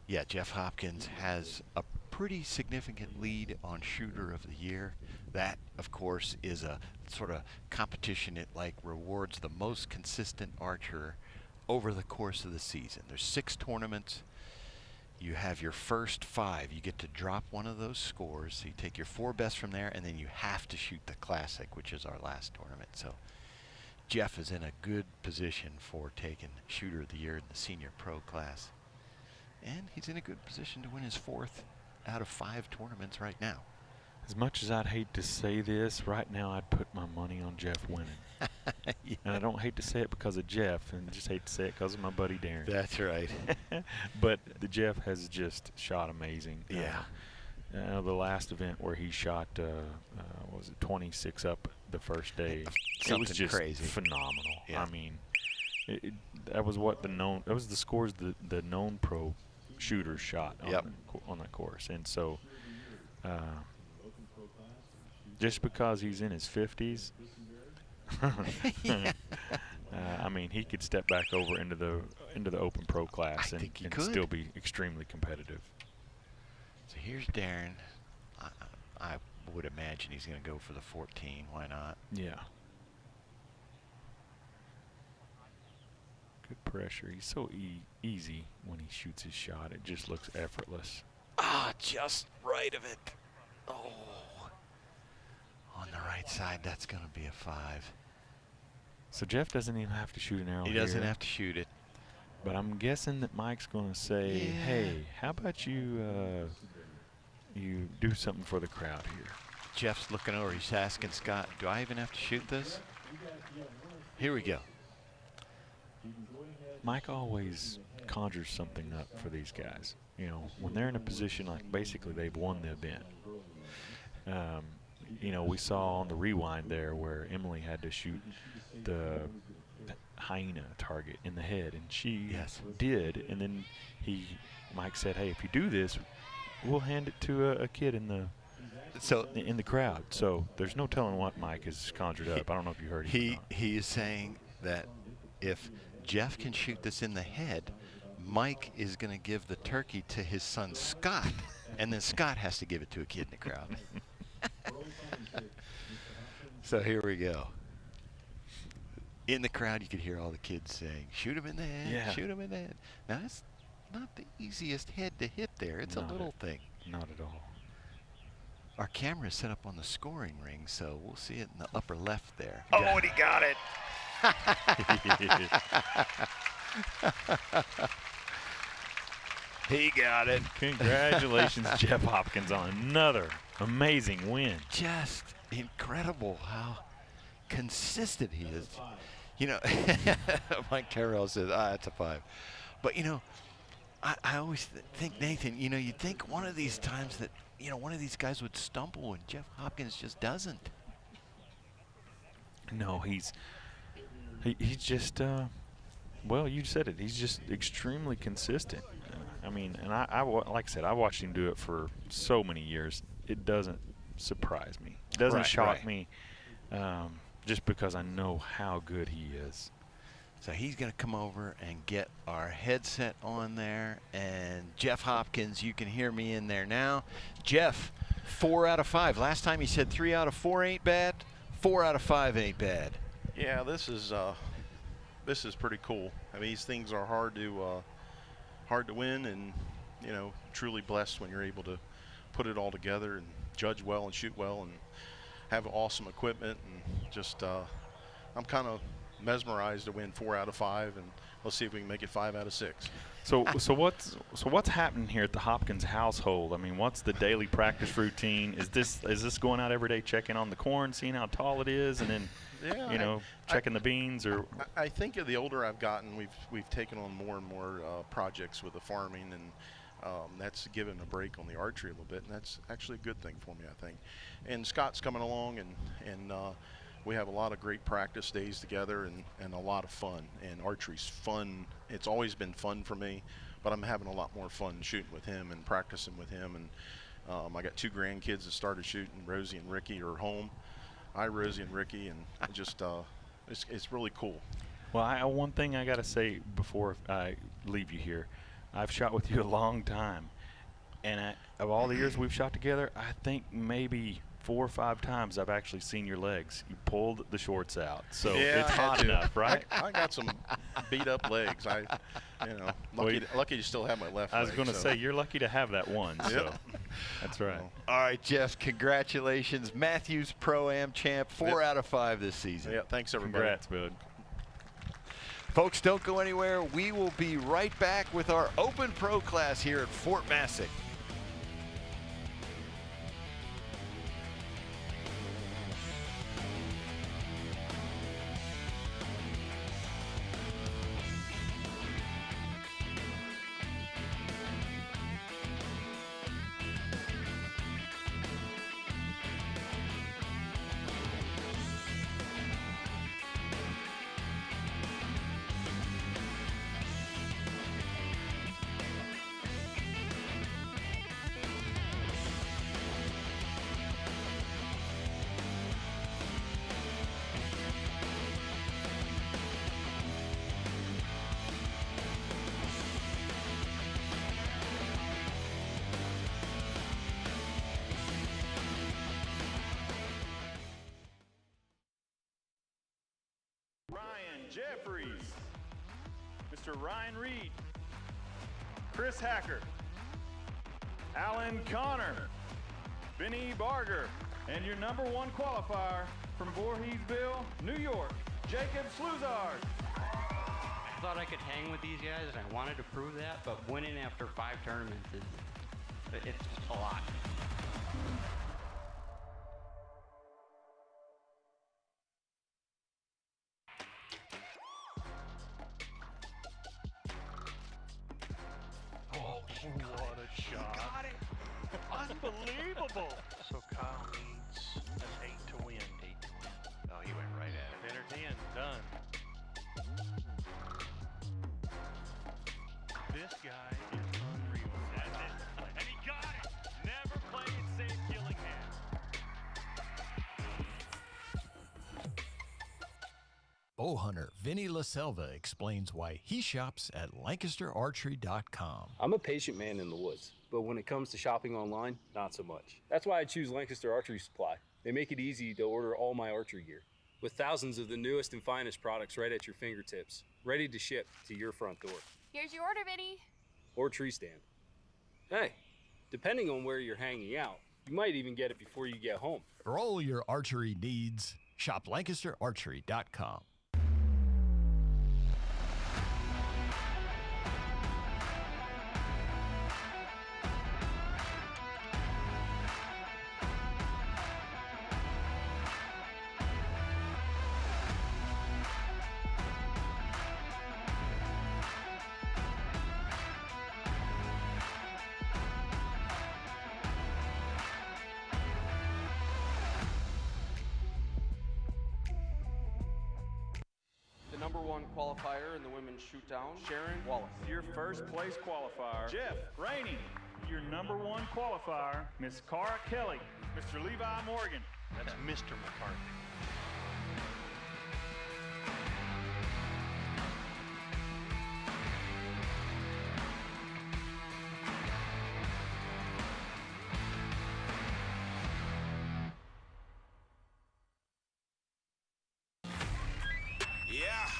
Yeah, Jeff Hopkins has a pretty significant lead on Shooter of the Year. That, of course, is a sort of competition. It like rewards the most consistent archer over the course of the season. There's 6 tournaments. You have your first 5. You get to drop one of those scores. So you take your 4 best from there, and then you have to shoot the Classic, which is our last tournament. So Jeff is in a good position for taking Shooter of the Year in the Senior Pro class. And he's in a good position to win his 4th out of 5 tournaments right now. As much as I'd hate to say this, right now I'd put my money on Jeff winning. Yeah. And I don't hate to say it because of Jeff, and just hate to say it because of my buddy Darren. That's right. But the Jeff has just shot amazing. Yeah. The last event where he shot, what was it, 26 up the first day. Something it was just crazy. Phenomenal. Yeah. I mean, that was what that was the scores the known pro shooters shot on that course. And so just because he's in his 50s, I mean, he could step back over into the Open Pro class and still be extremely competitive. So here's Darren. I would imagine he's going to go for the 14. Why not? Yeah. Good pressure. He's so easy when he shoots his shot. It just looks effortless. Ah, just right of it. Oh. On the right side, that's going to be a 5. So Jeff doesn't even have to shoot an arrow. He doesn't have to shoot it. But I'm guessing that Mike's going to say, hey, how about you you do something for the crowd here? Jeff's looking over. He's asking Scott, do I even have to shoot this? Here we go. Mike always conjures something up for these guys. You know, when they're in a position like basically they've won the event. You know, we saw on the rewind there where Emily had to shoot the hyena target in the head, and she did. And then Mike said, "Hey, if you do this, we'll hand it to a kid in the crowd." So there's no telling what Mike has conjured up. I don't know if you heard him. He is saying that if Jeff can shoot this in the head, Mike is going to give the turkey to his son Scott, and then Scott has to give it to a kid in the crowd. So here we go. In the crowd, you could hear all the kids saying, "Shoot him in the head, shoot him in the head." Now, that's not the easiest head to hit there. It's a little thing. Not at all. Our camera is set up on the scoring ring, so we'll see it in the upper left there. Oh, and he got it. He got it. Congratulations, Jeff Hopkins, on another amazing win. Just incredible how consistent he is. You know, Mike Terrell says, it's a 5. But, you know, I always think, Nathan, you know, you'd think one of these times that, you know, one of these guys would stumble, and Jeff Hopkins just doesn't. No, he's just, well, you said it. He's just extremely consistent. I mean, and I like I said, I watched him do it for so many years. It doesn't surprise me. It doesn't shock me, just because I know how good he is. So he's going to come over and get our headset on there. And Jeff Hopkins, you can hear me in there now. Jeff, 4 out of 5. Last time he said 3 out of 4 ain't bad. 4 out of 5 ain't bad. Yeah, this is pretty cool. I mean, these things are hard to win, and you know, truly blessed when you're able to put it all together and judge well and shoot well and have awesome equipment. And just I'm kind of mesmerized to win 4 out of 5, and let's see if we can make it 5 out of 6. So what's happening here at the Hopkins household? I mean, what's the daily practice routine? Is this going out every day, checking on the corn, seeing how tall it is, and then Yeah, you know, checking the beans or. I think the older I've gotten, we've taken on more and more projects with the farming, and that's given a break on the archery a little bit, and that's actually a good thing for me, I think. And Scott's coming along, and we have a lot of great practice days together, and a lot of fun. And archery's fun. It's always been fun for me, but I'm having a lot more fun shooting with him and practicing with him. And I got 2 grandkids that started shooting. Rosie and Ricky are home. Hi, Rosie and Ricky, and just it's really cool. Well, one thing I got to say before I leave you here, I've shot with you a long time, and of all the years we've shot together, I think maybe 4 or 5 times I've actually seen your legs. You pulled the shorts out, so yeah, it's hot enough, right? I got some beat up legs. Lucky to still have my left leg. I was going to say, you're lucky to have that one. Yep. So that's right. All right, Jeff, congratulations. Mathews Pro-Am champ, 4 out of 5 this season. Yeah, thanks, everybody. Congrats, bud. Folks, don't go anywhere. We will be right back with our Open Pro class here at Fort Massac. Jeffries, Mr. Ryan Reed, Chris Hacker, Alan Connor, Benny Barger, and your #1 qualifier from Voorheesville, New York, Jacob Sluzard. I thought I could hang with these guys, and I wanted to prove that, but winning after 5 tournaments it's a lot. What a shot. He got it. Unbelievable. So Kyle needs an 8 to win. 8 to win. Oh, he went right at it. Entered in. Done. This guy is unreal. That's it. And he got it. Never played it safe, Gillingham. Bow hunter Vinny LaSelva explains why he shops at LancasterArchery.com. I'm a patient man in the woods, but when it comes to shopping online, not so much. That's why I choose Lancaster Archery Supply. They make it easy to order all my archery gear, with thousands of the newest and finest products right at your fingertips, ready to ship to your front door. Here's your order, Vinny. Or tree stand. Hey, depending on where you're hanging out, you might even get it before you get home. For all your archery needs, shop LancasterArchery.com. The #1 qualifier in the women's shootdown, Sharon Wallace. Your first place qualifier, Jeff Rainey. Your #1 qualifier, Miss Cara Kelly, Mr. Levi Morgan. That's Mr. McCarthy.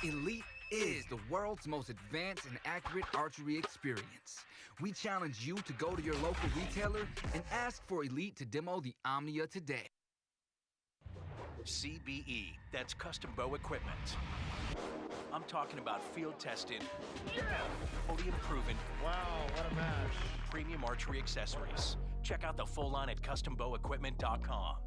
Elite is the world's most advanced and accurate archery experience. We challenge you to go to your local retailer and ask for Elite to demo the Omnia today. CBE, that's custom bow equipment. I'm talking about field tested, podium proven. Wow, what a match. Premium archery accessories. Check out the full line at custombowequipment.com.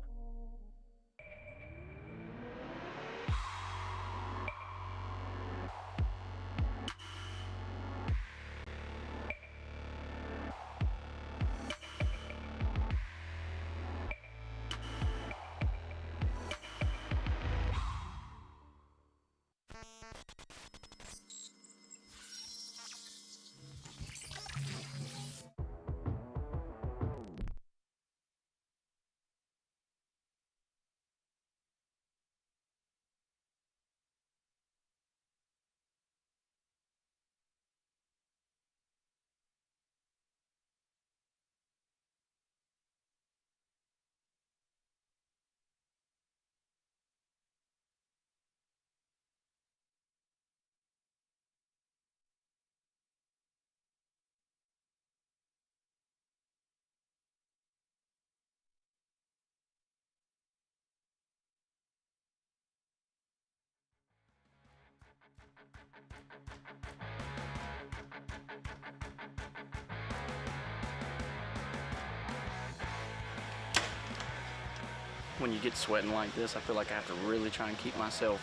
when you get sweating like this, I feel like I have to really try and keep myself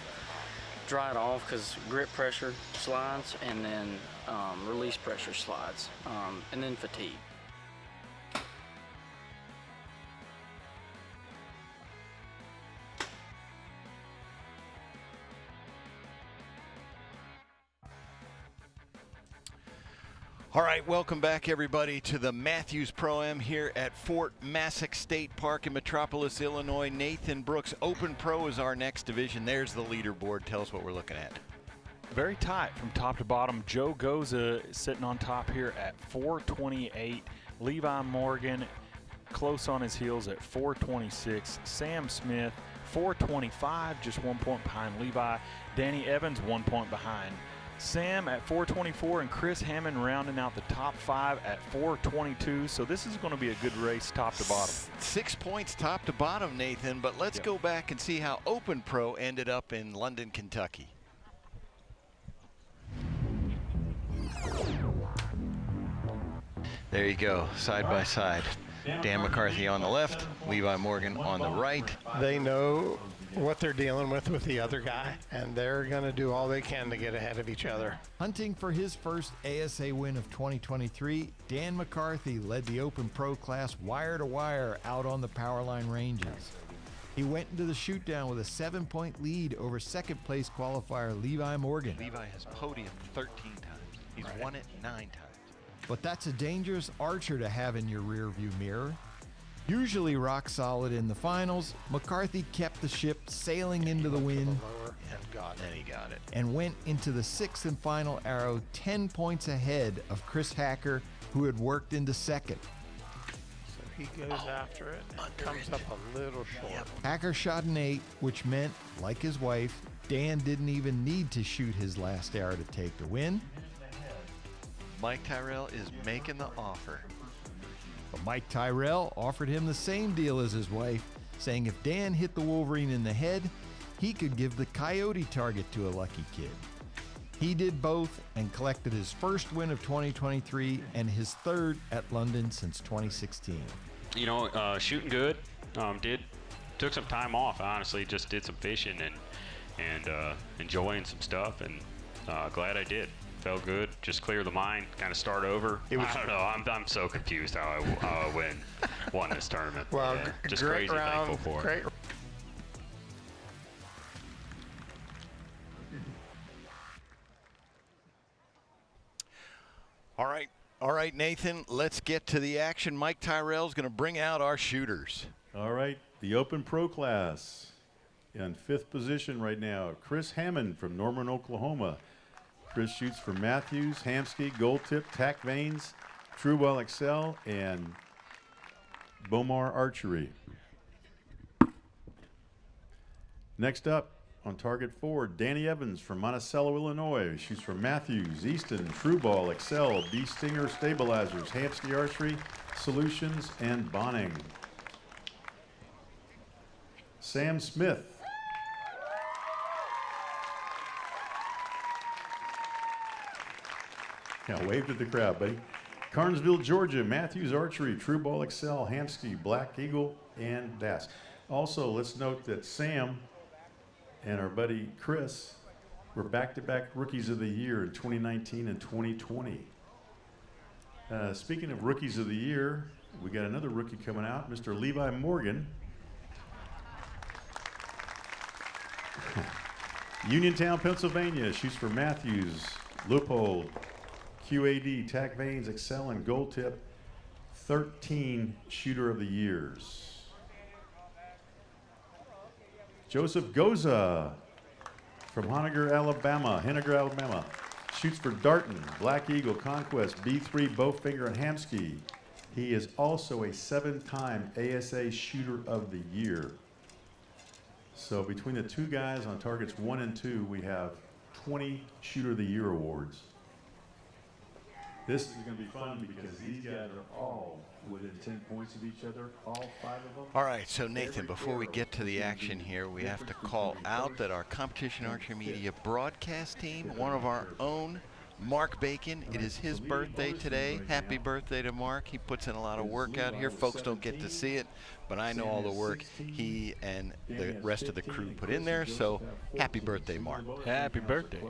dried off because grip pressure slides and then release pressure slides and then fatigue. All right, welcome back, everybody, to the Mathews Pro-Am here at Fort Massac State Park in Metropolis, Illinois. Nathan Brooks, Open Pro is our next division. There's the leaderboard. Tell us what we're looking at. Very tight from top to bottom. Joe Goza sitting on top here at 428. Levi Morgan close on his heels at 426. Sam Smith, 425, just 1 point behind Levi. Danny Evans, 1 point behind Sam at 424, and Chris Hammond rounding out the top 5 at 422. So this is going to be a good race top to bottom. 6 points top to bottom, Nathan, but let's go back and see how Open Pro ended up in London, Kentucky. There you go, side by side. Dan McCarthy on the left, Levi Morgan on the right. They know what they're dealing with the other guy, and they're going to do all they can to get ahead of each other. Hunting for his first ASA win of 2023, Dan McCarthy led the Open Pro class wire to wire out on the Powerline ranges. He went into the shootdown with a 7-point lead over second place qualifier Levi Morgan. Levi has podiumed 13 times. He's won it 9 times. But that's a dangerous archer to have in your rearview mirror. Usually rock solid in the finals, McCarthy kept the ship sailing into the wind And he got it. and went into the 6th and final arrow 10 points ahead of Chris Hacker, who had worked into second. So he goes after it and comes up a little short. Hacker shot an 8, which meant, like his wife, Dan didn't even need to shoot his last arrow to take the win. Mike Tyrell is making the offer. But Mike Tyrell offered him the same deal as his wife, saying if Dan hit the Wolverine in the head, he could give the Coyote target to a lucky kid. He did both and collected his first win of 2023 and his third at London since 2016. You know, shooting good. Took some time off. Honestly, just did some fishing and enjoying some stuff, and glad I did. Felt good. Just clear the mind. Kind of start over. I don't know. I'm so confused how I won this tournament. Well, yeah, just great crazy round, thankful for great. it. All right, Nathan, let's get to the action. Mike Tyrell's going to bring out our shooters. All right, the Open Pro class in 5th position right now. Chris Hammond from Norman, Oklahoma. Chris shoots for Mathews, Hamsky, Gold Tip, Tack Vanes, Truebell Excel, and Bomar Archery. Next up on target 4, Danny Evans from Monticello, Illinois. Shoots for Mathews, Easton, Trueball, Excel, B Stinger Stabilizers, Hamsky Archery, Solutions, and Bonning. Sam Smith. Yeah, wave to the crowd, buddy. Carnesville, Georgia, Mathews Archery, Trueball Excel, Hamsky, Black Eagle, and Bass. Also, let's note that Sam and our buddy Chris were back-to-back Rookies of the Year in 2019 and 2020. Speaking of Rookies of the Year, we got another rookie coming out, Mr. Levi Morgan. Uniontown, Pennsylvania, shoots for Mathews, Leupold, QAD, Tack Vanes, Excel, and Gold Tip. 13 Shooter of the Years. Joseph Goza from Henniger, Alabama. Shoots for Darton, Black Eagle, Conquest, B3, Bowfinger, and Hamsky. He is also a 7-time ASA Shooter of the Year. So between the two guys on targets 1 and 2, we have 20 Shooter of the Year awards. This is going to be fun because these guys are all within 10 points of each other, all 5 of them. All right, so Nathan, before we get to the action here, we have to call out that our Competition Archery Media broadcast team, one of our own, Mark Bacon. It is his birthday today. Happy birthday to Mark. He puts in a lot of work out here. Folks don't get to see it, but I know all the work he and the rest of the crew put in there. So happy birthday, Mark. Happy birthday.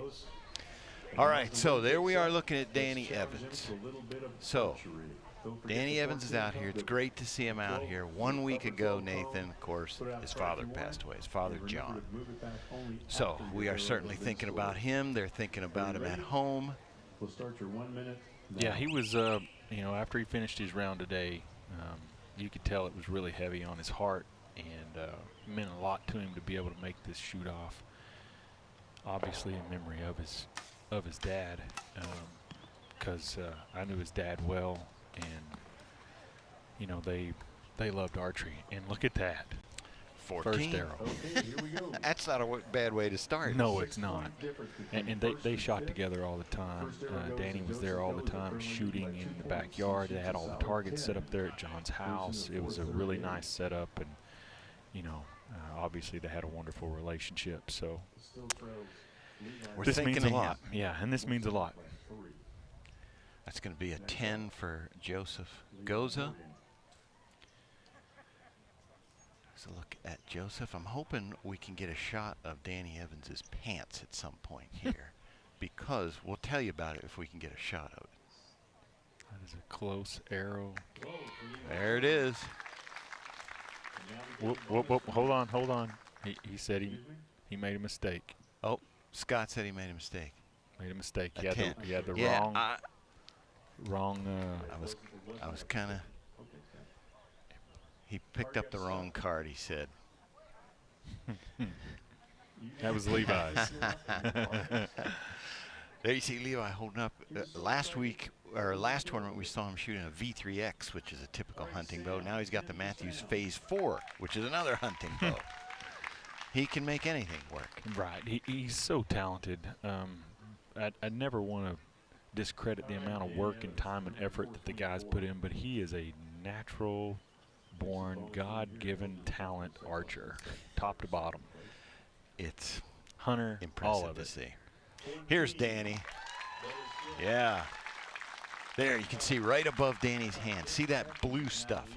All right, so there we are looking at Danny Evans. So Danny Evans is out here. It's great to see him out here. 1 week ago, Nathan, of course, his father passed away, his father, John. So we are certainly thinking about him. They're thinking about him at home. We'll start your 1 minute. Yeah, he was, you know, after he finished his round today, you could tell it was really heavy on his heart, and it meant a lot to him to be able to make this shoot off. Obviously in memory of his dad, because I knew his dad well. And you know, they loved archery, and look at that 14. First arrow. Okay, here we go. That's not a bad way to start. No, it's not. And they shot together all the time. Danny was there all the time shooting in the backyard. They had all the targets set up there at John's house. It was a really nice setup, and you know, obviously they had a wonderful relationship. So this means a lot. Yeah, and this means a lot. That's going to be a 10 for Joseph Goza. So look at Joseph. I'm hoping we can get a shot of Danny Evans's pants at some point here, because we'll tell you about it if we can get a shot of it. That is a close arrow. There it is. Whoop, whoop, whoop. Hold on. He said he made a mistake. Oh, Scott said he made a mistake. Made a mistake. He had the wrong. I was kind of. He picked up the wrong card, he said. That was Levi's. There you see Levi holding up. Last tournament we saw him shooting a V3X, which is a typical hunting bow. Now he's got the Mathews Phase 4, which is another hunting bow. He can make anything work. Right. He's so talented. I'd never want to discredit the amount of work and time and effort that the guys put in, but he is a natural-born, God-given talent archer, top to bottom. It's hunter, impressive all of to it. see. Here's Danny. Yeah. There, you can see right above Danny's hand. See that blue stuff?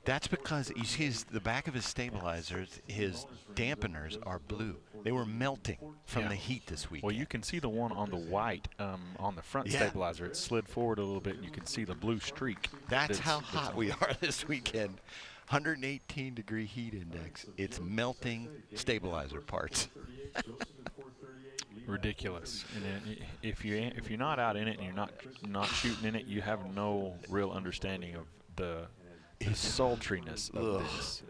That's because you see the back of his stabilizers, his dampeners are blue. They were melting from the heat this weekend. Well, you can see the one on the white on the front stabilizer. It slid forward a little bit, and you can see the blue streak. That's how hot we are this weekend. 118-degree heat index. It's melting stabilizer parts. Ridiculous. And if you're not out in it and you're not shooting in it, you have no real understanding of the sultriness of this.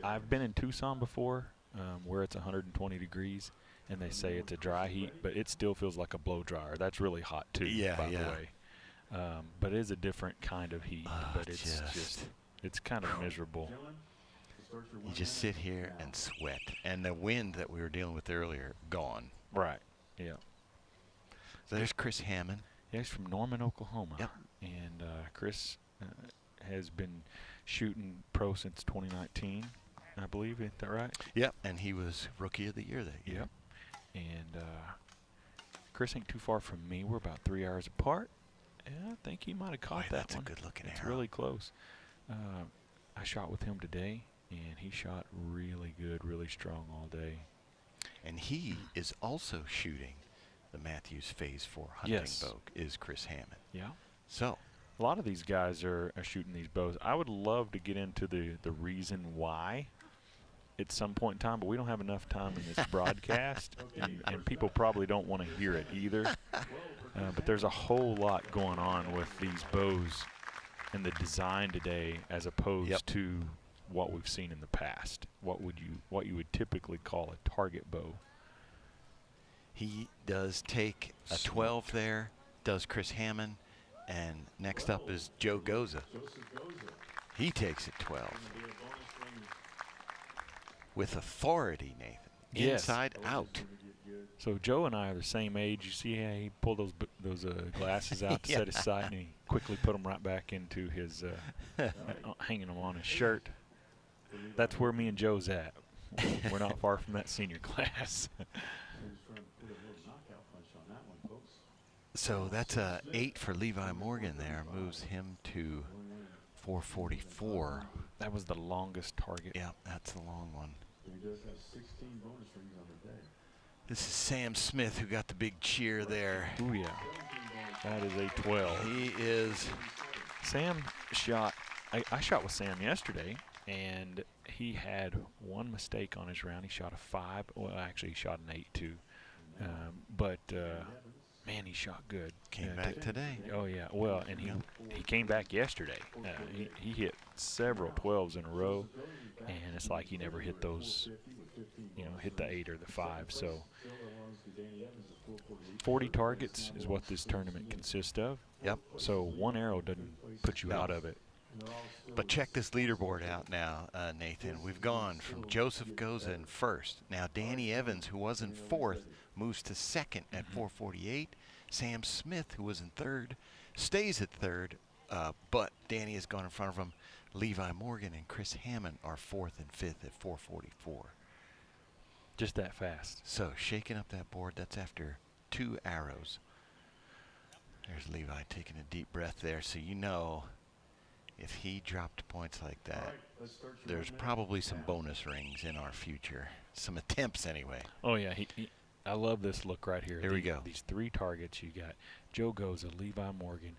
I've been in Tucson before, where it's 120 degrees, and they say it's a dry heat, but it still feels like a blow dryer. That's really hot too, by the way. But it is a different kind of heat. But it's kind of miserable. You just sit here and sweat, and the wind that we were dealing with earlier gone. Right. Yeah. So there's Chris Hammond. Yeah, he's from Norman, Oklahoma. Yep. And Chris has been shooting pro since 2019, I believe. Is that right? Yep. And he was Rookie of the Year that year. Yep. And Chris ain't too far from me. We're about 3 hours apart. Yeah, I think he might have caught that that's one. a good-looking arrow. It's really close. I shot with him today, and he shot really good, really strong all day. And he is also shooting the Mathews Phase 4 hunting bow, is Chris Hammond. Yeah. So a lot of these guys are shooting these bows. I would love to get into the reason why at some point in time, but we don't have enough time in this broadcast, and people probably don't want to hear it either. But there's a whole lot going on with these bows and the design today as opposed to what we've seen in the past. What you would typically call a target bow. He does take a 12 there, does Chris Hammond, and next up is Joe Goza. He takes it 12. With authority, Nathan. Inside out. So Joe and I are the same age. You see how he pulled those glasses out to set his sight, and he quickly put them right back into his, hanging them on his shirt. That's where me and Joe's at. We're not far from that senior class. So that's a 8 for Levi Morgan there. Moves him to 444. That was the longest target. Yeah, that's the long one. He does have 16 bonus rings on the day. This is Sam Smith who got the big cheer there. Ooh, yeah. That is a 12. He is. Sam shot. I shot with Sam yesterday, and he had one mistake on his round. He shot a 5. Well, actually, he shot an 8 too. But man, he shot good. Came back today. Oh yeah. Well, and he came back yesterday. He hit several 12s in a row, and it's like he never hit those. Hit the 8 or the 5. So 40 targets is what this tournament consists of. Yep. So one arrow doesn't put you out of it. But check this leaderboard out now, Nathan. We've gone from Joseph Goza in first. Now Danny Evans, who was in fourth, moves to second at 448. Sam Smith, who was in third, stays at third, but Danny has gone in front of him. Levi Morgan and Chris Hammond are fourth and fifth at 444. Just that fast. So shaking up that board, that's after 2 arrows. There's Levi taking a deep breath there, so you know if he dropped points like that, there's probably some bonus rings in our future. Some attempts anyway. Oh yeah, I love this look right here. Here we go. These 3 targets. You got Joe Goza, Levi Morgan,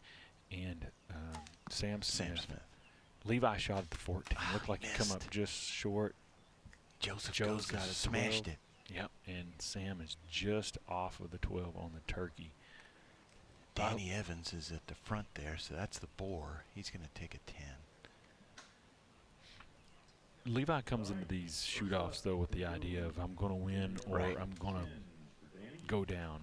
and Sam Smith. Levi shot at the 14. Looked like he come up just short. Joe's got it smashed it. Yep, and Sam is just off of the 12 on the turkey. Danny Evans is at the front there, so that's the bore. He's going to take a 10. Levi comes into these shoot-offs, though, with the idea of I'm going to win or I'm going to go down,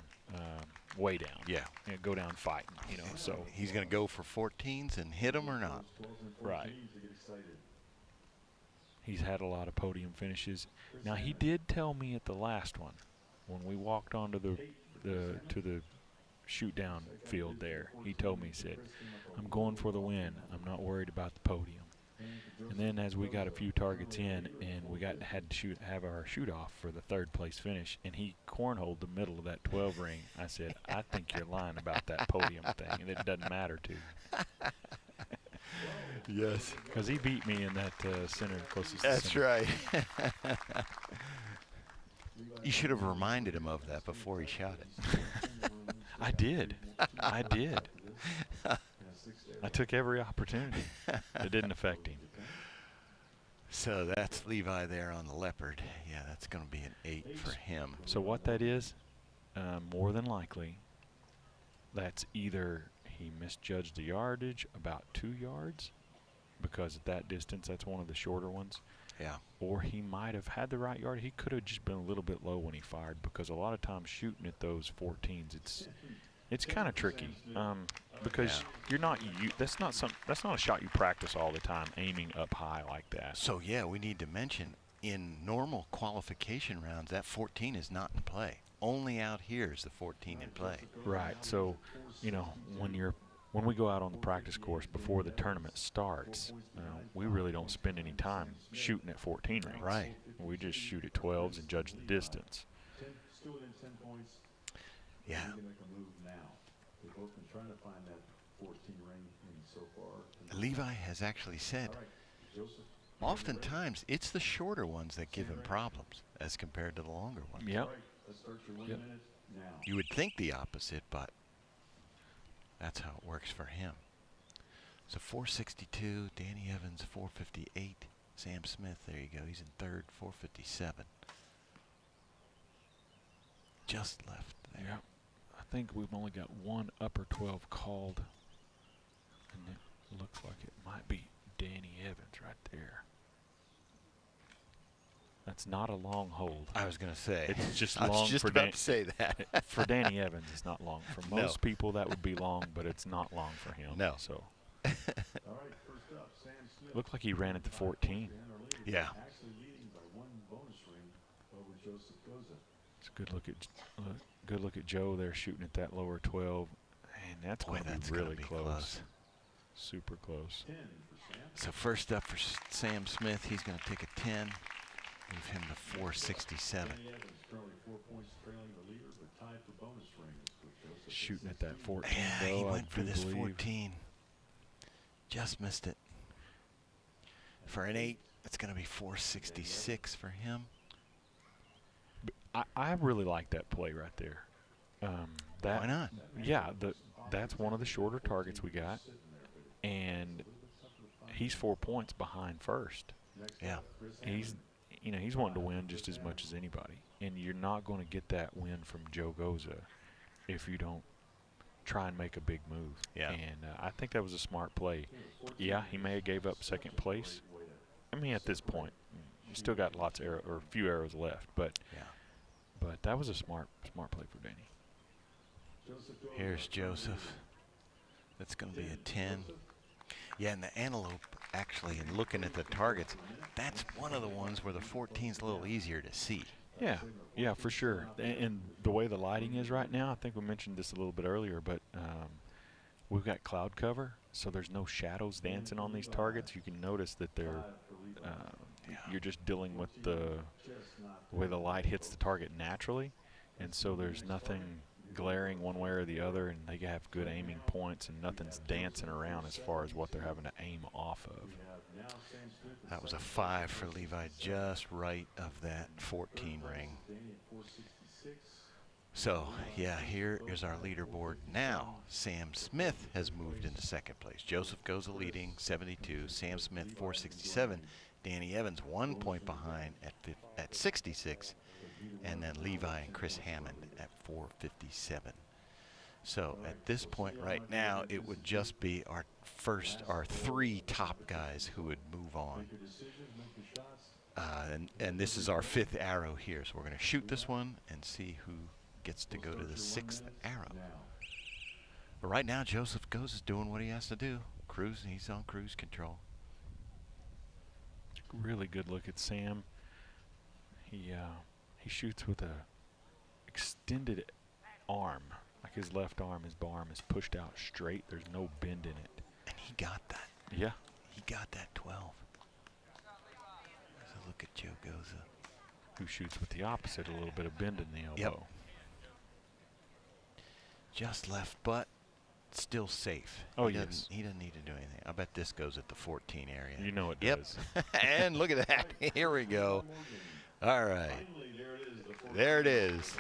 way down. Yeah. Go down fighting, so. He's going to go for 14s and hit them or not. Right. He's had a lot of podium finishes. Now, he did tell me at the last one, when we walked onto the shoot-down field there, he told me, he said, I'm going for the win. I'm not worried about the podium. And then as we got a few targets in, and we had to have our shoot-off for the 3rd place finish, and he cornholed the middle of that 12 ring, I said, I think you're lying about that podium thing, and it doesn't matter to you. Yes. Because he beat me in that center closest to That's center. right. You should have reminded him of that before he shot it. I did. I took every opportunity. It didn't affect him. So that's Levi there on the leopard. Yeah, that's going to be an 8 for him. So what that is, more than likely, that's either he misjudged the yardage about 2 yards, because at that distance, that's one of the shorter ones. Yeah. Or he might have had the right yard. He could have just been a little bit low when he fired, because a lot of times shooting at those 14s, it's kind of tricky, because you're not that's not a shot you practice all the time, aiming up high like that. So yeah, we need to mention in normal qualification rounds that 14 is not in play. Only out here is the 14 in play. Right. So, when we go out on the practice course before the tournament starts, we really don't spend any time shooting at 14 rings. Right. We just shoot at 12s and judge the distance. Still within 10 points. Yeah. He can make a move now. They've both been trying to find that 14 ring so far. Levi has actually said, oftentimes it's the shorter ones that give him problems as compared to the longer ones. Yep. Let's start your 1 minute now. You would think the opposite, but that's how it works for him. So 462, Danny Evans 458, Sam Smith, there you go, he's in third, 457. Just left there. Yeah. I think we've only got one upper 12 called, and it looks like it might be Danny Evans right there. That's not a long hold. I was going to say. It's just I long was just for about to say that. For Danny Evans, it's not long. For No. most people, that would be long, but it's not long for him. No. So. All right, first up, Sam Smith. Looked like he ran at the 14. Yeah. Actually leading by 1 bonus ring over Joseph Goza. It's a good look at Joe there shooting at that lower 12, and that's going to be really close. Super close. 10 for Sam. So first up for Sam Smith, he's going to take a 10. Move him to 467. Shooting at that 14. Yeah, he though, went I for do this believe. 14. Just missed it. For an 8, it's going to be 466 for him. I really like that play right there. That, Why not? Yeah, that's one of the shorter targets we got, and he's 4 points behind first. Yeah, he's wanting to win just as much as anybody, and you're not going to get that win from Joe Goza if you don't try and make a big move. Yeah, and I think that was a smart play. Yeah, he may have gave up second place. I mean, at this point, you still got lots of a few arrows left, but that was a smart play for Danny. Here's Joseph. That's going to be a 10. Yeah, and the antelope, actually, in looking at the targets, that's one of the ones where the 14's a little easier to see. Yeah, for sure. And the way the lighting is right now, I think we mentioned this a little bit earlier, but we've got cloud cover, so there's no shadows dancing on these targets. You can notice that they're you're just dealing with the way the light hits the target naturally, and so there's nothing glaring one way or the other, and they have good aiming points, and nothing's dancing around as far as what they're having to aim off of. That was a 5 for Levi, just right of that 14 ring. So, yeah, here is our leaderboard. Now, Sam Smith has moved into second place. Joseph Goza leading, 72. Sam Smith, 467. Danny Evans, 1 point behind at 66. And then Levi and Chris Hammond at 457. So at this point right now, it would just be our 3 top guys who would move on. And this is our 5th arrow here. So we're going to shoot this one and see who gets to go to the 6th arrow. But right now, Joseph is doing what he has to do. Cruising, he's on cruise control. Really good look at Sam. He shoots with a extended arm, like his left arm, his arm is pushed out straight. There's no bend in it. And he got that. Yeah. He got that 12. So look at Joe Goza. Who shoots with the opposite, a little bit of bend in the elbow. Yep. Just left, but still safe. Oh, he yes. He doesn't need to do anything. I bet this goes at the 14 area. You know it yep. does. And look at that. Here we go. All right. There it is.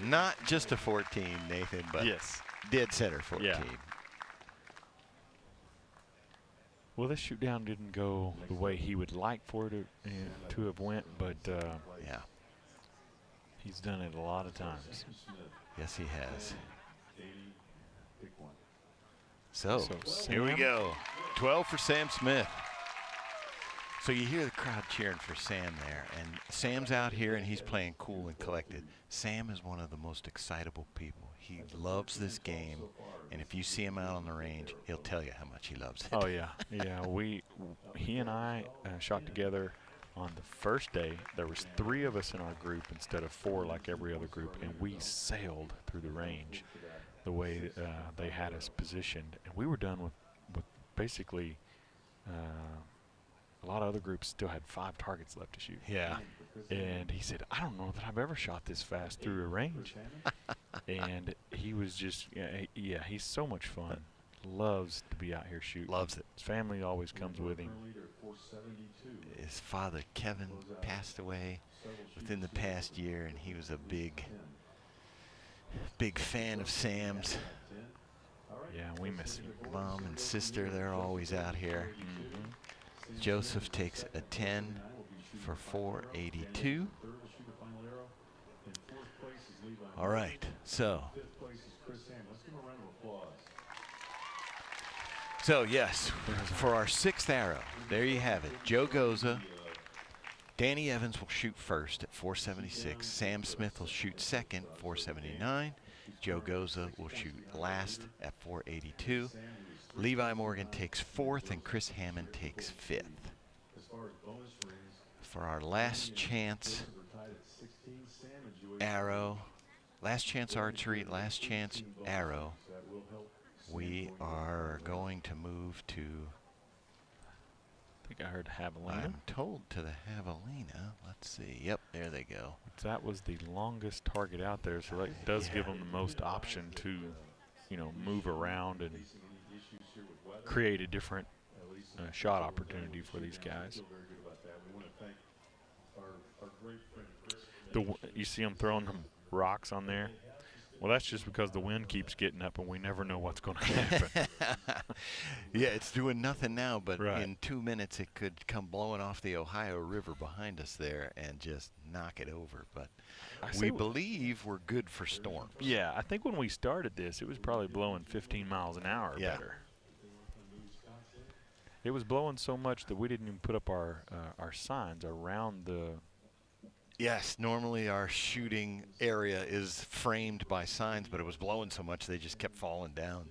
Not just a 14, Nathan, but yes, dead center 14. Yeah. Well, this shoot down didn't go the way he would like for it to have went, but yeah, he's done it a lot of times. Yes, he has. So here we go. 12 for Sam Smith. So you hear the crowd cheering for Sam there, and Sam's out here and he's playing cool and collected. Sam is one of the most excitable people. He loves this game, and if you see him out on the range, he'll tell you how much he loves it. Oh yeah, yeah. He and I shot together on the first day. There was 3 of us in our group instead of 4 like every other group, and we sailed through the range the way they had us positioned, and we were done with basically. A lot of other groups still had 5 targets left to shoot. Yeah. And he said, I don't know that I've ever shot this fast through a range. And he was just, yeah, he's so much fun. Loves to be out here shooting. Loves it. His family always comes with him. His father, Kevin, passed away within the past year, and he was a big fan of Sam's. Yeah, we miss him. Mom and sister, they're always out here. Mm-hmm. Joseph takes a 10 for 482. All right, so yes, for our 6th arrow, there you have it. Joe Goza, Danny Evans will shoot first at 476. Sam Smith will shoot second, 479. Joe Goza will shoot last at 482. Levi Morgan takes 4th, and Chris Hammond takes 5th. For our last chance arrow, last chance archery, last chance arrow, we are going to move to I think I heard Javelina. I'm told to the Javelina. Let's see. Yep, there they go. That was the longest target out there, so that does give them the most option to, you know, move around and create a different shot opportunity for these guys. You see them throwing them rocks on there? Well, that's just because the wind keeps getting up and we never know what's going to happen. Yeah, it's doing nothing now, but Right. in 2 minutes it could come blowing off the Ohio River behind us there and just knock it over. But we believe we're good for storms. Yeah, I think when we started this, it was probably blowing 15 miles an hour or better. It was blowing so much that we didn't even put up our signs around the. Yes, normally our shooting area is framed by signs, but it was blowing so much they just kept falling down.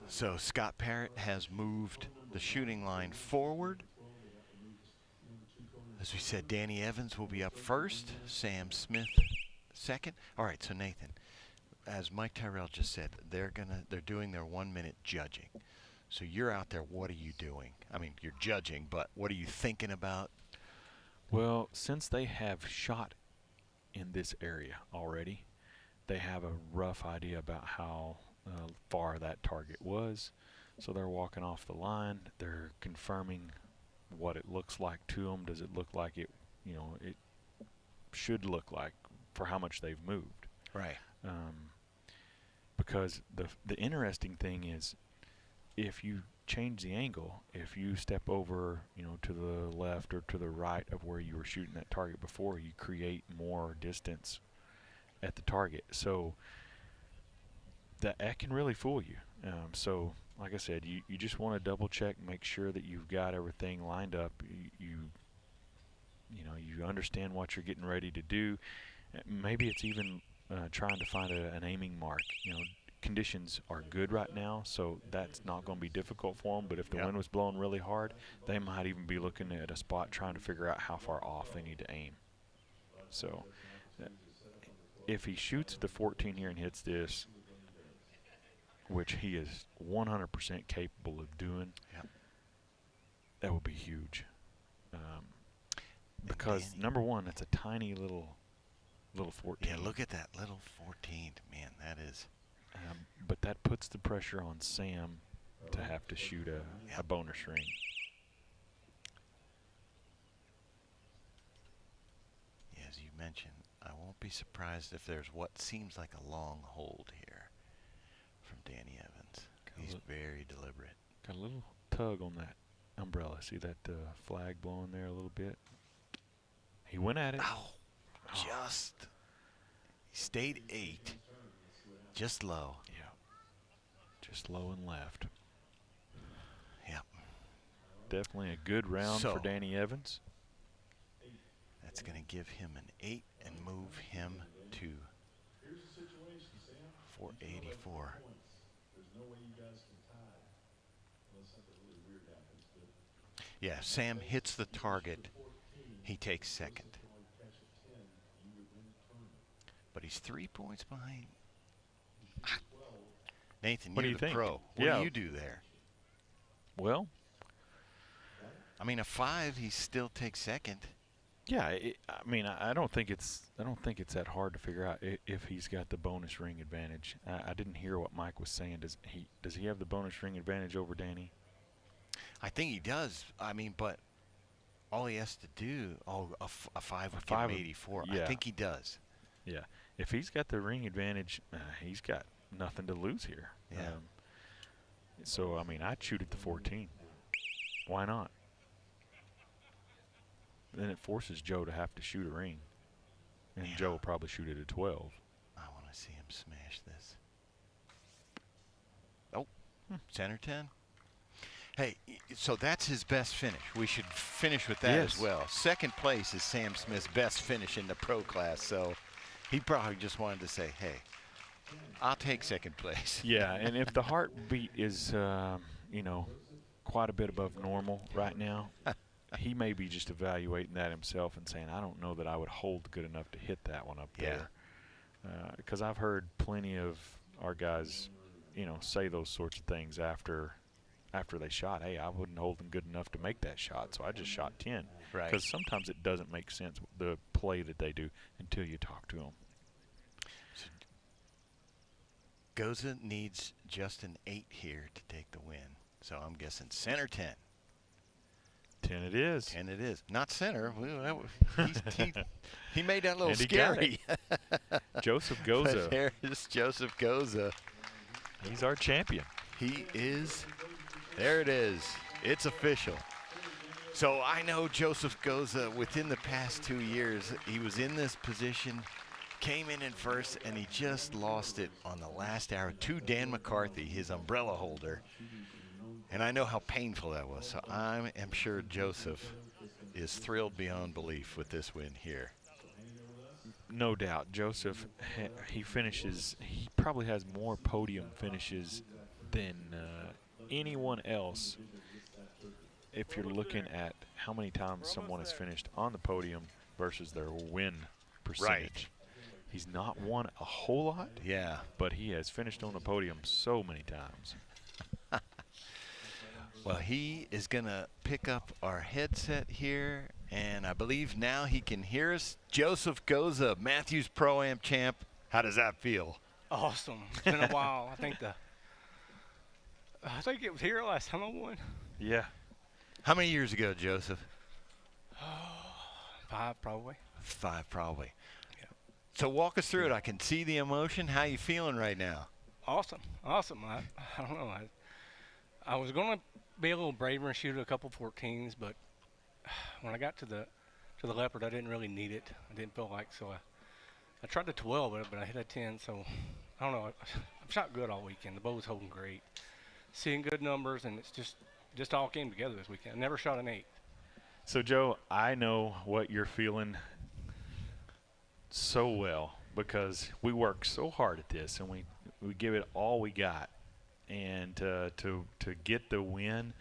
So Scott Parrott has moved the shooting line forward. As we said, Danny Evans will be up first, Sam Smith second. All right, so Nathan, as Mike Tyrell just said, they're doing their 1 minute judging. So you're out there, what are you doing? I mean, you're judging, but what are you thinking about? Well, since they have shot in this area already, they have a rough idea about how far that target was. So they're walking off the line. They're confirming what it looks like to them. Does it look like it, you know, it should look like for how much they've moved. Right. Because the interesting thing is, if you change the angle, if you step over, you know, to the left or to the right of where you were shooting that target before, you create more distance at the target. So that can really fool you. So like I said, you just want to double check, make sure that you've got everything lined up. You know, you understand what you're getting ready to do. Maybe it's even trying to find an aiming mark. You know, conditions are good right now, so that's not going to be difficult for them. But if the wind was blowing really hard, they might even be looking at a spot trying to figure out how far off they need to aim. So if he shoots the 14 here and hits this, which he is 100% capable of doing, that would be huge. Because number one, it's a tiny little 14. Yeah, look at that little 14. Man, that is. But that puts the pressure on Sam to have to shoot a bonus ring. Yeah, as you mentioned, I won't be surprised if there's what seems like a long hold here from Danny Evans. He's very deliberate. Got a little tug on that umbrella. See that flag blowing there a little bit? He went at it. Ow. Just. He stayed 8. Just low. Yeah. Just low and left. Yep. Definitely a good round for Danny Evans. That's going to give him an 8 and move him to 484. Yeah, Sam hits the target. He takes second. But he's 3 points behind. Nathan, What do you're you the think? pro. What do you do there? Well, I mean, a 5, he still takes second. yeah. I mean, I don't think it's that hard to figure out if he's got the bonus ring advantage. I didn't hear what Mike was saying. Does he have the bonus ring advantage over Danny? I think he does. I mean, but all he has to do, a 5 would give him 84. Yeah. I think he does. Yeah. If he's got the ring advantage, he's got nothing to lose here. Yeah. So, I mean, I'd shoot at the 14. Why not? Then it forces Joe to have to shoot a ring. And Joe will probably shoot at a 12. I want to see him smash this. Oh, center 10. Hey, so that's his best finish. We should finish with that as well. Second place is Sam Smith's best finish in the pro class. So he probably just wanted to say, hey, I'll take second place. Yeah, and if the heartbeat is, you know, quite a bit above normal right now, he may be just evaluating that himself and saying, I don't know that I would hold good enough to hit that one up there. Because I've heard plenty of our guys, you know, say those sorts of things after after they shot, hey, I wasn't holding good enough to make that shot, so I just shot 10. Right. Because sometimes it doesn't make sense, the play that they do, until you talk to them. Goza needs just an 8 here to take the win. So I'm guessing center 10. 10 it is. 10 it is. Not center. He made that a little And he got scary. Joseph Goza. But there's Joseph Goza. He's our champion. He is. There it is. It's official. So I know Joseph Goza, within the past 2 years, he was in this position, came in first, and he just lost it on the last hour to Dan McCarthy, his umbrella holder. And I know how painful that was. So I am sure Joseph is thrilled beyond belief with this win here. No doubt. Joseph, he probably has more podium finishes than anyone else. If you're looking at how many times someone has finished on the podium versus their win percentage. Right. He's not won a whole lot. Yeah. But he has finished on the podium so many times. Well, he is going to pick up our headset here, and I believe now he can hear us. Joseph Goza, Mathews Pro-Am champ. How does that feel? Awesome. It's been a while. I think it was here last time I won. Yeah. How many years ago, Joseph? 5 probably. 5 probably. Yeah. So walk us through it. I can see the emotion. How you feeling right now? Awesome. I don't know. I was going to be a little braver and shoot a couple 14s, but when I got to the Leopard, I didn't really need it. I didn't feel like, so I tried the 12, but I hit a 10. So I don't know. I've shot good all weekend. The bow was holding great, seeing good numbers, and it's just all came together this weekend. I never shot an 8. So Joe, I know what you're feeling so well because we work so hard at this, and we give it all we got. And to get the win,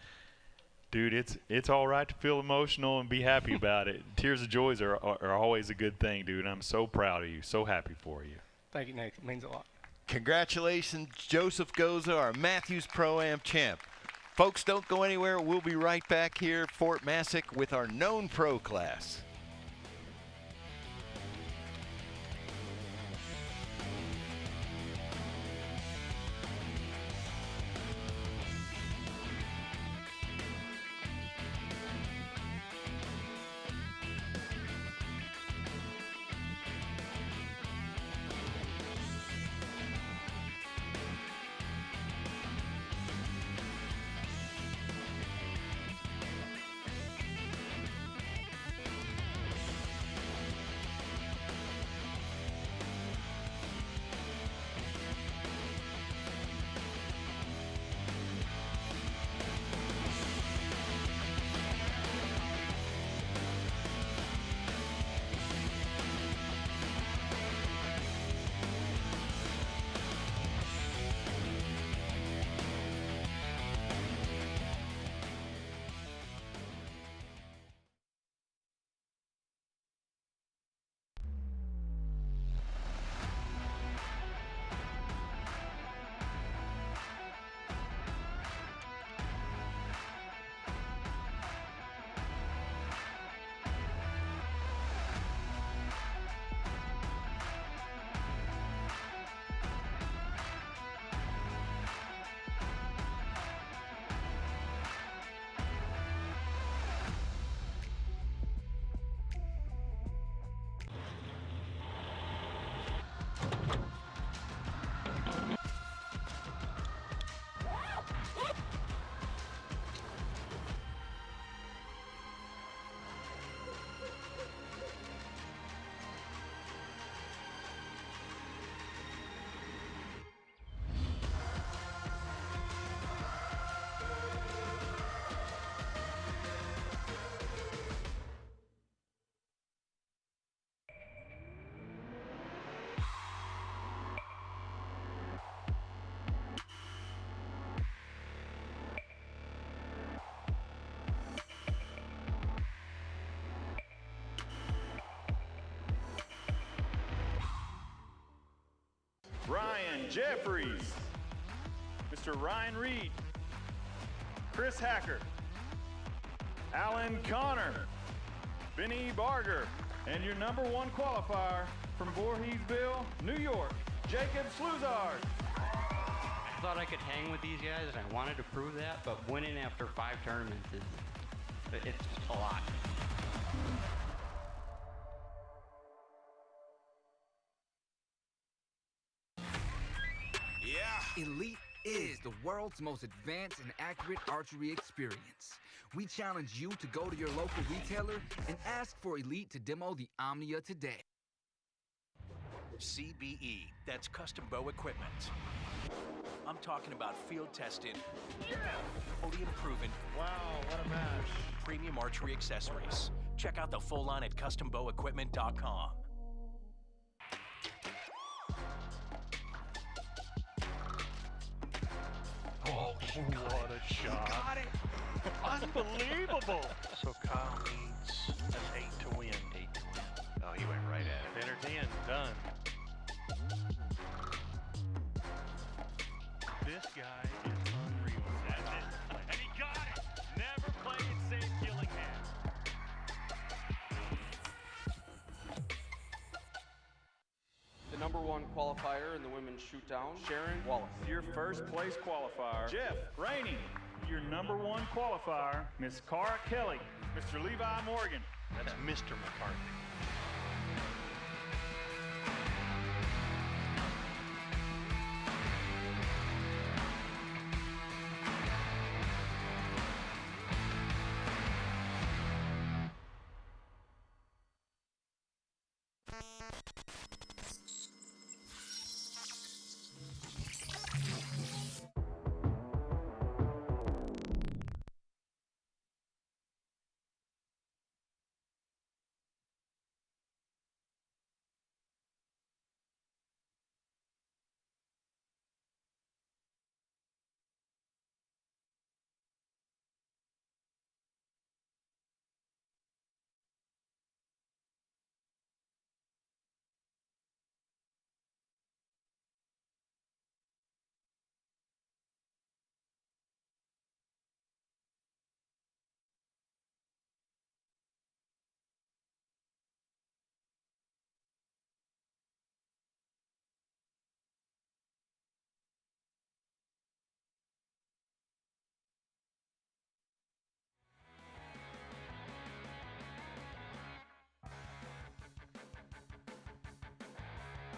dude, it's all right to feel emotional and be happy about it. Tears of joys are always a good thing, dude. I'm so proud of you, so happy for you. Thank you, Nate. It means a lot. Congratulations, Joseph Goza, our Mathews Pro-Am champ. Folks, don't go anywhere. We'll be right back here at Fort Massac with our known pro class. Ryan Jeffries, Mr. Ryan Reed, Chris Hacker, Alan Connor, Benny Barger, and your number 1 qualifier from Voorheesville, New York, Jacob Sluzard. I thought I could hang with these guys, and I wanted to prove that, but winning after 5 tournaments it's a lot. Yeah. Elite is the world's most advanced and accurate archery experience. We challenge you to go to your local retailer and ask for Elite to demo the Omnia today. CBE, that's custom bow equipment. I'm talking about field tested, podium proven. Wow, what a match. Premium archery accessories. Check out the full line at custombowequipment.com. Oh, what a shot. Got it. Unbelievable. So Kyle needs an 8 to win. 8 to win. Oh, he went right at it. Entered in. Done. This guy is unreal. That's it. And he got it. Never played it safe, Gillingham. The number 1 qualifier in the women's shootdown, Sharon Wallace. Your first place qualifier, Jeff Rainey. Your number 1 qualifier, Miss Cara Kelly, Mr. Levi Morgan. That's Mr. McCarthy.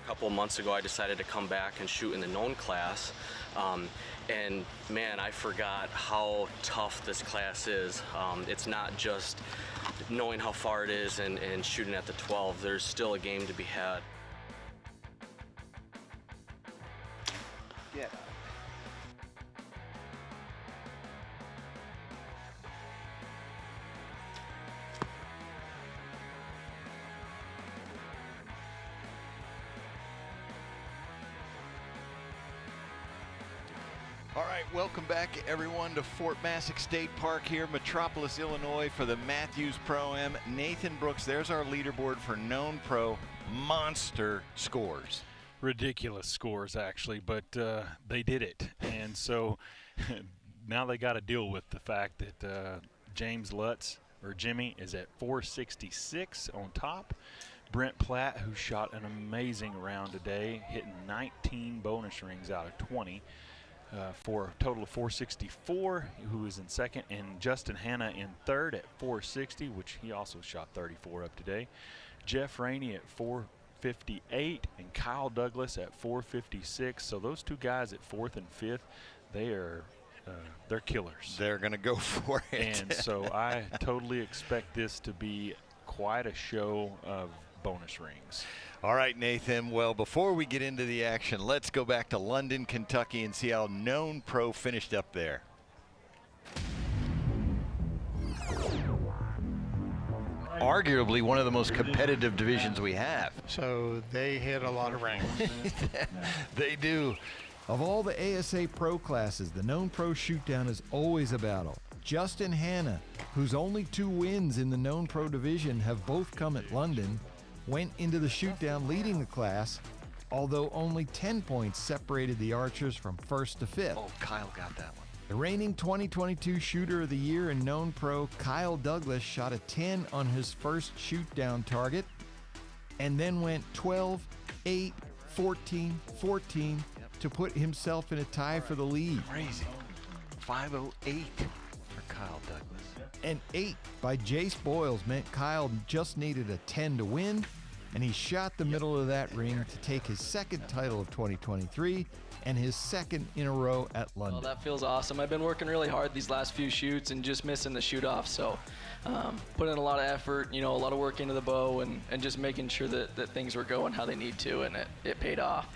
A couple of months ago I decided to come back and shoot in the known class, and man, I forgot how tough this class is. It's not just knowing how far it is and shooting at the 12. There's still a game to be had. Yeah. All right, welcome back everyone to Fort Massac State Park here, Metropolis, Illinois for the Mathews Pro-Am. Nathan Brooks, there's our leaderboard for known pro. Monster scores. Ridiculous scores, actually, but they did it. And so now they got to deal with the fact that James Lutz, or Jimmy, is at 466 on top. Brent Platt, who shot an amazing round today, hitting 19 bonus rings out of 20. For a total of 464, who is in second, and Justin Hanna in third at 460, which he also shot 34 up today. Jeff Rainey at 458, and Kyle Douglas at 456. So those two guys at fourth and fifth, they're killers. They're going to go for it. And so I totally expect this to be quite a show of bonus rings. All right, Nathan. Well, before we get into the action, let's go back to London, Kentucky and see how known pro finished up there. Arguably one of the most competitive divisions we have. So they hit a lot of ranks. They do. Of all the ASA Pro classes, the known pro shootdown is always a battle. Justin Hanna, whose only 2 wins in the known pro division have both come at London, went into the shootdown leading the class, although only 10 points separated the archers from first to fifth. Oh, Kyle got that one. The reigning 2022 Shooter of the Year and known pro Kyle Douglas shot a 10 on his first shoot-down target and then went 12, 8, 14, 14 to put himself in a tie for the lead. Crazy. 5:08 for Kyle Douglas. An 8 by Jace Boyles meant Kyle just needed a 10 to win, and he shot the middle of that ring to take his second title of 2023 and his second in a row at London. Well, that feels awesome. I've been working really hard these last few shoots and just missing the shoot-off, so put in a lot of effort, a lot of work into the bow and just making sure that things were going how they need to, and it paid off.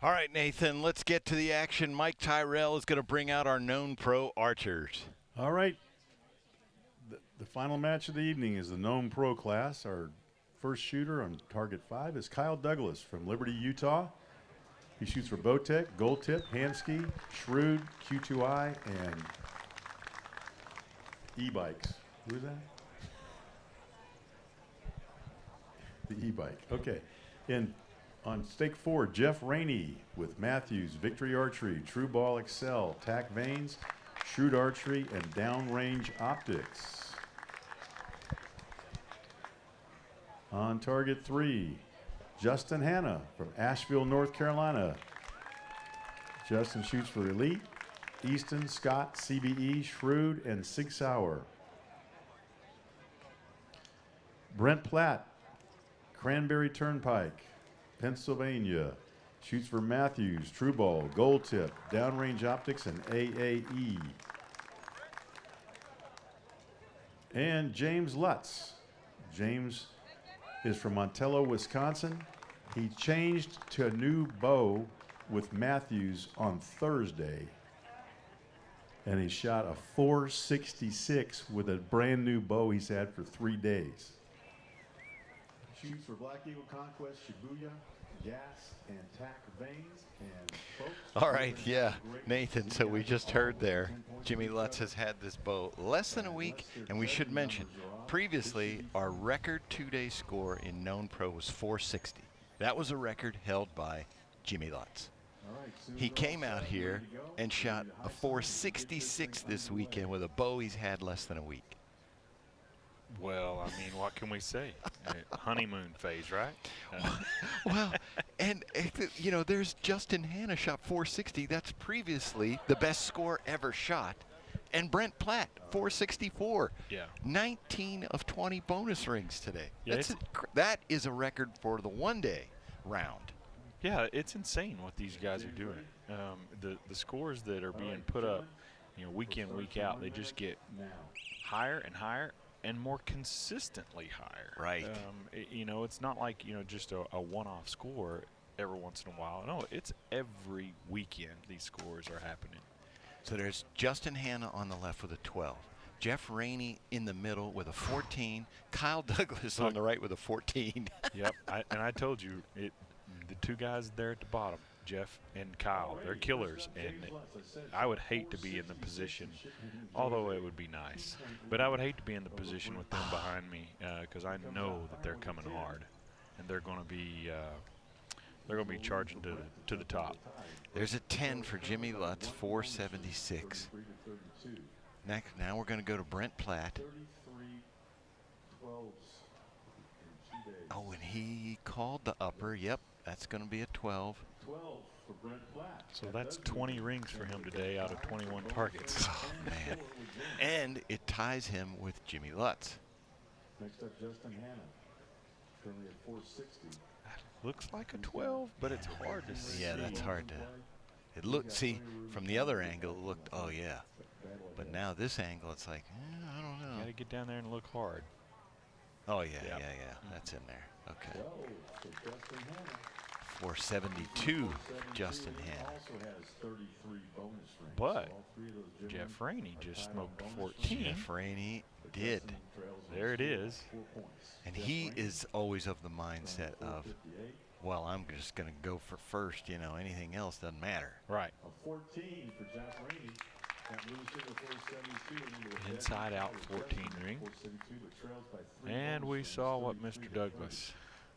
All right, Nathan, let's get to the action. Mike Tyrell is going to bring out our known pro archers. All right. The final match of the evening is the known pro class. Our first shooter on target 5 is Kyle Douglas from Liberty, Utah. He shoots for Bowtech, Gold Tip, Hamski, Shrewd, Q2I, and e-bikes. Who is that? The e-bike. Okay. And on stake 4, Jeff Rainey with Mathews, Victory Archery, True Ball Excel, Tack Vanes, Shrewd Archery, and Downrange Optics. On target 3, Justin Hanna from Asheville, North Carolina. Justin shoots for Elite, Easton, Scott, CBE, Shrewd, and Sig Sauer. Brent Platt, Cranberry Turnpike, Pennsylvania. Shoots for Mathews, True Ball, Gold Tip, Downrange Optics, and AAE. And James Lutz. James is from Montello, Wisconsin. He changed to a new bow with Mathews on Thursday. And he shot a 466 with a brand new bow he's had for 3 days. Shoots for Black Eagle Conquest, Shibuya, Gas, and Tack Vanes. And folks, all right, yeah, Nathan, so we just heard there, Jimmy Lutz has had this bow less than a week, and we should mention, previously, our record 2-day score in known pro was 460. That was a record held by Jimmy Lutz. He came out here and shot a 466 this weekend with a bow he's had less than a week. Well, I mean, what can we say? Honeymoon phase, right? Well, and there's Justin Hanna shot 460. That's previously the best score ever shot. And Brent Platt, 464. Yeah. 19 of 20 bonus rings today. Yeah, that is a record for the one-day round. Yeah, it's insane what these guys are doing. The scores that are being put up, week in, week out, they just get higher and higher and more consistently higher. Right. It's not like, just a one-off score every once in a while. No, it's every weekend these scores are happening. So there's Justin Hanna on the left with a 12. Jeff Rainey in the middle with a 14. Kyle Douglas on the right with a 14. Yep, and I told you, the two guys there at the bottom, Jeff and Kyle, they're killers, and I would hate to be in the position, although it would be nice, but I would hate to be in the position with them behind me because I know that they're coming hard, and they're going to be charging to the top. There's a 10 for Jimmy Lutz, 476. Now we're going to go to Brent Platt. Oh, and he called the upper. Yep, that's going to be a 12. 12 for Brent Platt. So that's 20 rings for him today out of 21 targets. Oh, man. And it ties him with Jimmy Lutz. Next up, Justin Hanna, currently at 460. Looks like a 12, but it's hard to see. Yeah, that's hard to. It looked. See, from the other angle, it looked. Oh yeah. But now this angle, it's like, I don't know. You got to get down there and look hard. Oh yeah, yeah. That's in there. Okay. 472, Justin Hanna. But Jeff Rainey just smoked 14. Jeff Rainey did. There it is. And he is always of the mindset of, well, I'm just going to go for first. Anything else doesn't matter. Right. A 14 for Jeff Rainey. Inside out 14 ring. And we saw what Mr. Douglas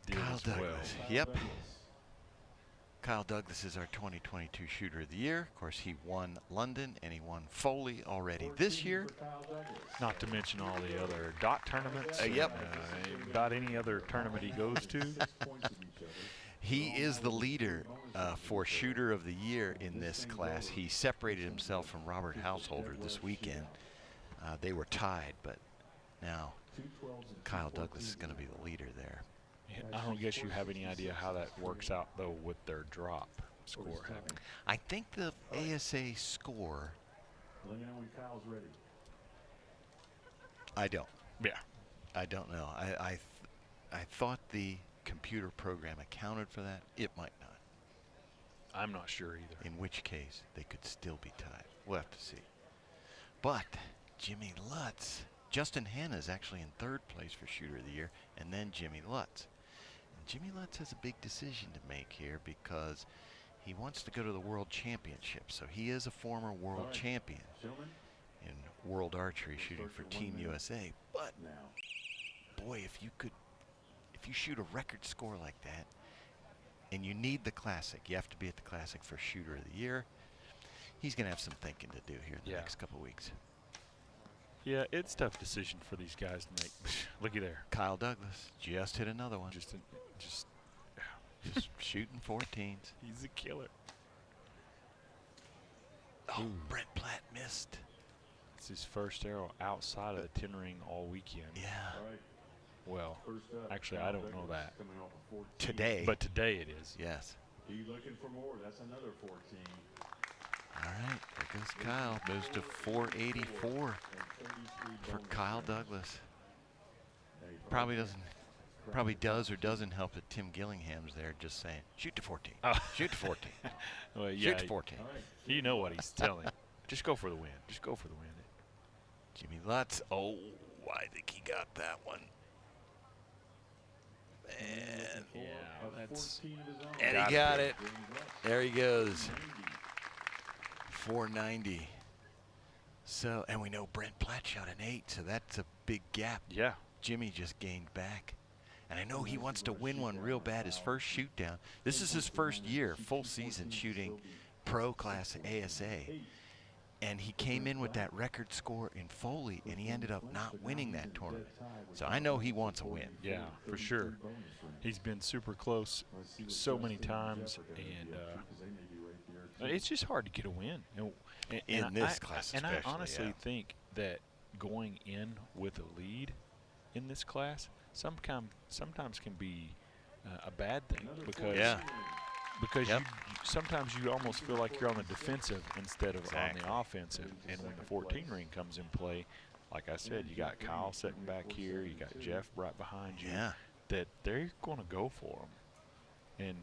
did Kyle as Douglas. well. Yep. Kyle Douglas is our 2022 Shooter of the Year. Of course, he won London and he won Foley already this year. Not to mention all the other dot tournaments. Yep. About any other tournament he goes to. He is the leader for Shooter of the Year in this class. He separated himself from Robert Householder this weekend. They were tied, but now Kyle Douglas is going to be the leader there. I don't guess you have any idea how that works out, though, with their drop score. I think the ASA score. Let me know when Kyle's ready. I don't. Yeah. I don't know. I thought the computer program accounted for that. It might not. I'm not sure either. In which case, they could still be tied. We'll have to see. But Jimmy Lutz, Justin Hanna is actually in third place for Shooter of the Year, and then Jimmy Lutz. And Jimmy Lutz has a big decision to make here because he wants to go to the World Championship. So he is a former world champion in World Archery shooting for Team USA. But boy, if you shoot a record score like that, and you need the Classic, you have to be at the Classic for Shooter of the Year. He's going to have some thinking to do here in the next couple of weeks. Yeah, it's a tough decision for these guys to make. Looky there. Kyle Douglas just hit another one. Just shooting 14s. He's a killer. Oh, Brent Platt missed. It's his first arrow outside of the 10 ring all weekend. Yeah. Well, actually, I don't know that. Today. But today it is. Yes. He's looking for more. That's another 14. All right, there goes Kyle. Moves to 484 for Kyle Douglas. Probably does or doesn't help that Tim Gillingham's there just saying, shoot to 14. Shoot to 14. Well, yeah, shoot to 14. You know what he's telling. Just go for the win. Just go for the win. Jimmy Lutz. Oh, I think he got that one. And he got it. There he goes. 490. So, and we know Brent Platt shot an 8, so that's a big gap. Yeah. Jimmy just gained back. And I know he wants to win one real bad, his first shoot down. This is his first year, full season, shooting pro class ASA. And he came in with that record score in Foley, and he ended up not winning that tournament. So I know he wants a win. Yeah, for sure. He's been super close so many times, and it's just hard to get a win. In this class especially, and I honestly think that going in with a lead in this class sometimes can be a bad thing because sometimes you almost feel like you're on the defensive instead of on the offensive. And when the 14 ring comes in play, like I said, you got Kyle sitting back here, you got Jeff right behind you, that they're going to go for them. And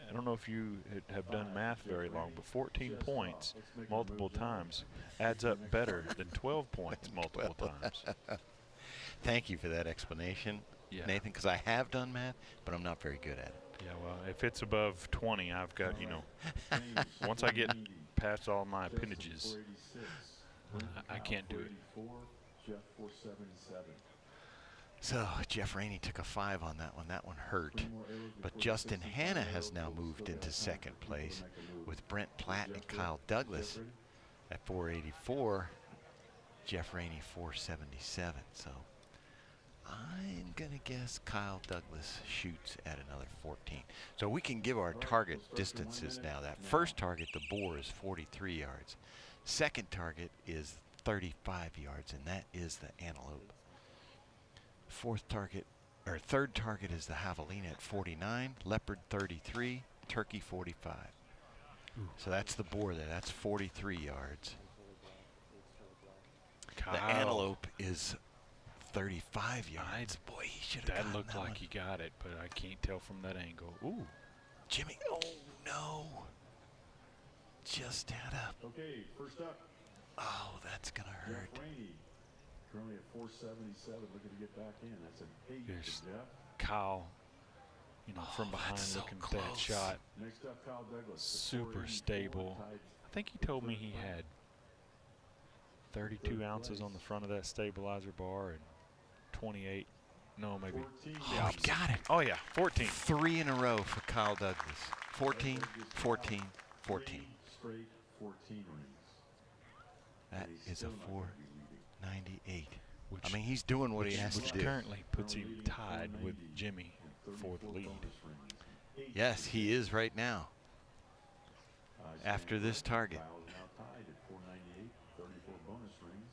I don't know if you have done math very long, but 14 points multiple times adds up better than 12 points multiple times. Thank you for that explanation, Nathan, because I have done math, but I'm not very good at it. Yeah, well, if it's above 20, I've got, once I get past all my appendages, I can't do it. So Jeff Rainey took a 5 on that one. That one hurt. But Justin Hanna has now moved into second place with Brent Platt and Kyle Douglas at 484. Jeff Rainey 477. So I'm going to guess Kyle Douglas shoots at another 14. So we can give our target distances now. That first target, the boar, is 43 yards. Second target is 35 yards, and that is the antelope. Third target is the javelina at 49, leopard 33, turkey 45. So that's the boar there. That's 43 yards. Kyle. The antelope is 35 yards. Boy, he should have gotten that looked that like one. he got it, but I can't tell from that angle. Ooh. Jimmy, oh no. Just had a. Okay, first up. Oh, that's going to hurt. Jeff Rainey, currently at 477, looking to get back in. That's an 8 There's for Jeff. Kyle, from behind looking at that shot. Next up, Kyle Douglas. Super stable. I think he told me he had 32 ounces on the front of that stabilizer bar and 28. No, maybe. Oh, he got it. Oh, yeah, 14. 3 in a row for Kyle Douglas. 14, 14, 14. Straight 14 rings. That is a 498. Which, I mean, he's doing what he has to do. Which currently puts him tied with Jimmy for the lead. Yes, he is right now. After this target. Kyle is now tied at 498, 34 bonus rings.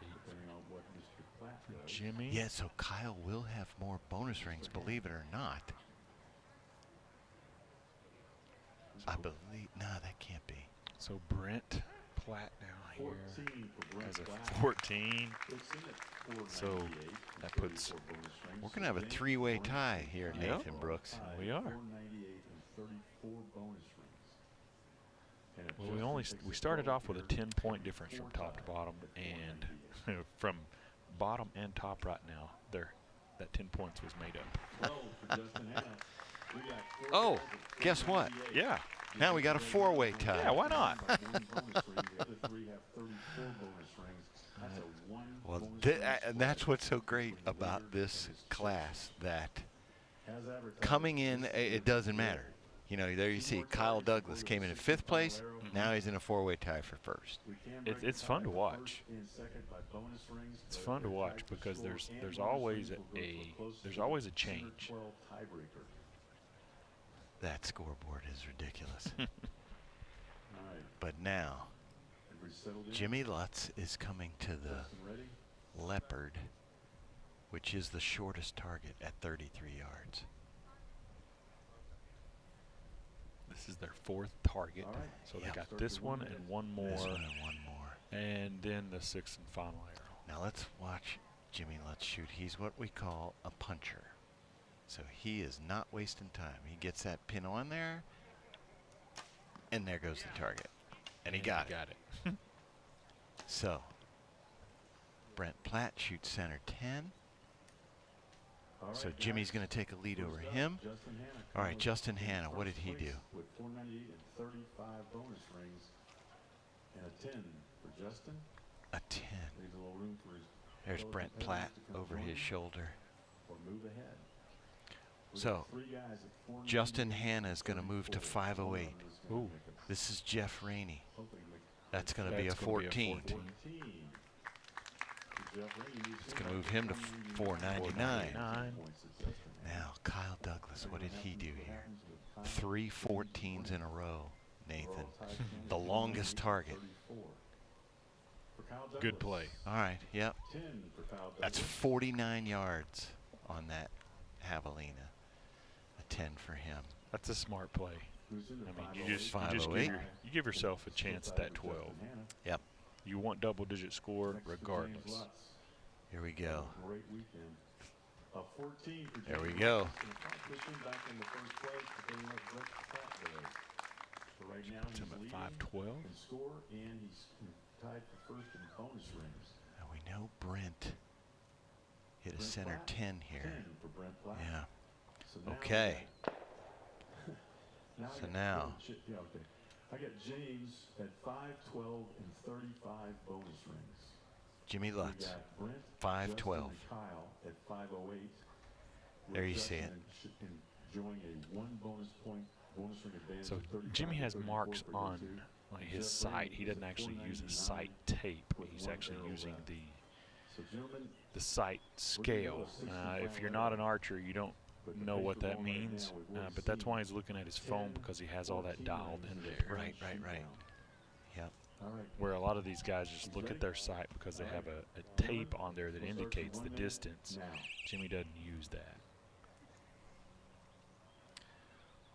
Depending on what Mr. Platt does. Jimmy. Yeah, so Kyle will have more bonus rings, believe it or not. I believe, no, that can't be. So Brent Platt now here 14 for Brent has a Platt. 14. Puts him at 498, So that puts. 34 bonus rings. We're going to have a three-way tie here, Yep. Nathan Brooks. We are. 498 and 34 bonus rings. And if Well, Justin takes we a started 12 off with a here, 10-point difference from top to bottom, and from bottom and top right now, that 10 points was made up. 12 for Justin Hannah. We got four Oh, guys at guess what? 498. Yeah. Now we got a four-way tie. Yeah, why not? One bonus ring, the other three have 34 bonus rings. That's a one Well, bonus ring and that's what's so great about this class, that Has advertised coming in, it doesn't matter. You know, there you see Kyle Douglas came in 5th place. Now he's in a four-way tie for first. We can break It's the fun tie to at watch. first and second by bonus rings, It's but fun if to they're watch tied for because score there's and bonus always rings, we'll go to close there's to always a center change. 12 tiebreaker. That scoreboard is ridiculous. All right. But now, Everybody settled in? Jimmy Lutz is coming to the Justin ready? Leopard, which is the shortest target at 33 yards. This is their 4th target. All right. So Yep. they got this one and one more. This one and one more. And then the 6th and final arrow. Now let's watch Jimmy Lutz shoot. He's what we call a puncher. So he is not wasting time. He gets that pin on there, and there goes the target. And he got it. So, Brent Platt shoots center 10. All So right, Jimmy's guys. going to take a lead First over up, him. Justin Hannah All right, comes Justin in Hannah, what did first he do? place With 498 and 35 bonus rings, and a 10 for Justin. A 10. Leaves a little room for his There's fellow Brent competitors Platt to come over join his him shoulder. or move ahead. We So, got three guys at 498, Justin Hannah is going to move to 34. 508. One of them is gonna Ooh. make a- This is Jeff Rainey. hopefully make That's going to be a That's gonna be a 14. 14. So Jeff Rainey needs It's going to move him to 499. 499. points at Justin. Now, Kyle Douglas, what did he do What here? happens with Kyle? 3 14s in a row, Nathan. We're all tied again. The longest target. 34. For Kyle Good Douglas. play. All right, yep. 10 for Kyle Douglas. That's 49 yards on that javelina. A 10 for him. That's a smart play. Who's in the I mean, you 508? just 508. you give yourself a chance at that 12. Justin Hannah. Yep. You want double-digit score Next to James regardless. Lutz. Here we go. Great weekend. A 14 for There we James go. Lutz. And probably push him back in the first place, depending on what Brett Platt does. So right now Puts he's him at leading 512. in score, and he's tied for first in bonus rings. Now we know Brent hit a Brent center Platt, 10 here. 10 for Brent Platt. Yeah. So now we Okay. got- I So got- now- yeah, okay. I got James at 512 and 35 bonus rings. Jimmy We Lutz, got Brent, 512. Justin, and Kyle at 508. There with you see it. Justin enjoying a one bonus point, bonus ring advantage. So of 35 Jimmy has to 34 marks for on day two. like his Jeff sight. Rainey He is doesn't at actually use a 499 sight tape. with He's one actually barrel using left. the So gentlemen, sight scale. If you're not an archer, you don't know what that means. But that's why he's looking at his phone, because he has all that dialed in there. Right, right, right. Yep. all right, Where a lot of these guys just look at their sight because they have a tape on there that indicates the distance. now. Jimmy doesn't use that.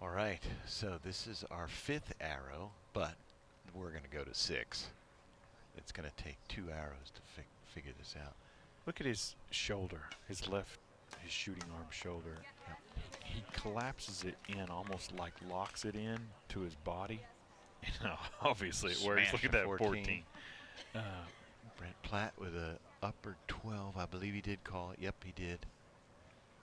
All right, so this is our 5th arrow, but we're going to go to 6. It's going to take 2 arrows to figure this out. Look at his shoulder, his shooting arm shoulder. He collapses it in, almost like locks it in to his body. You know, obviously it works. Smash Look at a that 14. 14. Brent Platt with a upper 12. I believe he did call it. Yep, he did.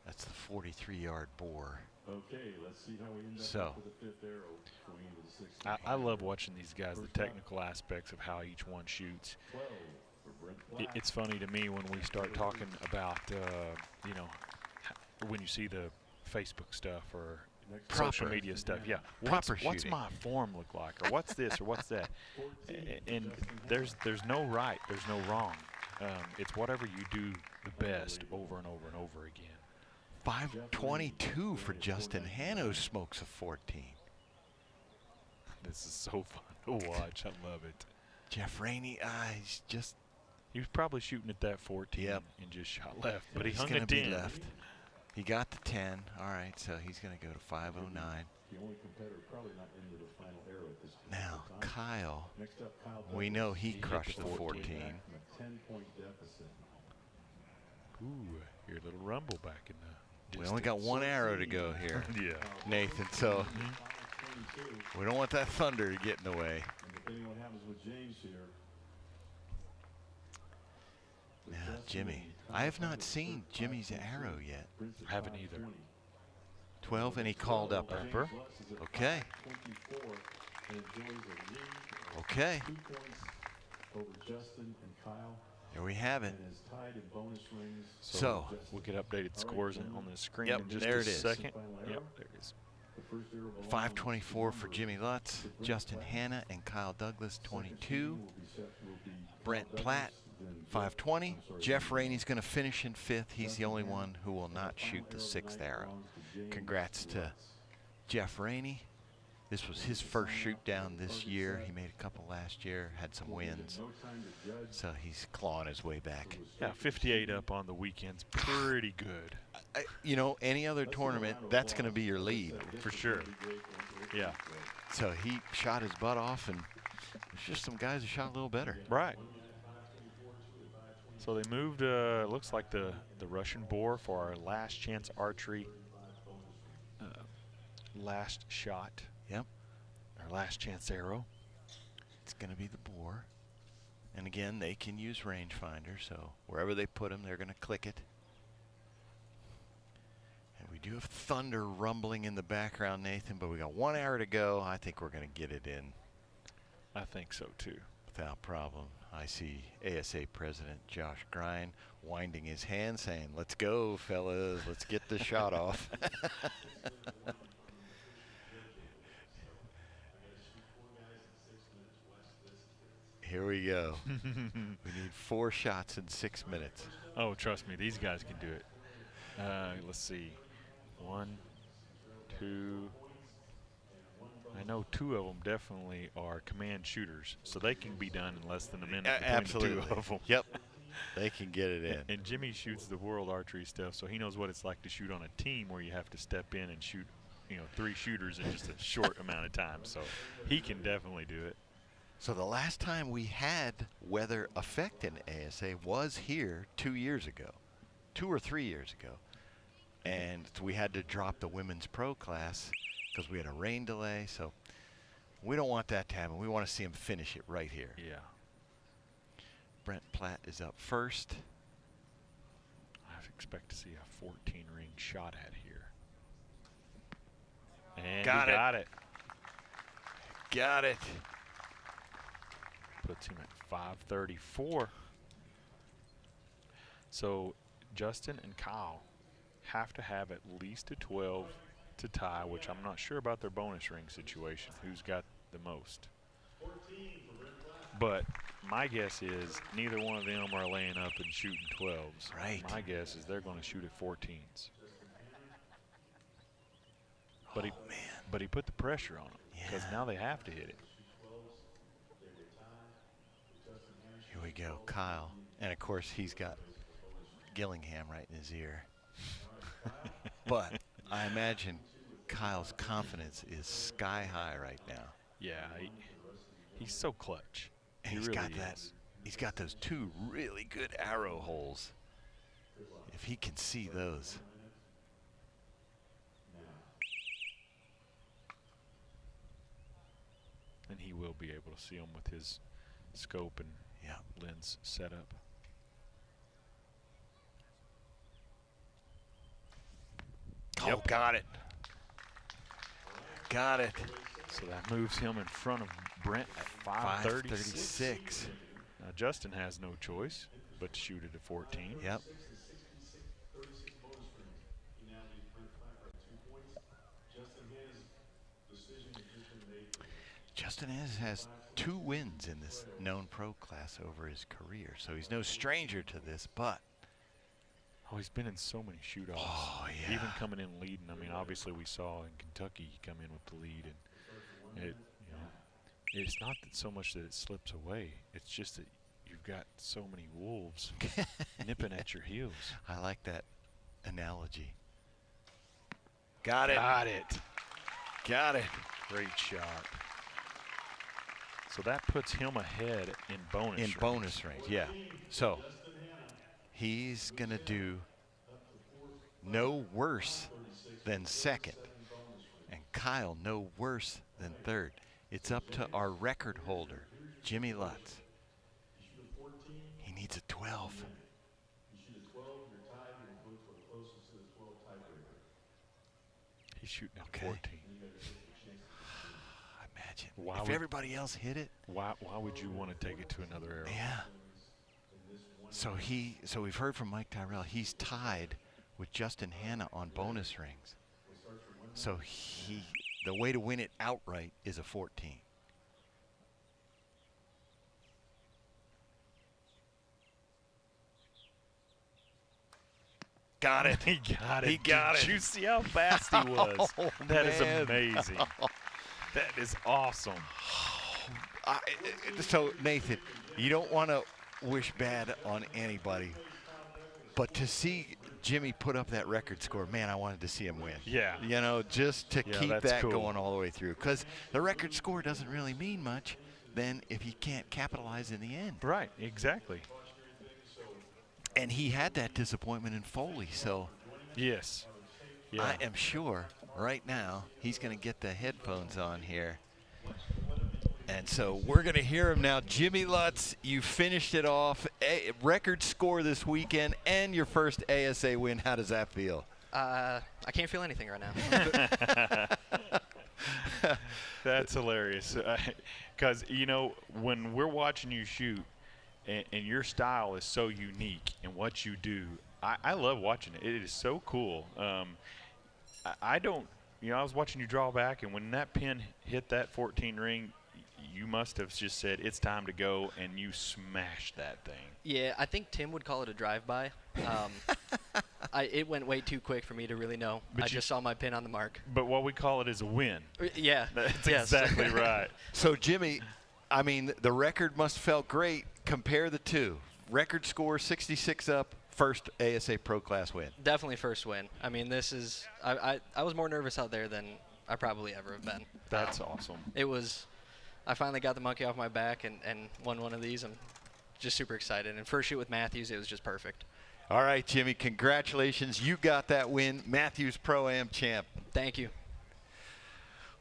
That's the 43-yard bore. Okay, let's see how we end up So. with the 5th arrow going into the 6th. I love watching these guys, the technical aspects of how each one shoots. 12 for Brent Platt. It's funny to me when we start talking about, you know, when you see the Facebook stuff or social media stuff. Yeah, Proper what's shooting. my form look like, or what's this, or what's that? And there's no right, there's no wrong. It's whatever you do the best over and over and over again. 522 for Justin Hanna, who smokes a 14. This is so fun to watch. I love it. Jeff Rainey, he's just. He was probably shooting at that 14 Yep. and just shot left, but he he's hung gonna a be 10. left. He got the 10. All right, so he's going to go to 509. The only competitor probably not into the final arrow at this point. Now, Kyle, Next up, Kyle we Douglas. know he hit crushed the the 14. 14. Back from a 10-point deficit. Ooh, hear a little rumble back in the We only got one arrow to go here, Yeah. Nathan, so we don't want that thunder to get in the way. And depending what happens with James here. Now, Jimmy, I have not seen Jimmy's arrow yet. I haven't either. 12, and he called up. Okay. Okay. 2 points over Justin and Kyle. There we have it. And is tied in bonus rings. So we'll get updated scores on the screen Yep, in just there a it is. second. Yep, there it is. 524 for Jimmy Lutz, Justin Hanna, and Kyle Douglas, 22. Brent Platt, 520. Jeff Rainey's going to finish in 5th. He's the only one who will not shoot the 6th arrow. Congrats to Jeff Rainey. This was his first shoot down this year. He made a couple last year, had some wins. So he's clawing his way back. Yeah, 58 up on the weekend's pretty good. You know, any other tournament, that's going to be your lead. For sure. Yeah. So he shot his butt off, and there's just some guys who shot a little better. Right. So they moved, looks like the Russian boar for our last chance archery last shot. Yep. Our last chance arrow. It's going to be the boar. And again, they can use rangefinder, so wherever they put them, they're going to click it. And we do have thunder rumbling in the background, Nathan, but we got 1 hour to go. I think we're going to get it in. I think so, too. Without problem. I see ASA President Josh Grine winding his hand saying, let's go, fellas. Let's get the shot off. Here we go. We need 4 shots in 6 minutes. Oh, trust me, these guys can do it. Let's see. 1, 2. I know 2 of them definitely are command shooters, so they can be done in less than a minute between Absolutely. the 2 of them. Yep. They can get it in. And Jimmy shoots the world archery stuff, so he knows what it's like to shoot on a team where you have to step in and shoot, 3 shooters in just a short amount of time. So he can definitely do it. So the last time we had weather effect in ASA was here 2 years ago, 2 or 3 years ago. And we had to drop the women's pro class because we had a rain delay. So we don't want that to happen. We want to see them finish it right here. Yeah. Brent Platt is up first. I expect to see a 14 ring shot at here. And Got he it. got it. Got it. Puts him at 534. So Justin and Kyle have to have at least a 12 to tie, which I'm not sure about their bonus ring situation, who's got the most. But my guess is neither one of them are laying up and shooting 12s. Right. My guess is they're going to shoot at 14s. But he put the pressure on them because now they have to hit it. Here we go, Kyle. And of course, he's got Gillingham right in his ear. But I imagine Kyle's confidence is sky high right now. Yeah, he's so clutch. And He he's really got that. is. He's got those 2 really good arrow holes. If he can see those. And he will be able to see them with his scope and lens setup. Oh, got it. Got it. So that moves him in front of Brent at 536. Now Justin has no choice but to shoot it at 14. Justin has 2 wins in this known pro class over his career, so he's no stranger to this, but Oh, he's been in so many shoot-offs. Oh, yeah. Even coming in leading. I mean, obviously we saw in Kentucky he come in with the lead, and it, you know, it's not that so much that it slips away. It's just that you've got so many wolves nipping at your heels. I like that analogy. Got it. Got it. Got it. Great shot. So that puts him ahead in bonus range. Bonus range, yeah. So he's going to do no worse than second, and Kyle no worse than third. It's up to our record holder, Jimmy Lutz. He needs a 12. He's shooting at 14. Imagine Why if would- everybody else hit it. Why would you want to take it to another arrow? Yeah. So we've heard from Mike Tyrell. He's tied with Justin Hanna on bonus rings. So the way to win it outright is a 14. Got it. He got it. He got Did it. you see how fast he was? Oh, That is man. amazing. That is awesome. So, Nathan, you don't want to wish bad on anybody, but to see Jimmy put up that record score, man, I wanted to see him win. Yeah. You know, just to Yeah, keep that's that cool. going all the way through. Because the record score doesn't really mean much then if you can't capitalize in the end. Right, exactly. And he had that disappointment in Foley, so Yes. Yeah. I am sure right now he's going to get the headphones on here. And so we're going to hear him now. Jimmy Lutz, you finished it off. A record score this weekend and your first ASA win. How does that feel? I can't feel anything right now. That's hilarious. Because, you know, when we're watching you shoot, and your style is so unique in what you do, I love watching it. It is so cool. I don't, you know, I was watching you draw back, and when that pin hit that 14 ring, you must have just said, it's time to go, and you smashed that thing. Yeah, I think Tim would call it a drive-by. It went way too quick for me to really know. But I you- just saw my pin on the mark. But what we call it is a win. Yeah. That's Yes. exactly right. So, Jimmy, I mean, the record must have felt great. Compare the two. Record score, 66 up, first ASA Pro Class win. Definitely first win. I mean, this is – I was more nervous out there than I probably ever have been. That's awesome. It was – I finally got the monkey off my back and won one of these. I'm just super excited. And first shoot with Mathews, it was just perfect. All right, Jimmy, congratulations. You got that win, Mathews Pro-Am champ. Thank you.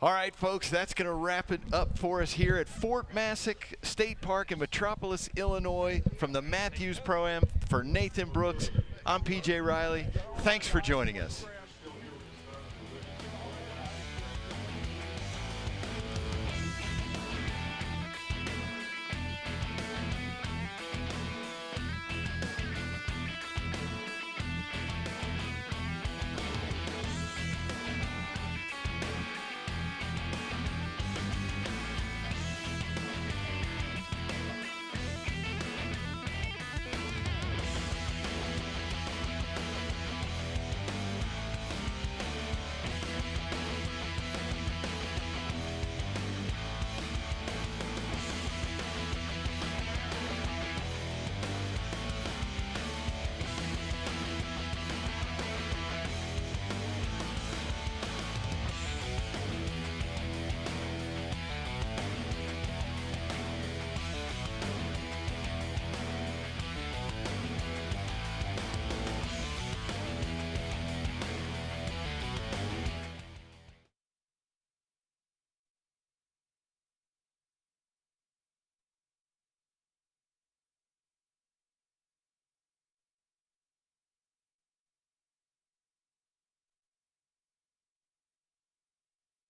All right, folks, that's going to wrap it up for us here at Fort Massac State Park in Metropolis, Illinois. From the Mathews Pro-Am, for Nathan Brooks, I'm PJ Riley. Thanks for joining us.